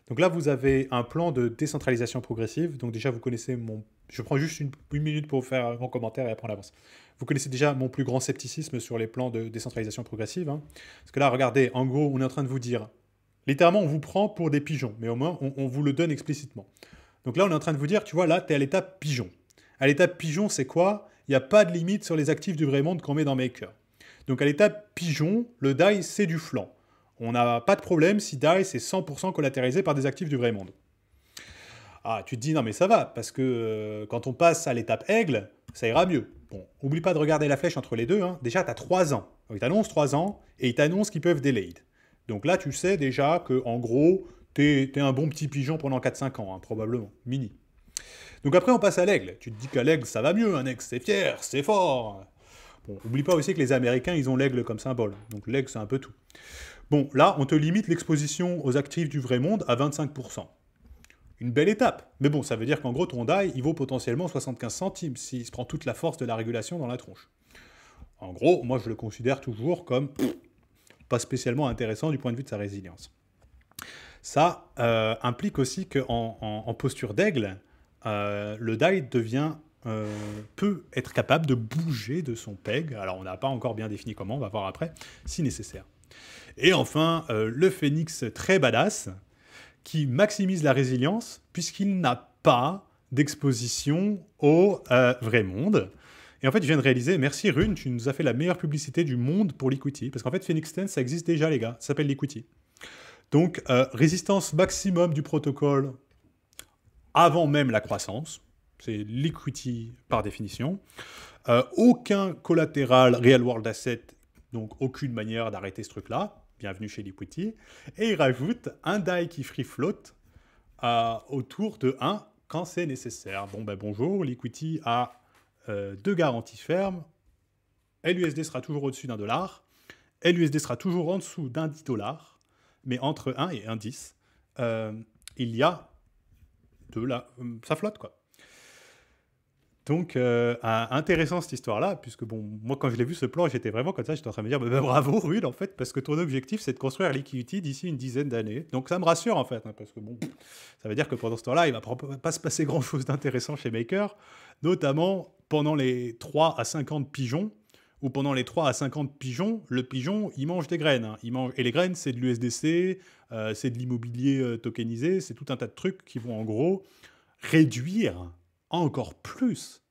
Donc là, vous avez un plan de décentralisation progressive. Donc déjà, vous connaissez mon... Je prends juste une minute pour vous faire mon commentaire et après on avance. Vous connaissez déjà mon plus grand scepticisme sur les plans de décentralisation progressive. Hein. Parce que là, regardez, en gros, on est en train de vous dire... Littéralement, on vous prend pour des pigeons, mais au moins, on vous le donne explicitement. Donc là, on est en train de vous dire, tu vois, là, tu es à l'étape pigeon. À l'étape pigeon, c'est quoi? Il n'y a pas de limite sur les actifs du vrai monde qu'on met dans Maker. Donc à l'étape pigeon, le DAI, c'est du flanc. On n'a pas de problème si DAI, c'est 100% collatéralisé par des actifs du vrai monde. Ah, tu te dis, non mais ça va, parce que quand on passe à l'étape aigle, ça ira mieux. Bon, oublie pas de regarder la flèche entre les deux. Hein. Déjà, tu as 3 ans. Donc, il t'annonce 3 ans, et il t'annonce qu'ils peuvent delayed. Donc là, tu sais déjà que en gros... T'es un bon petit pigeon pendant 4-5 ans, hein, probablement. Mini. Donc après, on passe à l'aigle. Tu te dis qu'à l'aigle, ça va mieux. Un aigle, c'est fier, c'est fort. Bon, oublie pas aussi que les Américains, ils ont l'aigle comme symbole. Donc l'aigle, c'est un peu tout. Bon, là, on te limite l'exposition aux actifs du vrai monde à 25%. Une belle étape. Mais bon, ça veut dire qu'en gros, ton DAI, il vaut potentiellement 75 centimes s'il se prend toute la force de la régulation dans la tronche. En gros, moi, je le considère toujours comme pas spécialement intéressant du point de vue de sa résilience. Ça implique aussi qu'en posture d'aigle, le DAI peut être capable de bouger de son peg. Alors, on n'a pas encore bien défini comment, on va voir après, si nécessaire. Et enfin, le phénix très badass, qui maximise la résilience, puisqu'il n'a pas d'exposition au vrai monde. Et en fait, je viens de réaliser, merci Rune, tu nous as fait la meilleure publicité du monde pour l'equity, parce qu'en fait, Phoenix 10, ça existe déjà, les gars, ça s'appelle l'equity. Donc, résistance maximum du protocole avant même la croissance. C'est liquidity par définition. Aucun collatéral real world asset, donc aucune manière d'arrêter ce truc-là. Bienvenue chez Liquidity. Et il rajoute un DAI qui free float autour de 1 quand c'est nécessaire. Bon, ben bonjour, Liquidity a 2 garanties fermes. LUSD sera toujours au-dessus d'$1. LUSD sera toujours en dessous d'un $10. Mais entre 1 et 1,10, il y a ça flotte, quoi. Donc, intéressant cette histoire-là, puisque bon, moi quand je l'ai vu ce plan, j'étais vraiment comme ça, j'étais en train de me dire, bah, bravo Rude, en fait, parce que ton objectif c'est de construire Liquidity d'ici une dizaine d'années. Donc ça me rassure en fait, hein, parce que bon, ça veut dire que pendant ce temps-là, il va pas se passer grand-chose d'intéressant chez Maker, notamment pendant les 3 à 50 pigeons, ou pendant les 3 à 50 pigeons, le pigeon, il mange des graines. Hein. Et les graines, c'est de l'USDC, c'est de l'immobilier tokenisé, c'est tout un tas de trucs qui vont en gros réduire encore plus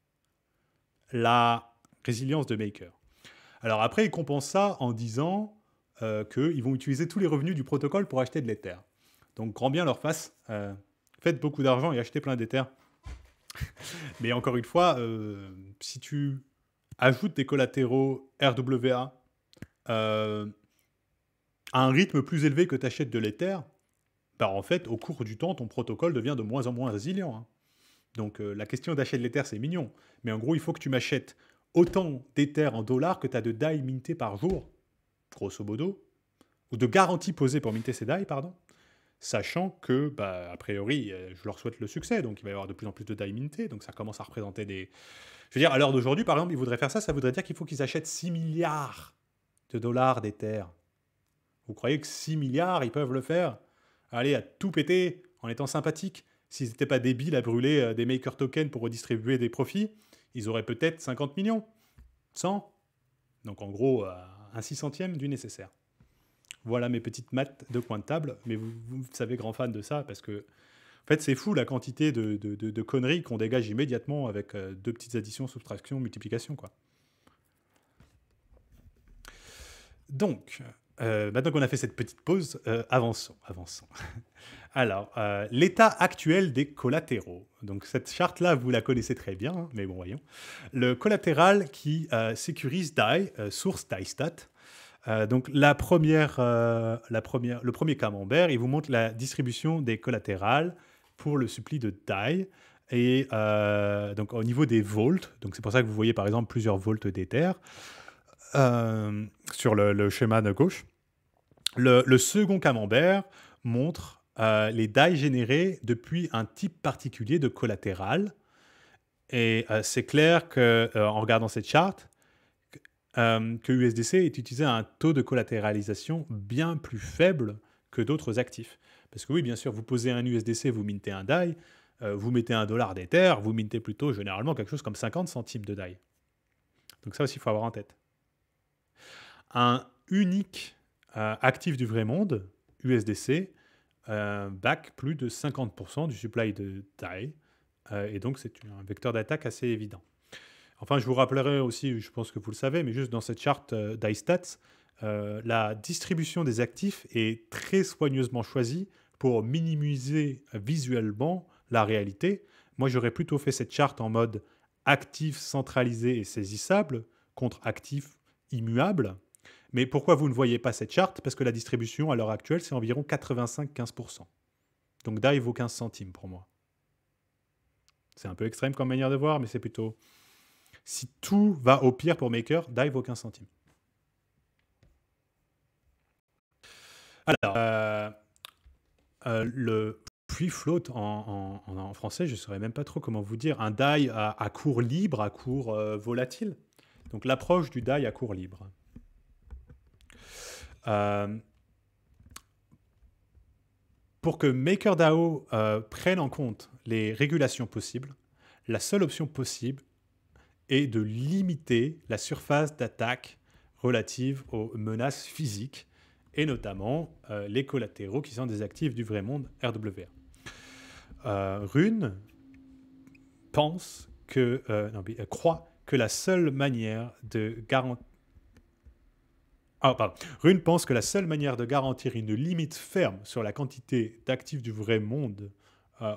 la résilience de Maker. Alors après, ils compensent ça en disant qu'ils vont utiliser tous les revenus du protocole pour acheter de l'Ether. Donc grand bien leur face, faites beaucoup d'argent et achetez plein d'Ether. Mais encore une fois, si tu ajoutes des collatéraux RWA à un rythme plus élevé que tu achètes de l'Ether, bah en fait, au cours du temps, ton protocole devient de moins en moins résilient. Hein. Donc la question d'achat de l'Ether, c'est mignon. Mais en gros, il faut que tu m'achètes autant d'Ether en dollars que tu as de DAI mintés par jour, grosso modo, ou de garanties posées pour minter ces DAI, pardon, sachant que, bah, a priori, je leur souhaite le succès, donc il va y avoir de plus en plus de DAI mintés, donc ça commence à représenter des... Je veux dire, à l'heure d'aujourd'hui, par exemple, ils voudraient faire ça, ça voudrait dire qu'il faut qu'ils achètent 6 milliards de dollars d'Ether. Vous croyez que 6 milliards, ils peuvent le faire? Allez, à tout péter, en étant sympathiques. S'ils n'étaient pas débiles à brûler des maker tokens pour redistribuer des profits, ils auraient peut-être 50 millions. 100. Donc en gros, un 600e du nécessaire. Voilà mes petites maths de coin de table. Mais vous savez, grand fan de ça, parce que en fait, c'est fou la quantité de conneries qu'on dégage immédiatement avec 2 petites additions, soustractions, multiplications, quoi. Donc, maintenant qu'on a fait cette petite pause, avançons. Alors, l'état actuel des collatéraux. Donc, cette charte-là, vous la connaissez très bien, hein, mais bon, voyons. Le collatéral qui sécurise DAI, source DAIstat. Donc, le premier camembert, il vous montre la distribution des collatérales pour le suppli de DAI. Et donc, au niveau des volts, donc c'est pour ça que vous voyez par exemple plusieurs volts d'Ether sur le schéma de gauche. Le second camembert montre les DAI générés depuis un type particulier de collatéral. Et c'est clair qu'en regardant cette charte, que USDC est utilisé à un taux de collatéralisation bien plus faible que d'autres actifs. Parce que oui, bien sûr, vous posez un USDC, vous mintez un DAI, vous mettez $1 d'Ether, vous mintez plutôt généralement quelque chose comme 50 centimes de DAI. Donc ça aussi, il faut avoir en tête. Un unique actif du vrai monde, USDC, back plus de 50% du supply de DAI. Et donc, c'est un vecteur d'attaque assez évident. Enfin, je vous rappellerai aussi, je pense que vous le savez, mais juste dans cette charte DAIstats, la distribution des actifs est très soigneusement choisie pour minimiser visuellement la réalité. Moi, j'aurais plutôt fait cette charte en mode actifs centralisés et saisissables contre actifs immuables. Mais pourquoi vous ne voyez pas cette charte? Parce que la distribution, à l'heure actuelle, c'est environ 85-15%. Donc DAI vaut 15 centimes pour moi. C'est un peu extrême comme manière de voir, mais c'est plutôt... Si tout va au pire pour Maker, DAI vaut 15 centimes. Alors, le free float en français, je ne saurais même pas trop comment vous dire. Un DAI à cours libre, à cours volatile. Donc l'approche du DAI à cours libre. Pour que MakerDAO prenne en compte les régulations possibles, la seule option possible est de limiter la surface d'attaque relative aux menaces physiques, et notamment les collatéraux qui sont des actifs du vrai monde RWA. Rune croit que la seule manière de garantir... Ah, pardon. Rune pense que la seule manière de garantir une limite ferme sur la quantité d'actifs du vrai monde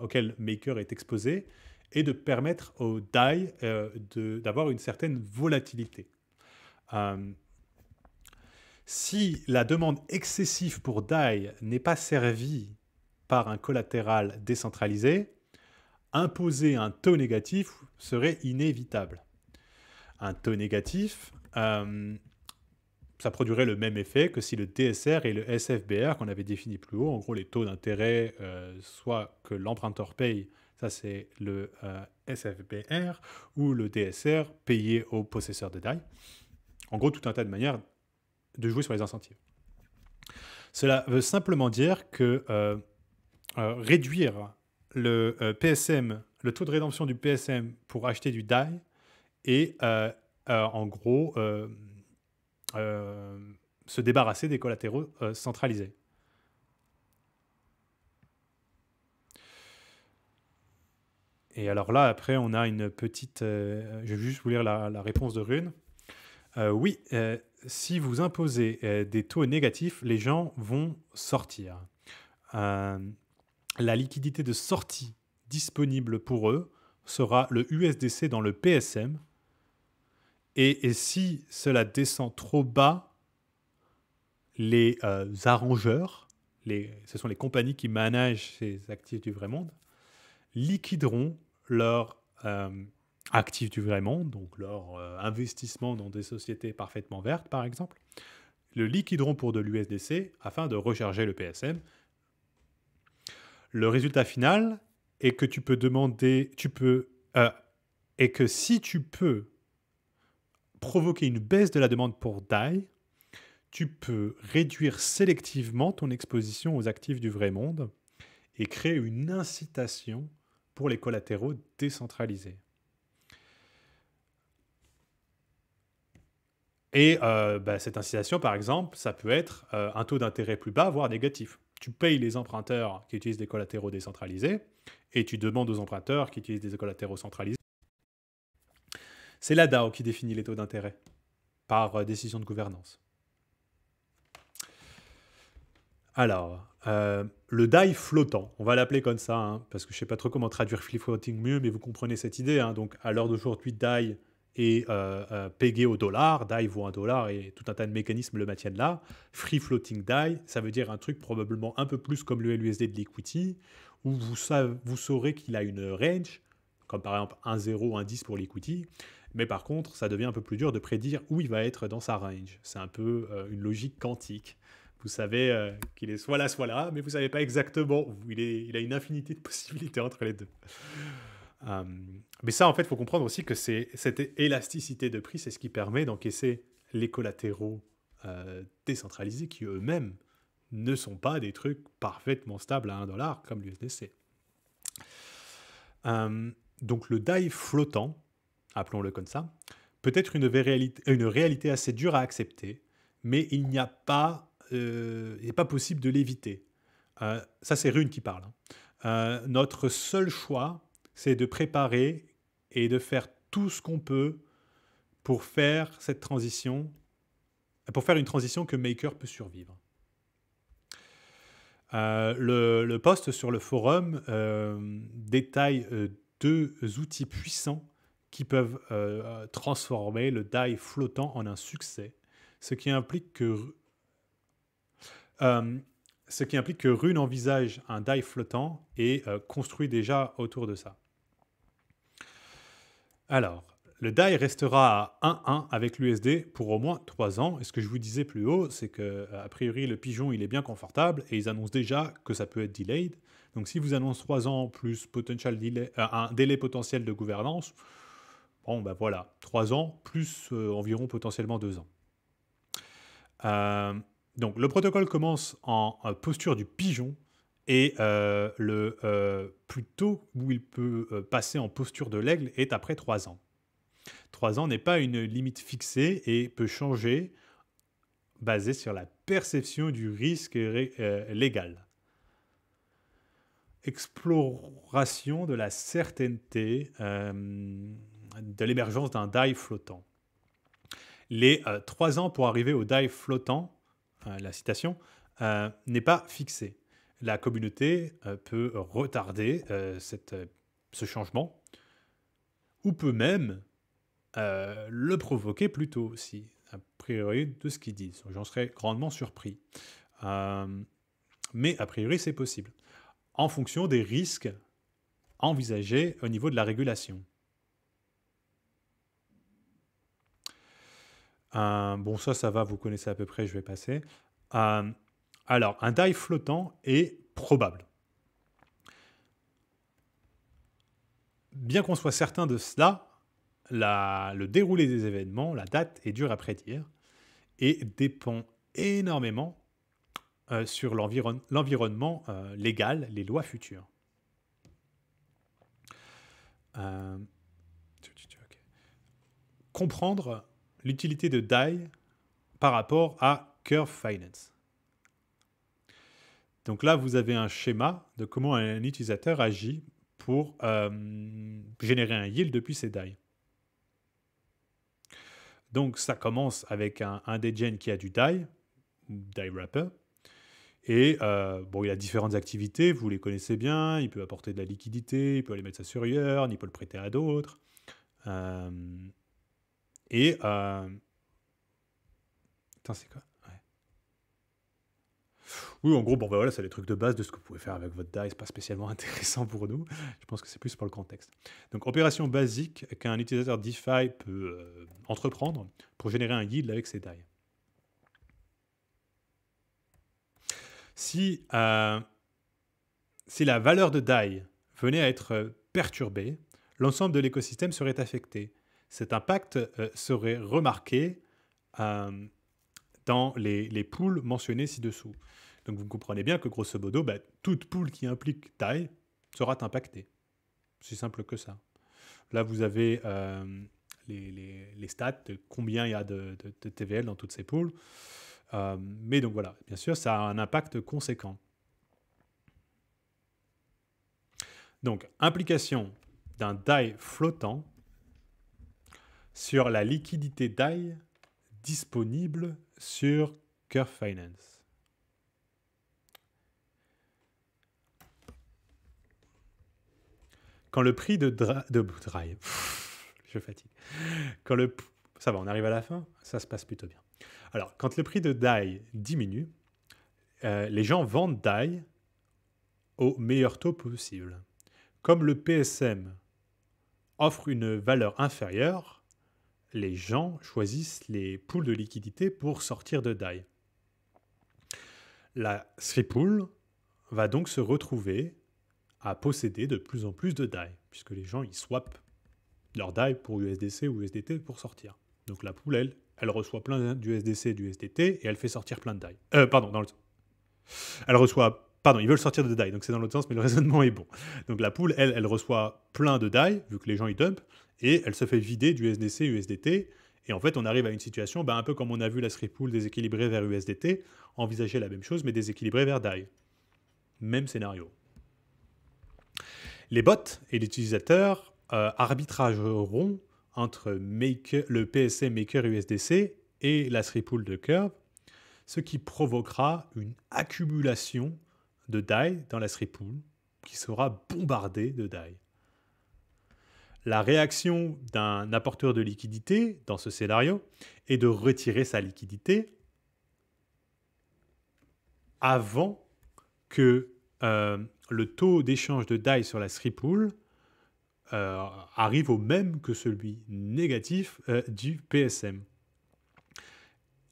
auquel Maker est exposé est de permettre au DAI d'avoir une certaine volatilité. Euh, Si la demande excessive pour DAI n'est pas servie par un collatéral décentralisé, imposer un taux négatif serait inévitable. Un taux négatif, ça produirait le même effet que si le DSR et le SFBR qu'on avait défini plus haut, en gros les taux d'intérêt, soit que l'emprunteur paye, ça c'est le SFBR, ou le DSR payé au possesseur de DAI. En gros, tout un tas de manières de jouer sur les incentives. Cela veut simplement dire que réduire le PSM, le taux de rédemption du PSM pour acheter du DAI et en gros se débarrasser des collatéraux centralisés. Et alors là, après, on a une petite... je vais juste vous lire la réponse de Rune. Oui, si vous imposez des taux négatifs, les gens vont sortir. La liquidité de sortie disponible pour eux sera le USDC dans le PSM. Et si cela descend trop bas, les arrangeurs, ce sont les compagnies qui managent ces actifs du vrai monde, liquideront leurs actifs du vrai monde, donc leur investissement dans des sociétés parfaitement vertes, par exemple, le liquideront pour de l'USDC afin de recharger le PSM. Le résultat final est que tu peux demander, et que si tu peux provoquer une baisse de la demande pour DAI, tu peux réduire sélectivement ton exposition aux actifs du vrai monde et créer une incitation pour les collatéraux décentralisés. Et cette incitation, par exemple, ça peut être un taux d'intérêt plus bas, voire négatif. Tu payes les emprunteurs qui utilisent des collatéraux décentralisés et tu demandes aux emprunteurs qui utilisent des collatéraux centralisés. C'est la DAO qui définit les taux d'intérêt par décision de gouvernance. Alors, le DAI flottant, on va l'appeler comme ça, hein, parce que je ne sais pas trop comment traduire free floating mieux, mais vous comprenez cette idée. Hein. Donc, à l'heure d'aujourd'hui, DAI est pégé au dollar, DAI vaut $1 et tout un tas de mécanismes le maintiennent là. Free floating DAI, ça veut dire un truc probablement un peu plus comme le LUSD de l'equity, où vous saurez qu'il a une range, comme par exemple 1,0, 1,10 pour l'equity, mais par contre, ça devient un peu plus dur de prédire où il va être dans sa range. C'est un peu une logique quantique. Vous savez qu'il est soit là, mais vous ne savez pas exactement où. Il a une infinité de possibilités entre les deux. Mais ça, en fait, il faut comprendre aussi que cette élasticité de prix, c'est ce qui permet d'encaisser les collatéraux décentralisés qui eux-mêmes ne sont pas des trucs parfaitement stables à $1 comme l'USDC. Donc le DAI flottant, appelons-le comme ça, peut être une réalité assez dure à accepter, mais il n'est pas possible de l'éviter. Ça, c'est Rune qui parle. Notre seul choix, c'est de préparer et de faire tout ce qu'on peut pour faire cette transition, pour faire une transition que Maker peut survivre. Le post sur le forum détaille deux outils puissants qui peuvent transformer le DAI flottant en un succès, ce qui implique que Rune envisage un DAI flottant et construit déjà autour de ça. Alors, le DAI restera à 1,1 avec l'USD pour au moins 3 ans. Et ce que je vous disais plus haut, c'est qu'a priori, le pigeon, il est bien confortable et ils annoncent déjà que ça peut être delayed. Donc, si vous annoncez 3 ans plus potential delay, un délai potentiel de gouvernance, bon, ben voilà, 3 ans plus environ potentiellement 2 ans. Donc, le protocole commence en posture du pigeon et plus tôt où il peut passer en posture de l'aigle est après 3 ans. 3 ans n'est pas une limite fixée et peut changer basée sur la perception du risque légal. Exploration de la certaineté de l'émergence d'un DAI flottant. Les 3 ans pour arriver au DAI flottant, la citation, n'est pas fixée. La communauté peut retarder ce changement, ou peut même le provoquer plus tôt aussi, a priori de ce qu'ils disent. J'en serais grandement surpris. Mais a priori, c'est possible, en fonction des risques envisagés au niveau de la régulation. Bon, ça va, vous connaissez à peu près, je vais passer. Alors, un DAI flottant est probable. Bien qu'on soit certain de cela, le déroulé des événements, la date, est dur à prédire et dépend énormément sur l'environnement légal, les lois futures. Comprendre l'utilité de DAI par rapport à Curve Finance. Donc là, vous avez un schéma de comment un utilisateur agit pour générer un yield depuis ses DAI. Donc ça commence avec un degen qui a du DAI, DAI wrapper, et bon, il a différentes activités, vous les connaissez bien, il peut apporter de la liquidité, il peut aller mettre ça sur Yearn, il peut le prêter à d'autres. Attends, c'est quoi? Ouais. Oui, en gros, bon, bah voilà, c'est les trucs de base de ce que vous pouvez faire avec votre DAI. C'est pas spécialement intéressant pour nous. Je pense que c'est plus pour le contexte. Donc, opération basique qu'un utilisateur DeFi peut entreprendre pour générer un yield avec ses DAI. Si la valeur de DAI venait à être perturbée, l'ensemble de l'écosystème serait affecté. Cet impact serait remarqué dans les pools mentionnés ci-dessous. Donc vous comprenez bien que grosso modo, toute pool qui implique DAI sera impactée. C'est simple que ça. Là, vous avez les stats de combien il y a de TVL dans toutes ces pools. Mais donc voilà, bien sûr, ça a un impact conséquent. Donc, implication d'un DAI flottant sur la liquidité DAI disponible sur Curve Finance. Quand le prix de DAI... Je fatigue. Ça va, on arrive à la fin, ça se passe plutôt bien. Alors, quand le prix de DAI diminue, les gens vendent DAI au meilleur taux possible. Comme le PSM offre une valeur inférieure, les gens choisissent les pools de liquidité pour sortir de DAI. La Sripool va donc se retrouver à posséder de plus en plus de DAI, puisque les gens ils swappent leur DAI pour USDC ou USDT pour sortir. Donc la pool, elle reçoit plein d'USDC et d'USDT et elle fait sortir plein de DAI. Elle reçoit... Pardon, ils veulent sortir de DAI, donc c'est dans l'autre sens, mais le raisonnement est bon. Donc la pool, elle reçoit plein de DAI, vu que les gens ils dumpent, et elle se fait vider du USDC, USDT, et en fait on arrive à une situation un peu comme on a vu la Sripool déséquilibrée vers USDT, envisager la même chose mais déséquilibrée vers DAI. Même scénario. Les bots et les utilisateurs arbitrageront entre le PSM Maker USDC et la Sripool de Curve, ce qui provoquera une accumulation de DAI dans la Sripool qui sera bombardée de DAI. La réaction d'un apporteur de liquidité dans ce scénario est de retirer sa liquidité avant que le taux d'échange de DAI sur la Sripool arrive au même que celui négatif du PSM.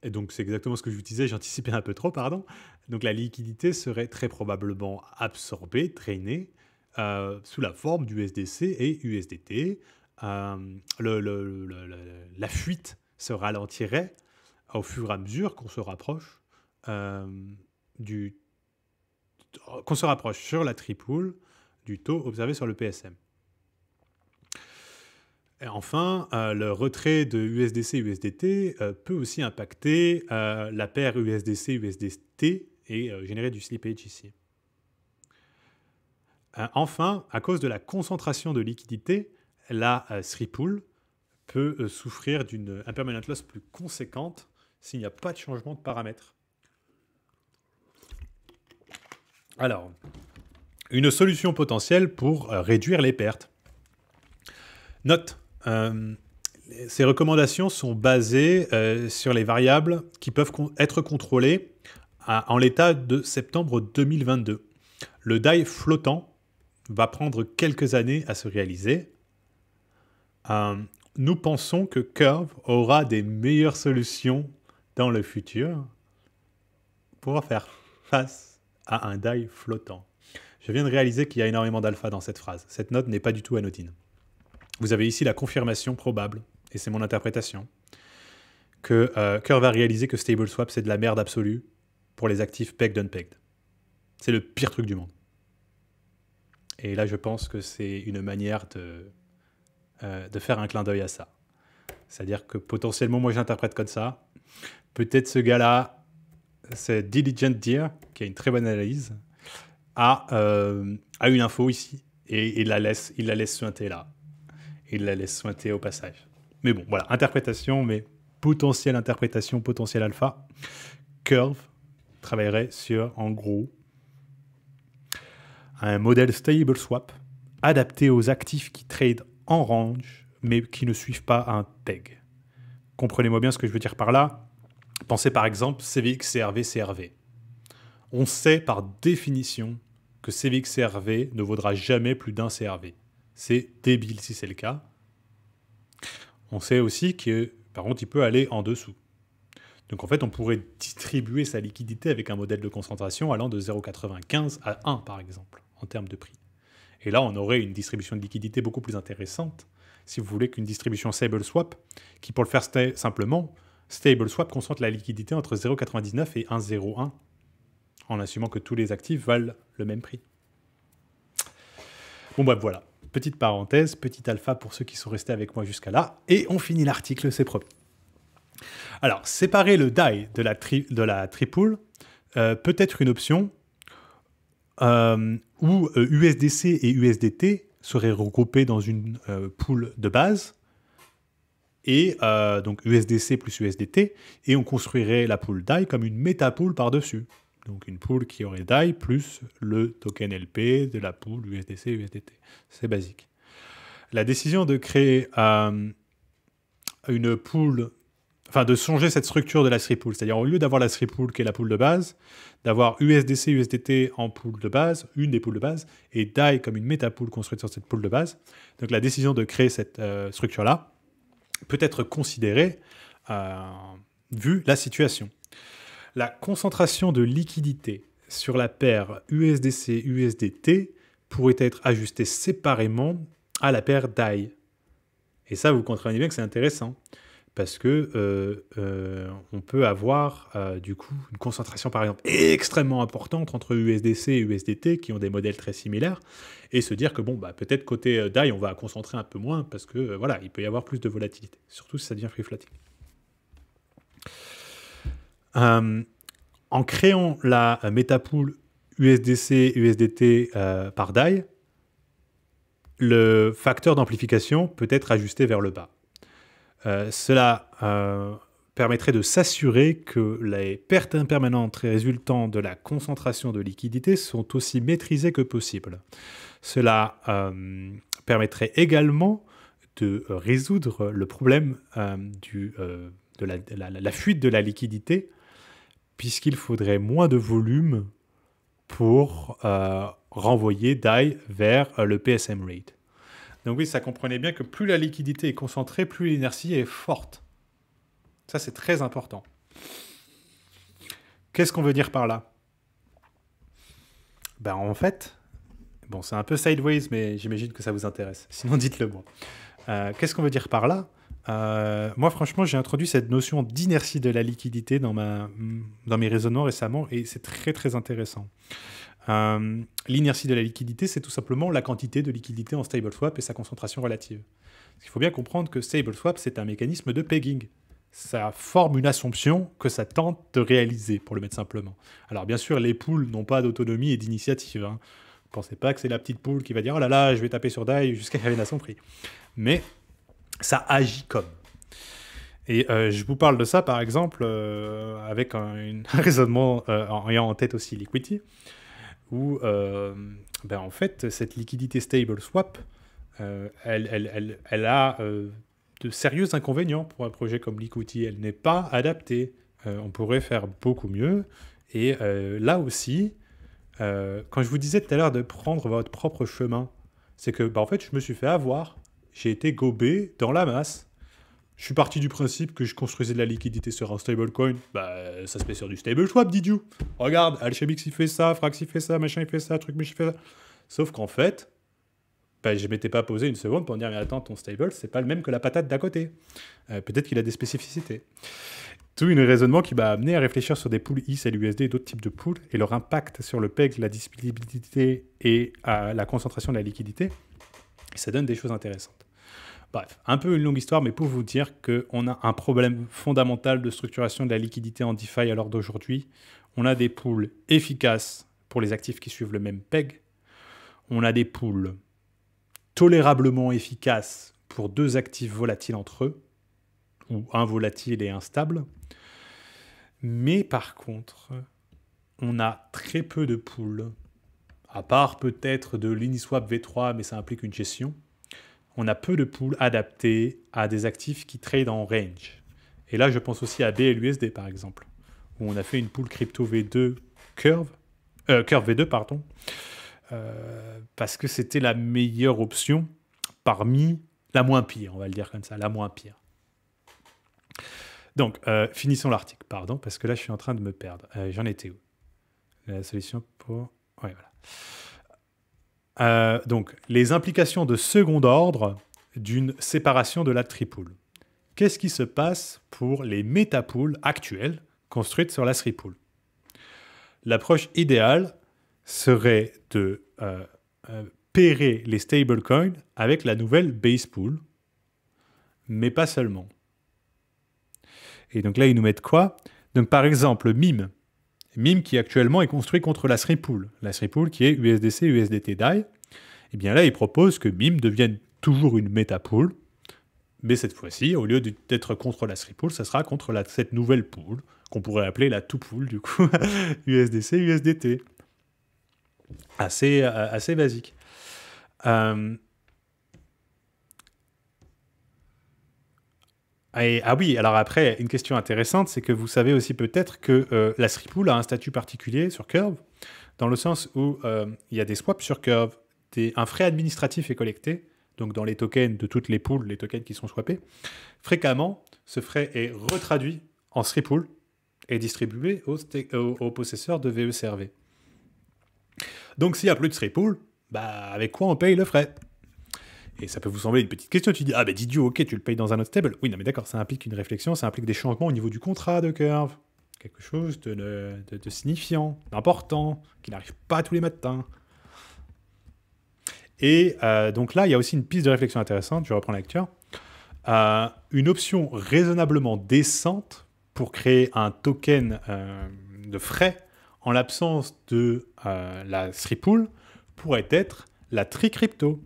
Et donc c'est exactement ce que je vous disais, j'anticipais un peu trop, pardon. Donc la liquidité serait très probablement absorbée, drainée, sous la forme d'USDC et USDT. La fuite se ralentirait au fur et à mesure qu'on se rapproche sur la Sripool du taux observé sur le PSM. Et enfin, le retrait de USDC-USDT peut aussi impacter la paire USDC-USDT et générer du slippage ici. Enfin, à cause de la concentration de liquidité, la Sripool peut souffrir d'une impermanent loss plus conséquente s'il n'y a pas de changement de paramètres. Alors, une solution potentielle pour réduire les pertes. Note, ces recommandations sont basées sur les variables qui peuvent être contrôlées en l'état de septembre 2022. Le DAI flottant va prendre quelques années à se réaliser. Nous pensons que Curve aura des meilleures solutions dans le futur pour faire face à un DAI flottant. Je viens de réaliser qu'il y a énormément d'alpha dans cette phrase. Cette note n'est pas du tout anodine. Vous avez ici la confirmation probable, et c'est mon interprétation, que Curve a réalisé que StableSwap, c'est de la merde absolue pour les actifs pegged unpegged. C'est le pire truc du monde. Et là, je pense que c'est une manière de faire un clin d'œil à ça. C'est-à-dire que potentiellement, moi, j'interprète comme ça. Peut-être ce gars-là, c'est Diligent Deer, qui a une très bonne analyse, a une info ici, et il la laisse suinter là. Il la laisse suinter au passage. Mais bon, voilà, interprétation, mais potentielle interprétation, potentiel alpha. Curve travaillerait sur, en gros, un modèle stable swap adapté aux actifs qui tradent en range, mais qui ne suivent pas un peg. Comprenez-moi bien ce que je veux dire par là. Pensez par exemple CVX, CRV, CRV. On sait par définition que CVX, CRV ne vaudra jamais plus d'un CRV. C'est débile si c'est le cas. On sait aussi que, par contre, il peut aller en dessous. Donc en fait, on pourrait distribuer sa liquidité avec un modèle de concentration allant de 0,95 à 1, par exemple, en termes de prix. Et là, on aurait une distribution de liquidité beaucoup plus intéressante, si vous voulez, qu'une distribution StableSwap, qui, pour le faire simplement, StableSwap concentre la liquidité entre 0,99 et 1,01, en assumant que tous les actifs valent le même prix. Bon, bref, voilà. Petite parenthèse, petit alpha pour ceux qui sont restés avec moi jusqu'à là, et on finit l'article, c'est promis. Alors, séparer le DAI de la tripool peut être une option où USDC et USDT seraient regroupés dans une pool de base, et donc USDC plus USDT, et on construirait la pool DAI comme une méta-pool par-dessus. Donc une pool qui aurait DAI plus le token LP de la pool USDC USDT. C'est basique. La décision de créer une pool, enfin de changer cette structure de la strip pool, c'est-à-dire au lieu d'avoir la strip pool qui est la pool de base, d'avoir USDC USDT en pool de base, une des pools de base, et DAI comme une méta-pool construite sur cette pool de base. Donc la décision de créer cette structure-là peut être considérée vu la situation. La concentration de liquidité sur la paire USDC-USDT pourrait être ajustée séparément à la paire DAI. Et ça, vous comprenez bien que c'est intéressant, parce que on peut avoir du coup une concentration, par exemple, extrêmement importante entre USDC et USDT, qui ont des modèles très similaires, et se dire que bon, bah, peut-être côté DAI, on va concentrer un peu moins, parce que voilà, il peut y avoir plus de volatilité, surtout si ça devient free floating. En créant la métapool USDC-USDT par DAI, le facteur d'amplification peut être ajusté vers le bas. Cela permettrait de s'assurer que les pertes impermanentes résultant de la concentration de liquidité sont aussi maîtrisées que possible. Cela permettrait également de résoudre le problème de la fuite de la liquidité, puisqu'il faudrait moins de volume pour renvoyer DAI vers le PSM rate. Donc oui, ça comprenait bien que plus la liquidité est concentrée, plus l'inertie est forte. Ça, c'est très important. Qu'est-ce qu'on veut dire par là? Ben, en fait, bon, c'est un peu sideways, mais j'imagine que ça vous intéresse. Sinon, dites-le moi. Qu'est-ce qu'on veut dire par là? Moi, franchement, j'ai introduit cette notion d'inertie de la liquidité dans mes raisonnements récemment, et c'est très, très intéressant. L'inertie de la liquidité, c'est tout simplement la quantité de liquidité en StableSwap et sa concentration relative. Il faut bien comprendre que StableSwap, c'est un mécanisme de pegging. Ça forme une assumption que ça tente de réaliser, pour le mettre simplement. Alors bien sûr, les pools n'ont pas d'autonomie et d'initiative. Ne pensez pas que c'est la petite pool qui va dire « Oh là là, je vais taper sur DAI jusqu'à arriver à son prix ». Mais ça agit comme. Et je vous parle de ça, par exemple, avec un raisonnement en ayant en tête aussi Liquidity, où en fait, cette liquidité stable swap, elle a de sérieux inconvénients pour un projet comme Liquidity. Elle n'est pas adaptée. On pourrait faire beaucoup mieux. Et là aussi, quand je vous disais tout à l'heure de prendre votre propre chemin, c'est que en fait, je me suis fait avoir. J'ai été gobé dans la masse. Je suis parti du principe que je construisais de la liquidité sur un stablecoin. Ça se fait sur du stable swap, didiou. Regarde, Alchemix il fait ça, Frax il fait ça, machin il fait ça, truc il fait ça. Sauf qu'en fait, je m'étais pas posé une seconde pour me dire mais attends, ton stable, c'est pas le même que la patate d'à côté. Peut-être qu'il a des spécificités. Tout un raisonnement qui m'a amené à réfléchir sur des pools ISLUSD et d'autres types de pools et leur impact sur le PEG, la disponibilité et la concentration de la liquidité. Et ça donne des choses intéressantes. Bref, un peu une longue histoire, mais pour vous dire qu'on a un problème fondamental de structuration de la liquidité en DeFi à l'heure d'aujourd'hui. On a des pools efficaces pour les actifs qui suivent le même PEG. On a des pools tolérablement efficaces pour deux actifs volatiles entre eux, ou un volatile et un stable. Mais par contre, on a très peu de pools, à part peut-être de l'Uniswap V3, mais ça implique une gestion. On a peu de pools adaptés à des actifs qui tradent en range. Et là, je pense aussi à BLUSD, par exemple, où on a fait une pool crypto V2 Curve V2, pardon, parce que c'était la meilleure option parmi la moins pire, on va le dire comme ça, la moins pire. Donc, finissons l'article, pardon, parce que là, je suis en train de me perdre. J'en étais où? La solution pour... Ouais, voilà. Donc, les implications de second ordre d'une séparation de la tripool. Qu'est-ce qui se passe pour les métapools actuelles construites sur la tripool? L'approche idéale serait de pairer les stablecoins avec la nouvelle base pool, mais pas seulement. Et donc là, ils nous mettent quoi? Donc par exemple, MIM. MIM qui actuellement est construit contre la Sripool. La Sripool qui est USDC, USDT DAI. Et bien là, ils proposent que MIM devienne toujours une métapool. Mais cette fois-ci, au lieu d'être contre la Sripool, ça sera contre cette nouvelle pool, qu'on pourrait appeler la two-pool, du coup, USDC, USDT. Assez basique. Ah oui, alors après, une question intéressante, c'est que vous savez aussi peut-être que la Sripool a un statut particulier sur Curve, dans le sens où il y a des swaps sur Curve, un frais administratif est collecté, donc dans les tokens de toutes les pools, les tokens qui sont swappés. Fréquemment, ce frais est retraduit en Sripool et distribué aux possesseurs de VECRV. Donc s'il n'y a plus de Sripool, avec quoi on paye le frais? Et ça peut vous sembler une petite question. Tu dis, ah ben Didio, ok, tu le payes dans un autre stable. Oui, non mais d'accord, ça implique une réflexion, ça implique des changements au niveau du contrat de Curve. Quelque chose de signifiant, d'important, qui n'arrive pas tous les matins. Et donc là, il y a aussi une piste de réflexion intéressante, je reprends la lecture. Une option raisonnablement décente pour créer un token de frais en l'absence de la Sripool pourrait être la TriCrypto.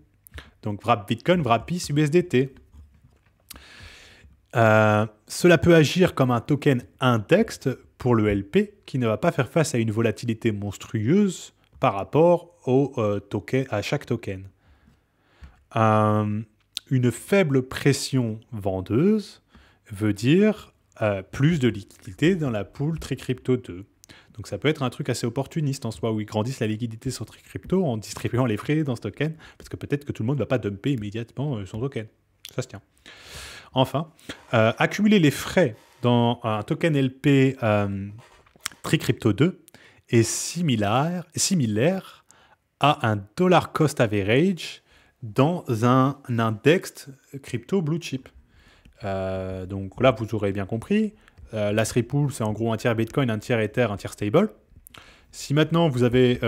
Donc Wrap Bitcoin, Wrap PIS, USDT. Cela peut agir comme un token indexed pour le LP qui ne va pas faire face à une volatilité monstrueuse par rapport à chaque token. Une faible pression vendeuse veut dire plus de liquidité dans la pool TriCrypto 2. Donc ça peut être un truc assez opportuniste en soi, où ils grandissent la liquidité sur TriCrypto en distribuant les frais dans ce token, parce que peut-être que tout le monde ne va pas dumper immédiatement son token. Ça se tient. Enfin, accumuler les frais dans un token LP TriCrypto 2 est similaire à un dollar cost average dans un index crypto blue chip. Donc là, vous aurez bien compris. La Sripool, c'est en gros un tiers Bitcoin, un tiers Ether, un tiers stable. Si maintenant vous avez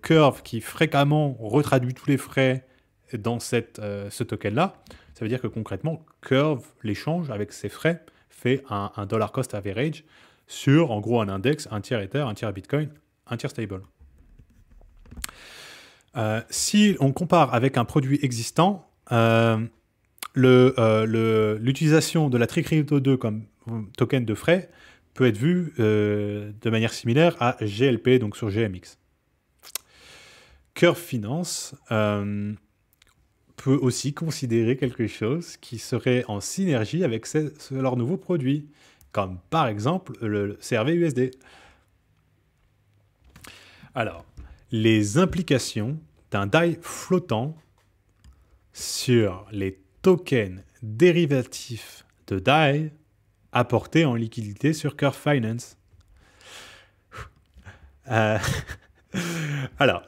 Curve qui fréquemment retraduit tous les frais dans ce token-là, ça veut dire que concrètement, Curve, l'échange avec ses frais, fait un dollar cost average sur en gros un index, un tiers Ether, un tiers Bitcoin, un tiers stable. Si on compare avec un produit existant, l'utilisation de la Tricrypto 2 comme token de frais peut être vue de manière similaire à GLP, donc sur GMX. Curve Finance peut aussi considérer quelque chose qui serait en synergie avec leurs nouveaux produits, comme par exemple le CRV-USD. Alors, les implications d'un DAI flottant sur les tokens dérivatifs de DAI apportés en liquidité sur Curve Finance. Alors,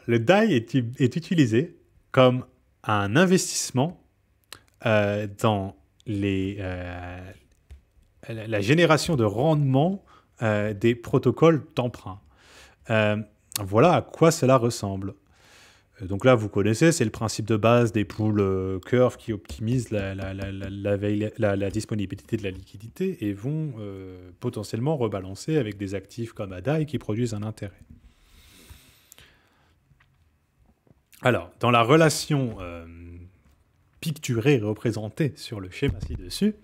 le DAI est utilisé comme un investissement dans la génération de rendement des protocoles d'emprunt. Voilà à quoi cela ressemble. Donc là, vous connaissez, c'est le principe de base des pools Curve qui optimisent la disponibilité de la liquidité et vont potentiellement rebalancer avec des actifs comme ADAI qui produisent un intérêt. Alors, dans la relation picturée représentée sur le schéma ci-dessus,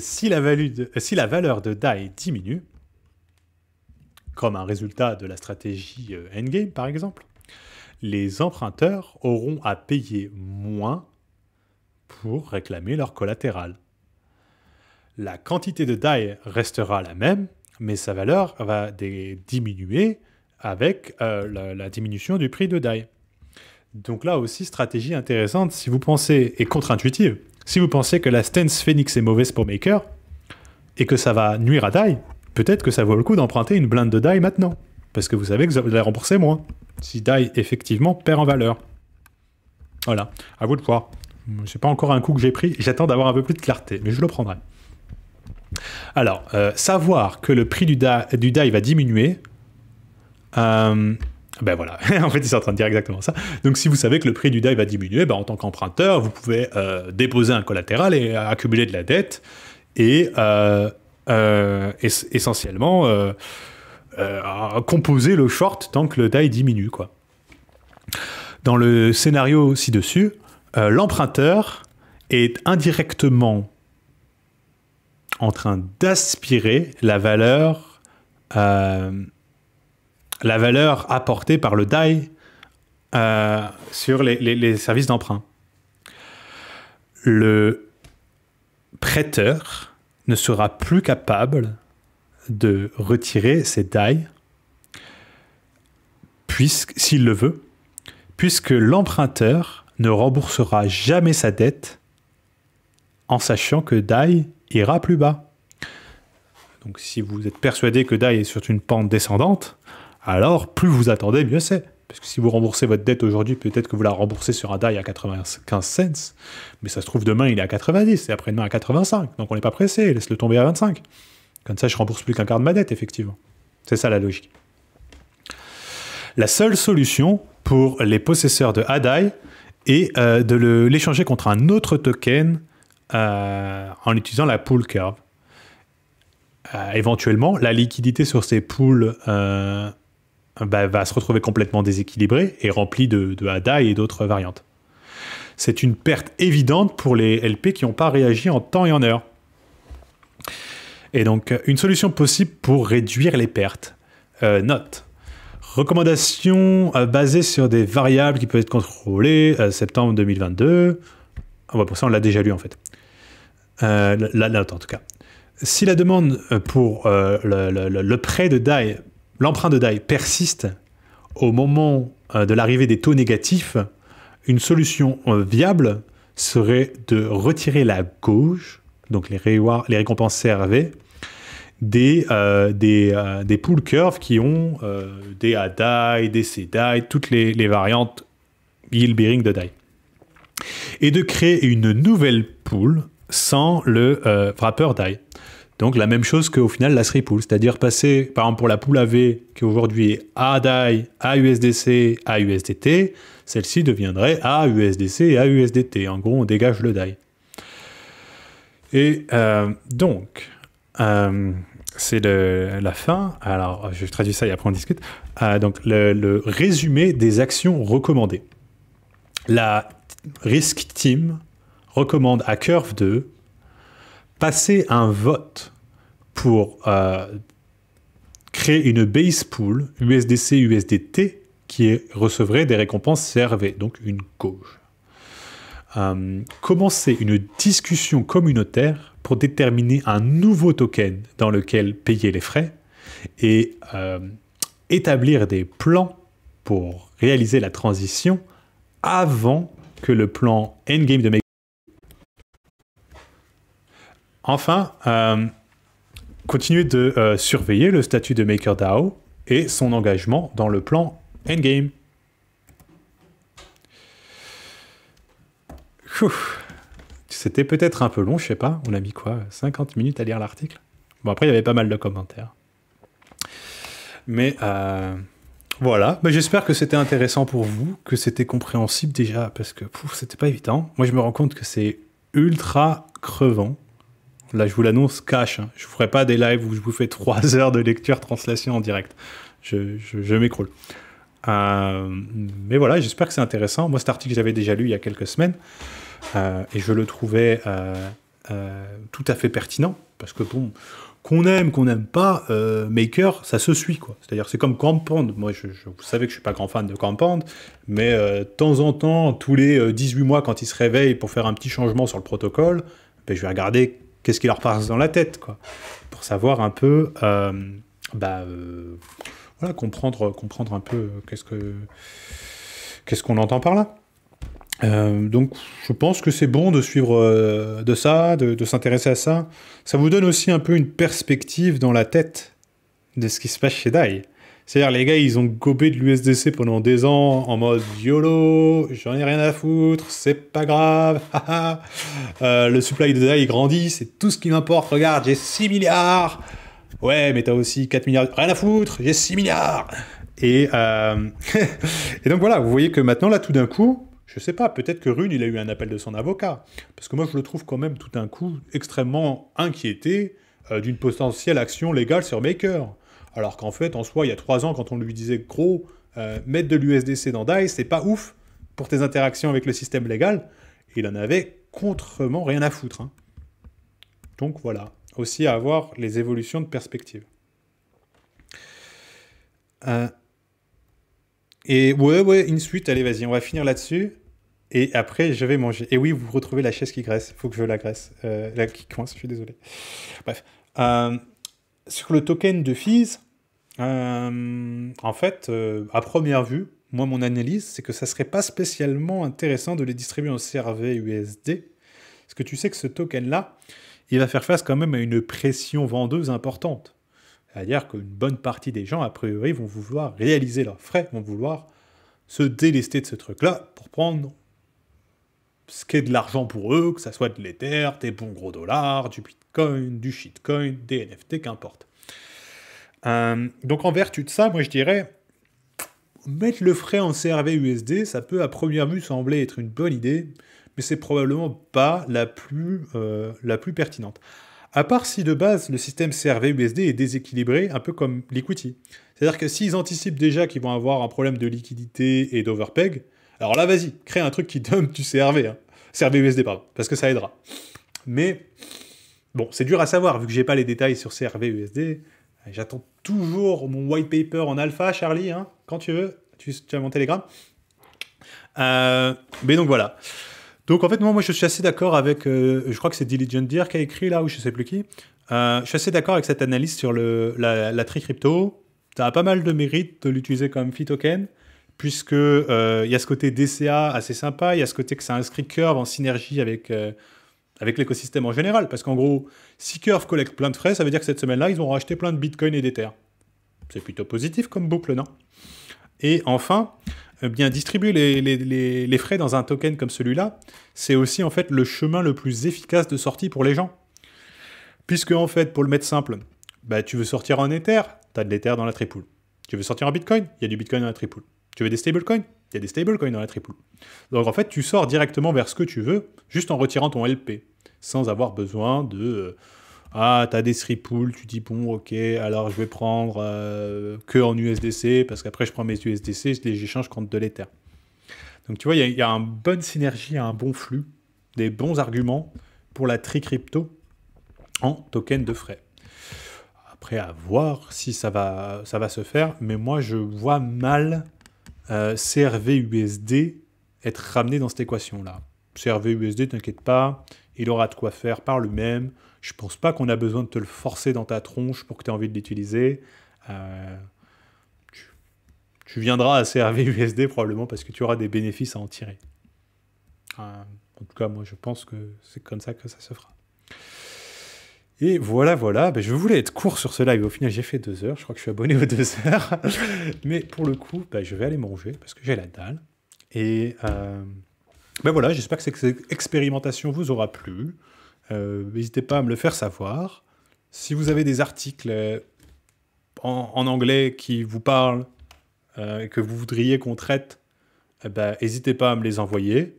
si la valeur de DAI diminue, comme un résultat de la stratégie Endgame par exemple, les emprunteurs auront à payer moins pour réclamer leur collatéral. La quantité de DAI restera la même, mais sa valeur va diminuer avec la diminution du prix de DAI. Donc là aussi, stratégie intéressante si vous pensez, et contre-intuitive, si vous pensez que la stance Phoenix est mauvaise pour Maker et que ça va nuire à DAI, peut-être que ça vaut le coup d'emprunter une blinde de DAI maintenant, parce que vous savez que vous allez rembourser moins, si DAI effectivement perd en valeur. Voilà, à vous de voir. C'est pas encore un coup que j'ai pris, j'attends d'avoir un peu plus de clarté, mais je le prendrai. Alors, savoir que le prix du DAI va diminuer, ben voilà, en fait, ils sont en train de dire exactement ça. Donc, si vous savez que le prix du DAI va diminuer, ben, en tant qu'emprunteur, vous pouvez déposer un collatéral et accumuler de la dette et essentiellement composer le short tant que le DAI diminue, quoi. Dans le scénario ci-dessus, l'emprunteur est indirectement en train d'aspirer la valeur apportée par le DAI sur les services d'emprunt. Le prêteur ne sera plus capable de retirer ses DAI, s'il le veut, puisque l'emprunteur ne remboursera jamais sa dette en sachant que DAI ira plus bas. Donc si vous êtes persuadé que DAI est sur une pente descendante, alors plus vous attendez, mieux c'est. Parce que si vous remboursez votre dette aujourd'hui, peut-être que vous la remboursez sur un DAI à 95 cents, mais ça se trouve demain il est à 90 et après-demain à 85. Donc on n'est pas pressé, laisse-le tomber à 25. Comme ça je rembourse plus qu'un quart de ma dette, effectivement. C'est ça la logique. La seule solution pour les possesseurs de ADAI est de l'échanger contre un autre token en utilisant la pool curve. Éventuellement, la liquidité sur ces pools va se retrouver complètement déséquilibrée et remplie de ADAI et d'autres variantes. C'est une perte évidente pour les LP qui n'ont pas réagi en temps et en heure. Et donc, une solution possible pour réduire les pertes. Note. Recommandation basée sur des variables qui peuvent être contrôlées, septembre 2022. Ah, pour ça, on l'a déjà lu en fait. La note en tout cas. Si la demande pour le prêt de DAI, l'emprunt de DAI persiste au moment de l'arrivée des taux négatifs, une solution viable serait de retirer la gauche, donc les récompenses CRV, des pool curves qui ont des ADAI, des CDAI, toutes les variantes yield-bearing de DAI. Et de créer une nouvelle pool sans le wrapper DAI. Donc la même chose qu'au final la S3 pool, c'est-à-dire passer, par exemple pour la pool AV qui aujourd'hui est ADAI, AUSDC, AUSDT, celle-ci deviendrait AUSDC et AUSDT. En gros, on dégage le DAI. Et donc, c'est la fin. Alors, je traduis ça et après on discute. Donc, le résumé des actions recommandées. La Risk Team recommande à Curve de passer un vote pour créer une base pool USDC-USDT qui recevrait des récompenses CRV, donc une cauge. Commencer une discussion communautaire pour déterminer un nouveau token dans lequel payer les frais et établir des plans pour réaliser la transition avant que le plan endgame de Maker. Enfin, continuer de surveiller le statut de MakerDAO et son engagement dans le plan endgame. C'était peut-être un peu long, je sais pas. On a mis quoi, 50 minutes à lire l'article? Bon, après, il y avait pas mal de commentaires. Mais voilà. Mais j'espère que c'était intéressant pour vous, que c'était compréhensible déjà, parce que c'était pas évident. Moi, je me rends compte que c'est ultra crevant. Là, je vous l'annonce cash. Hein. Je ne vous ferai pas des lives où je vous fais 3 heures de lecture, translation en direct. Je m'écroule. Mais voilà, j'espère que c'est intéressant. Moi, cet article, je l'avais déjà lu il y a quelques semaines. Et je le trouvais tout à fait pertinent. Parce que bon, qu'on n'aime pas, Maker, ça se suit, quoi. C'est-à-dire, c'est comme Compound. Moi, vous savez que je ne suis pas grand fan de Compound. Mais de temps en temps, tous les 18 mois, quand ils se réveillent pour faire un petit changement sur le protocole, ben, je vais regarder qu'est-ce qui leur passe dans la tête, quoi, pour savoir un peu, voilà, comprendre un peu qu'est-ce qu'on entend par là. Donc, je pense que c'est bon de suivre de ça, de s'intéresser à ça. Ça vous donne aussi un peu une perspective dans la tête de ce qui se passe chez DAI. C'est-à-dire, les gars, ils ont gobé de l'USDC pendant des ans en mode YOLO, j'en ai rien à foutre, c'est pas grave, le supply de DAI grandit, c'est tout ce qui m'importe, regarde, j'ai 6 milliards. Ouais, mais t'as aussi 4 milliards, rien à foutre, j'ai 6 milliards. Et, et donc voilà, vous voyez que maintenant, là, tout d'un coup, je sais pas, peut-être que Rune, il a eu un appel de son avocat. Parce que moi, je le trouve quand même tout d'un coup extrêmement inquiété d'une potentielle action légale sur Maker. Alors qu'en fait, en soi, il y a 3 ans, quand on lui disait « Gros, mettre de l'USDC dans DAI, c'est pas ouf pour tes interactions avec le système légal », il en avait contrement rien à foutre. Hein. Donc voilà, aussi à avoir les évolutions de perspective. Et ouais, InSuite, allez, vas-y, on va finir là-dessus. Et après, je vais manger. Et oui, vous retrouvez la chaise qui graisse. Il faut que je la graisse. Là, qui coince, je suis désolé. Bref. Sur le token de Fees, en fait, à première vue, moi, mon analyse, c'est que ça serait pas spécialement intéressant de les distribuer en CRV USD. Parce que tu sais que ce token-là, il va faire face quand même à une pression vendeuse importante. C'est-à-dire qu'une bonne partie des gens, a priori, vont vouloir réaliser leurs frais, vont vouloir se délester de ce truc-là pour prendre ce qui est de l'argent pour eux, que ça soit de l'Ether, des bons gros dollars, du Bitcoin, du shitcoin, des NFT, qu'importe. Donc en vertu de ça, moi je dirais, mettre le frais en CRV USD, ça peut à première vue sembler être une bonne idée, mais c'est probablement pas la plus pertinente. À part si de base le système CRV USD est déséquilibré, un peu comme l'equity. C'est-à-dire que s'ils anticipent déjà qu'ils vont avoir un problème de liquidité et d'overpeg, alors là, vas-y, crée un truc qui dump du CRV. Hein. CRV USD, pardon, parce que ça aidera. Mais, bon, c'est dur à savoir, vu que j'ai pas les détails sur CRV USD. J'attends toujours mon white paper en alpha, Charlie, hein, quand tu veux. Tu as mon Telegram. Mais donc, voilà. Donc, en fait, moi, je suis assez d'accord avec... je crois que c'est Diligent Deer qui a écrit, là, ou je sais plus qui. Je suis assez d'accord avec cette analyse sur la tri crypto. Ça a pas mal de mérite de l'utiliser comme fee token, puisque y a ce côté DCA assez sympa, il y a ce côté que ça inscrit Curve en synergie avec l'écosystème en général, parce qu'en gros, si Curve collecte plein de frais, ça veut dire que cette semaine-là, ils ont racheté plein de Bitcoin et d'Ether. C'est plutôt positif comme boucle, non? Et enfin, bien distribuer les frais dans un token comme celui-là, c'est aussi en fait le chemin le plus efficace de sortie pour les gens. Puisque en fait, pour le mettre simple, bah, tu veux sortir en Ether, tu as de l'Ether dans la tripool. Tu veux sortir en Bitcoin, il y a du Bitcoin dans la tripool. Tu veux des stablecoins, il y a des stablecoins dans la tripool. Donc en fait, tu sors directement vers ce que tu veux, juste en retirant ton LP, sans avoir besoin de... ah, tu as des tripools, tu dis bon, ok, alors je vais prendre que en USDC, parce qu'après je prends mes USDC, je les échange contre de l'Ether. Donc tu vois, il y a une bonne synergie, un bon flux des bons arguments pour la tri-crypto en token de frais. Après, à voir si ça va se faire, mais moi, je vois mal CRV-USD être ramené dans cette équation-là. CRV-USD, t'inquiète pas, il aura de quoi faire par lui-même. Je pense pas qu'on a besoin de te le forcer dans ta tronche pour que tu aies envie de l'utiliser. Tu viendras à CRV-USD probablement parce que tu auras des bénéfices à en tirer. En tout cas, moi, je pense que c'est comme ça que ça se fera. Et voilà. Ben, je voulais être court sur ce live. Au final, j'ai fait 2 heures. Je crois que je suis abonné aux 2 heures. Mais pour le coup, ben, je vais aller manger parce que j'ai la dalle. Et ben voilà, j'espère que cette expérimentation vous aura plu. N'hésitez pas à me le faire savoir. Si vous avez des articles en anglais qui vous parlent et que vous voudriez qu'on traite, ben, n'hésitez pas à me les envoyer.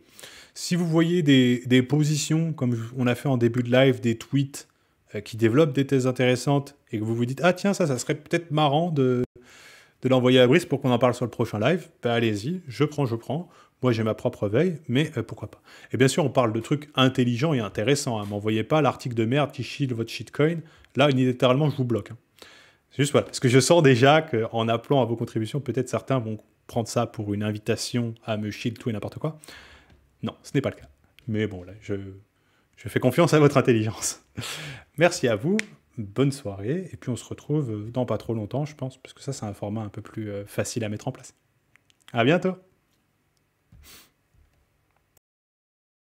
Si vous voyez des positions, comme on a fait en début de live, des tweets qui développent des thèses intéressantes et que vous vous dites « Ah tiens, ça serait peut-être marrant de l'envoyer à Brice pour qu'on en parle sur le prochain live », ben allez-y, je prends. Moi, j'ai ma propre veille, mais pourquoi pas. Et bien sûr, on parle de trucs intelligents et intéressants. Ne m'envoyez pas l'article de merde qui shield votre shitcoin. Là, littéralement, je vous bloque. C'est juste voilà. Parce que je sens déjà qu'en appelant à vos contributions, peut-être certains vont prendre ça pour une invitation à me shield tout et n'importe quoi. Non, ce n'est pas le cas. Mais bon, là, je fais confiance à votre intelligence. Merci à vous, bonne soirée, et puis on se retrouve dans pas trop longtemps, je pense, parce que ça, c'est un format un peu plus facile à mettre en place. À bientôt!